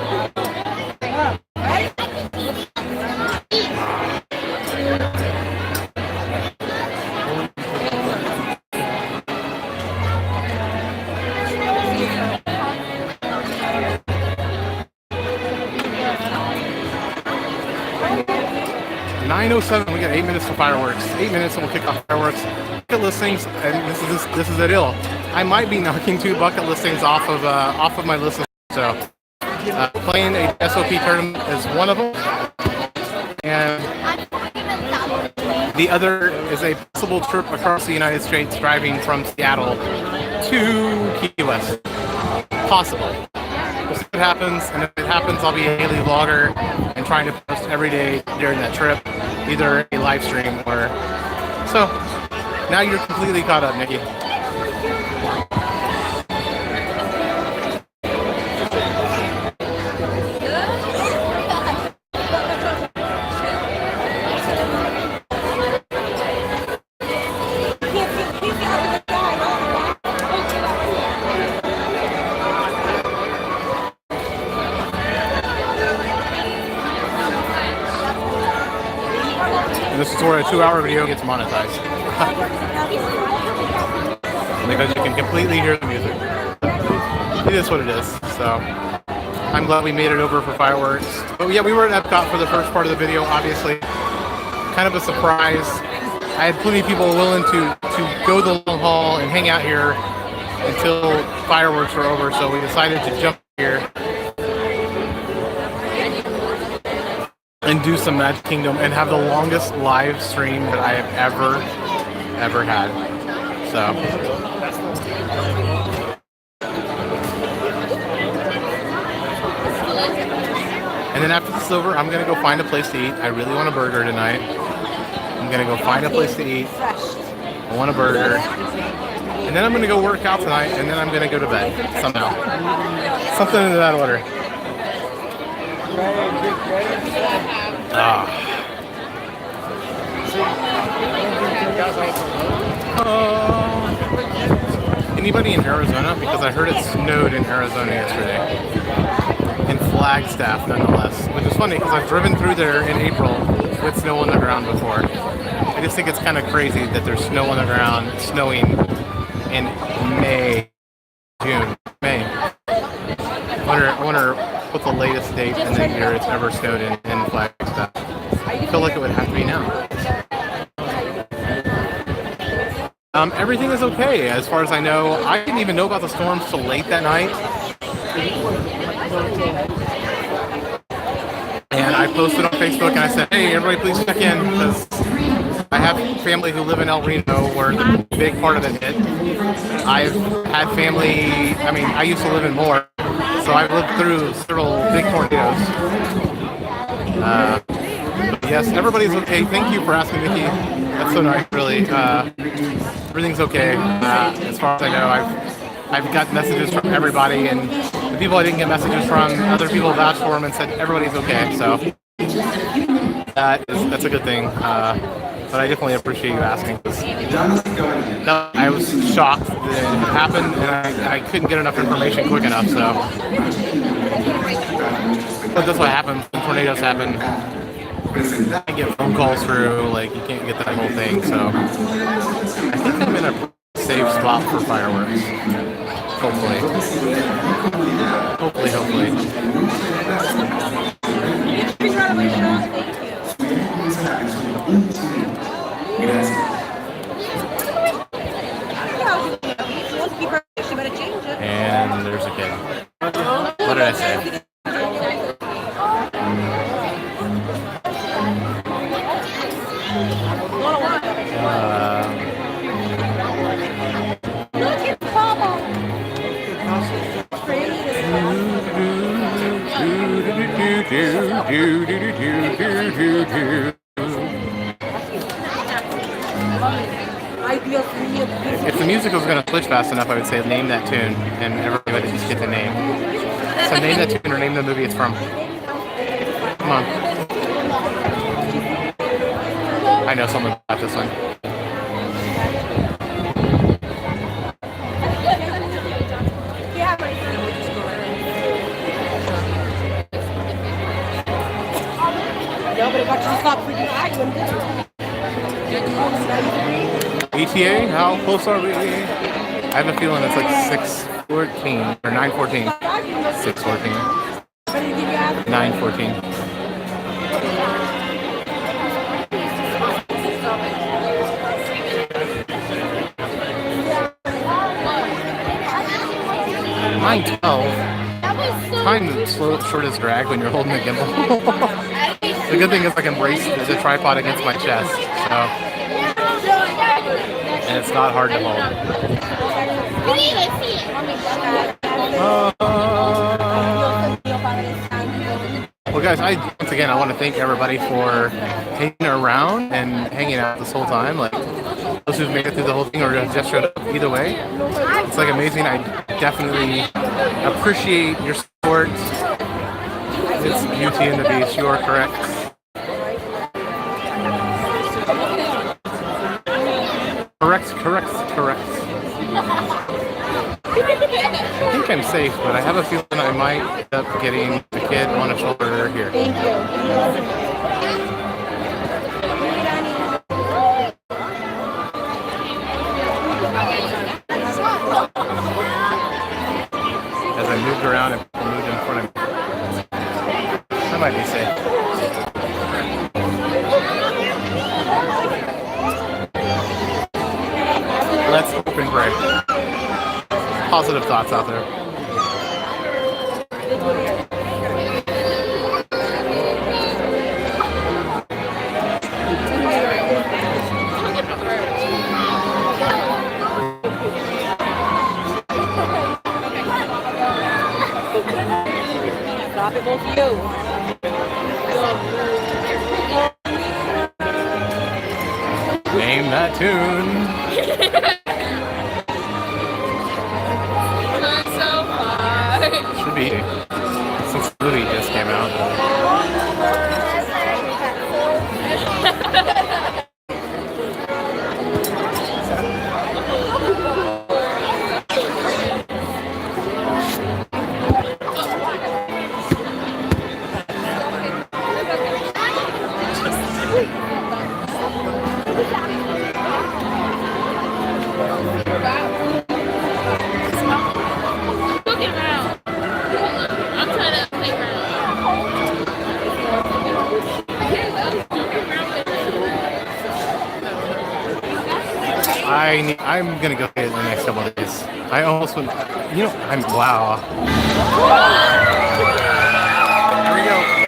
9:07. We got 8 minutes for fireworks. 8 minutes and we'll kick off fireworks. Bucket listings, and this is the deal. I might be knocking 2 bucket listings off of my list. So playing a SOP tournament is one of them, and the other is a possible trip across the United States driving from Seattle to Key West. Possible. We'll see what happens, and if it happens, I'll be a daily vlogger and trying to post every day during that trip, either a live stream or so. Now you're completely caught up, Nikki. This is where a 2-hour video gets monetized. Because you can completely hear the music. It is what it is. So I'm glad we made it over for fireworks. But yeah, we were at Epcot for the first part of the video, obviously. Kind of a surprise. I had plenty of people willing to go the long haul and hang out here until fireworks were over, so we decided to jump here and do some Magic Kingdom and have the longest live stream that I have ever had. So and then after this is over, I'm gonna go find a place to eat. I really want a burger tonight. I'm gonna go find a place to eat. I want a burger. And then I'm gonna go work out tonight, and then I'm gonna go to bed somehow. Something in that order. Anybody in Arizona? Because I heard it snowed in Arizona yesterday. In Flagstaff, nonetheless. Which is funny because I've driven through there in April with snow on the ground before. I just think it's kind of crazy that there's snow on the ground, snowing in May. wonder what's the latest date in the year it's ever snowed in Flagstaff. I feel like it would have to be now. Everything is okay as far as I know. I didn't even know about the storms till late that night. And I posted on Facebook and I said, hey, everybody please check in because I have family who live in El Reno where the big part of it hit. I've had family, I mean, I used to live in Moore, so I've lived through several big tornadoes. Yes, everybody's okay. Thank you for asking, Nikki. That's so nice, really. Everything's okay. As far as I know, I've got messages from everybody, and the people I didn't get messages from, other people vouched for them and said everybody's okay. So that's a good thing. But I definitely appreciate you asking. No, I was shocked that it happened, and I couldn't get enough information quick enough. So, but that's what happens when tornadoes happen. You can't get phone calls through, like you can't get that whole thing. So, I think I'm in a safe spot for fireworks. Hopefully. And there's a kid. What did I say? If the music was going to switch fast enough, I would say name that tune, and everybody would just get the name. So name that tune or name the movie it's from. Come on. I know someone got this one. ETA? How close are we? I have a feeling it's like 6:14 or 9:14. 6:14. 9:14. Mine 12. Time short as drag when you're holding the gimbal. The good thing is I can brace the tripod against my chest, so. And it's not hard to hold. Well, guys, once again, I want to thank everybody for hanging around and hanging out this whole time. Like those who've made it through the whole thing or just showed up. Either way, it's like amazing. I definitely appreciate your support. It's Beauty and the Beast. You are correct. Correct. I think I'm safe, but I have a feeling I might end up getting the kid on a shoulder here. Thank you. As I moved around and moved in front of me. I might be safe. Let's hope and pray. Positive thoughts out there. Stop it, both of you. Name that tune. Should be, since the movie just came out. I'm gonna go get it in the next couple of days. I almost went. Wow. Here we go.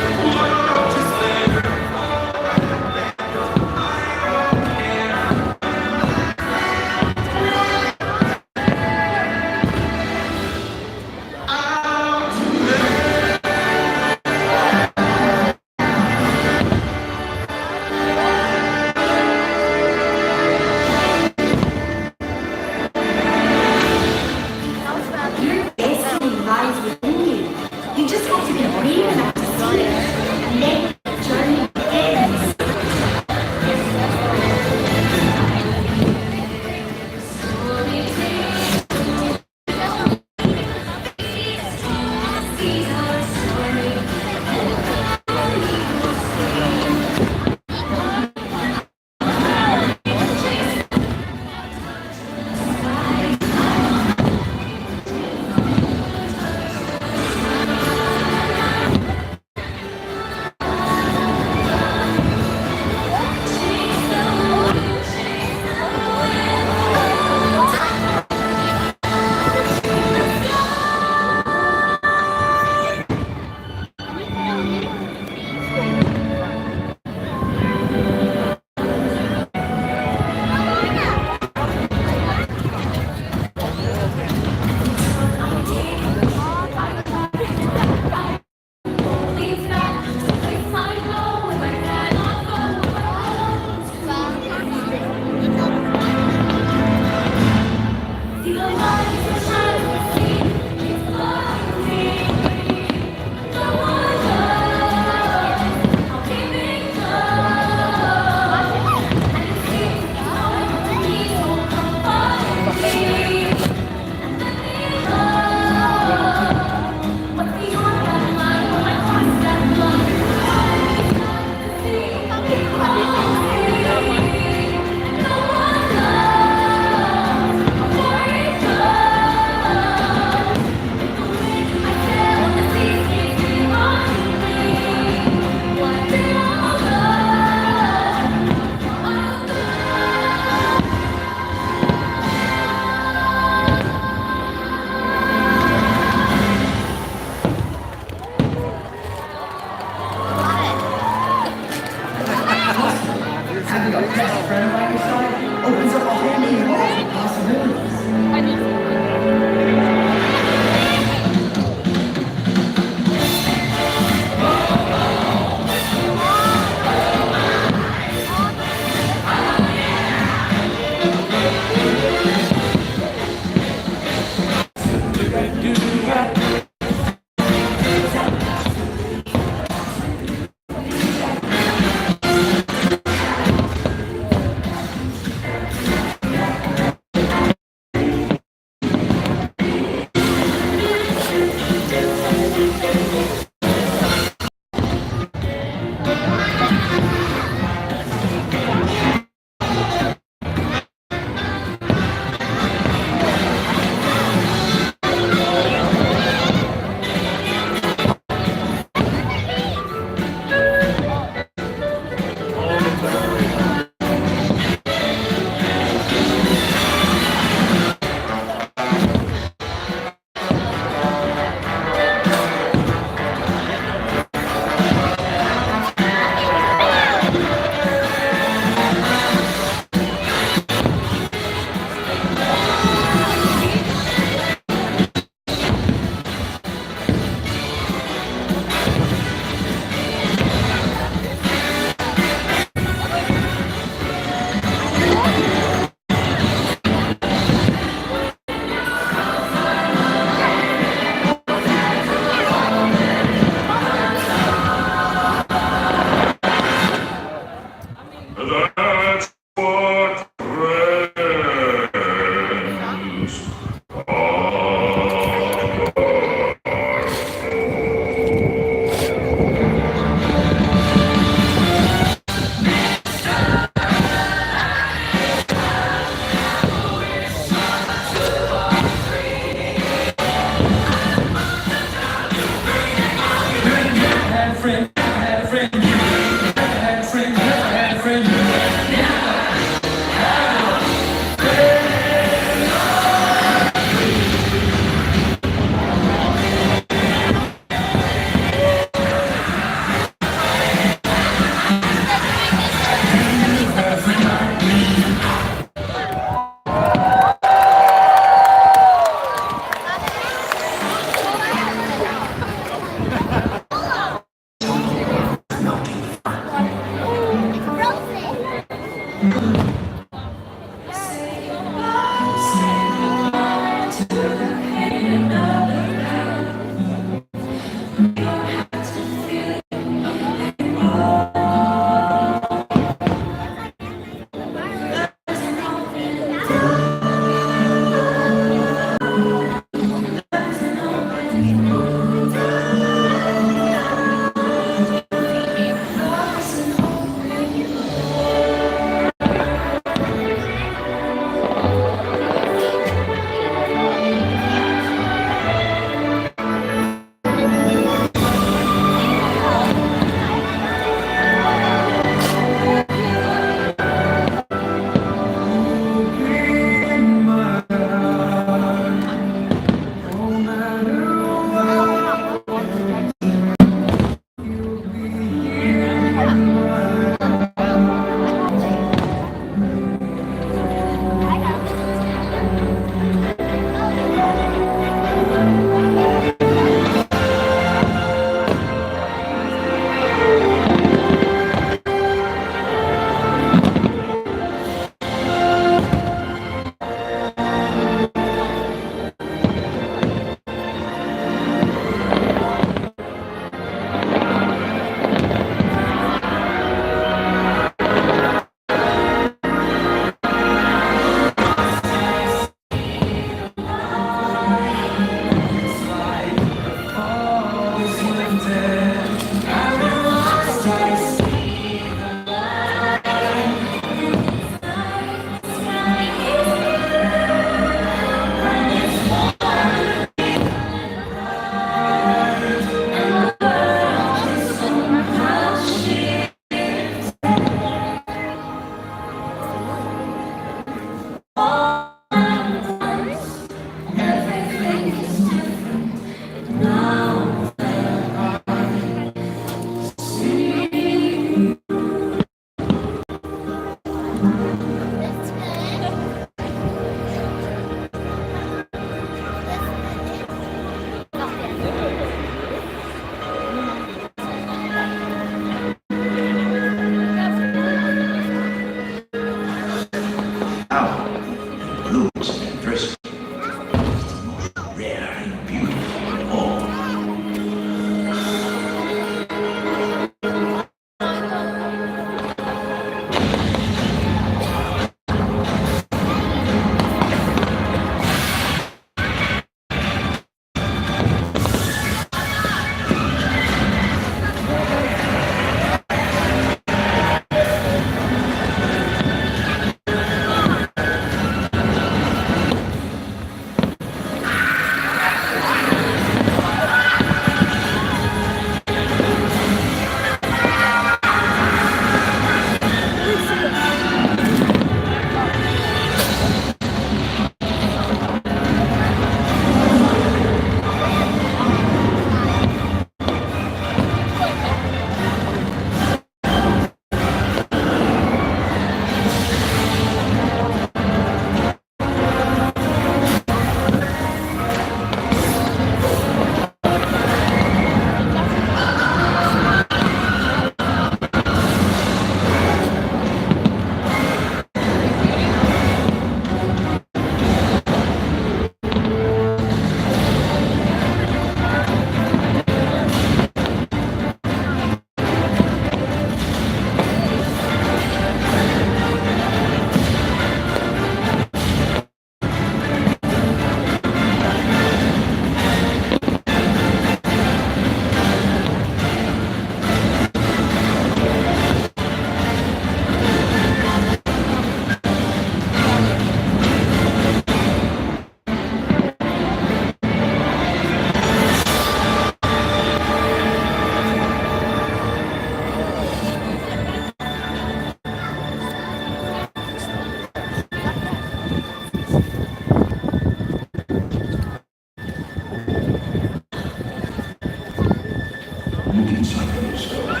Look inside those stores.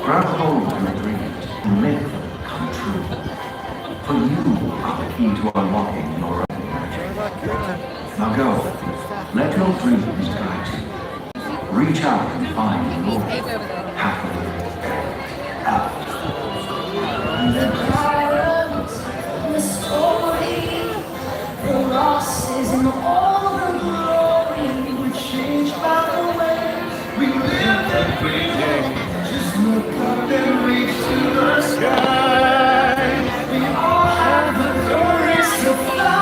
Grab hold of your dreams and make them come true. For you are the key to unlocking your own magic. Now go. Let your dreams guide you. Reach out and find your happily ever after. The story, the losses and all the glory were changed by the way we live every day. Just look up and reach to the sky. We all have the courage to fly.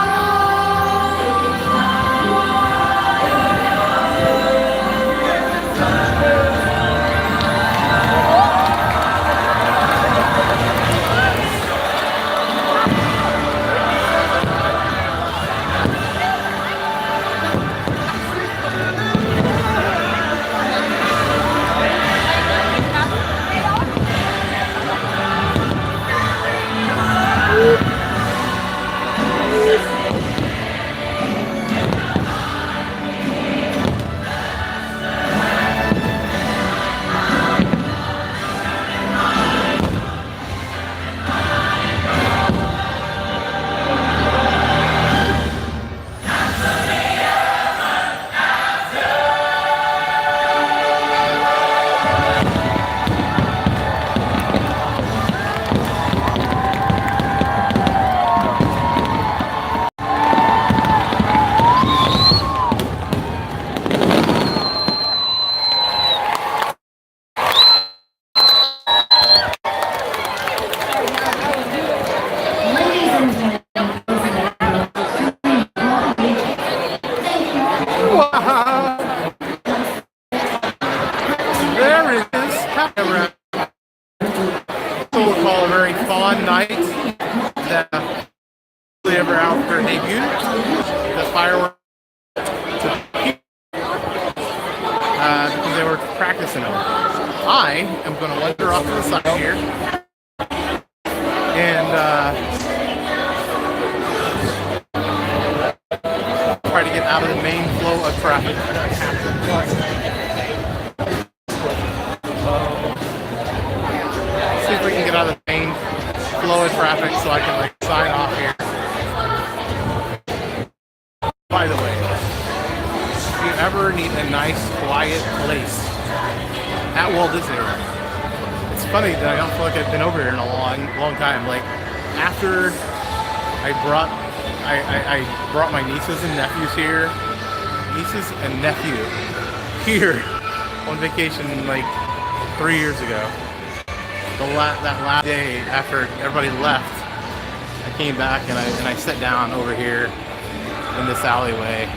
There it is. However, we'll call a very fun night. That ever after debut, the fireworks because they were practicing them. I am going to wander off to the side here and try to get out of the main flow of traffic. See if we can get out of the main flow of traffic so I can like sign off here. By the way, if you ever need a nice quiet place at Walt Disney World, funny that I don't feel like I've been over here in a long time. Like after I brought my nieces and nephews here, here on vacation like 3 years ago. That last day after everybody left, I came back and I sat down over here in this alleyway,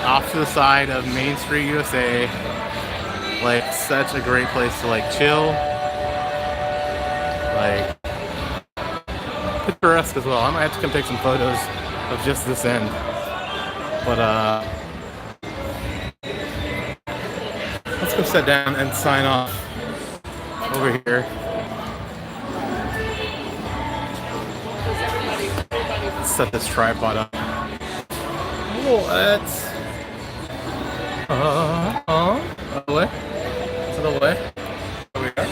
off to the side of Main Street, USA. Like such a great place to like chill, like picturesque as well. I might have to come take some photos of just this end, but let's go sit down and sign off over here. Let's set this tripod up. What? Away? To the way? There we are.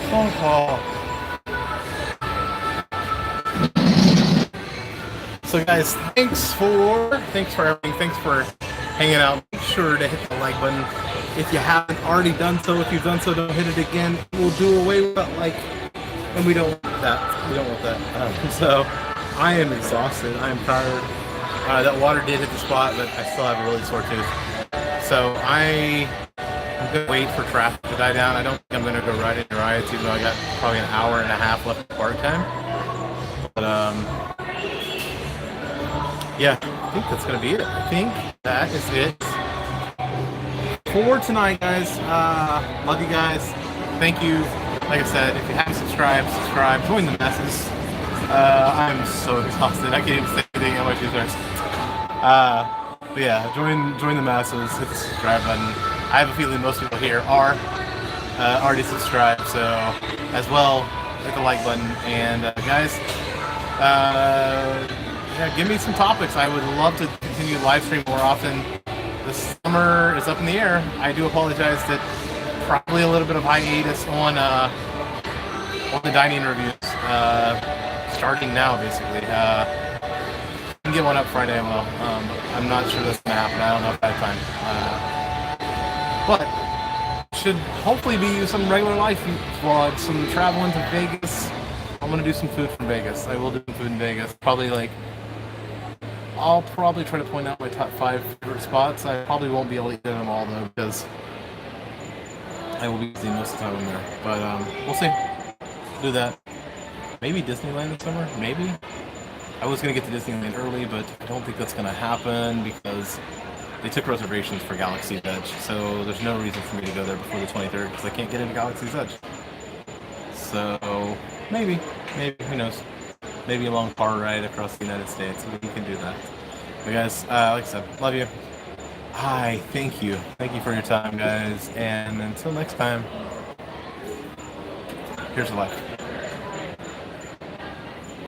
Phone call. So guys, thanks for everything. Thanks for hanging out. Make sure to hit the like button if you haven't already done so. If you've done so, don't hit it again. We'll do away with that like, and we don't want that. We don't want that. So I am exhausted. I am tired. That water did hit the spot, but I still have a really sore tooth. So I'm gonna wait for traffic to die down. I don't think I'm gonna go ride any rides, even though I got probably an hour and a half left of park time. But yeah, I think that's gonna be it. I think that is it for tonight, guys. Love you guys. Thank you. Like I said, if you haven't subscribed, subscribe. Join the masses. I'm so exhausted. I can't even say anything on my shoes. But yeah, join the masses. Hit the subscribe button. I have a feeling most people here are already subscribed. So as well, hit the like button. And guys, yeah, give me some topics. I would love to continue live stream more often. The summer is up in the air. I do apologize that probably a little bit of hiatus on the dining reviews. Starting now, basically. I can get one up Friday. Well, I'm not sure that's gonna happen. I don't know if I have time. But should hopefully be some regular life vlogs, some traveling to Vegas. I'm gonna do some food from Vegas. I will do some food in Vegas. I'll probably try to point out my top 5 favorite spots. I probably won't be able to eat them all though, because I will be busy most of the time I'm there. But we'll see. Do that. Maybe Disneyland this summer. Maybe. I was gonna get to Disneyland early, but I don't think that's gonna happen because they took reservations for Galaxy's Edge. So there's no reason for me to go there before the 23rd because I can't get into Galaxy's Edge. So maybe, who knows? Maybe a long car ride across the United States. We can do that. But guys, like I said, love you. Hi, thank you. Thank you for your time, guys. And until next time, here's the life.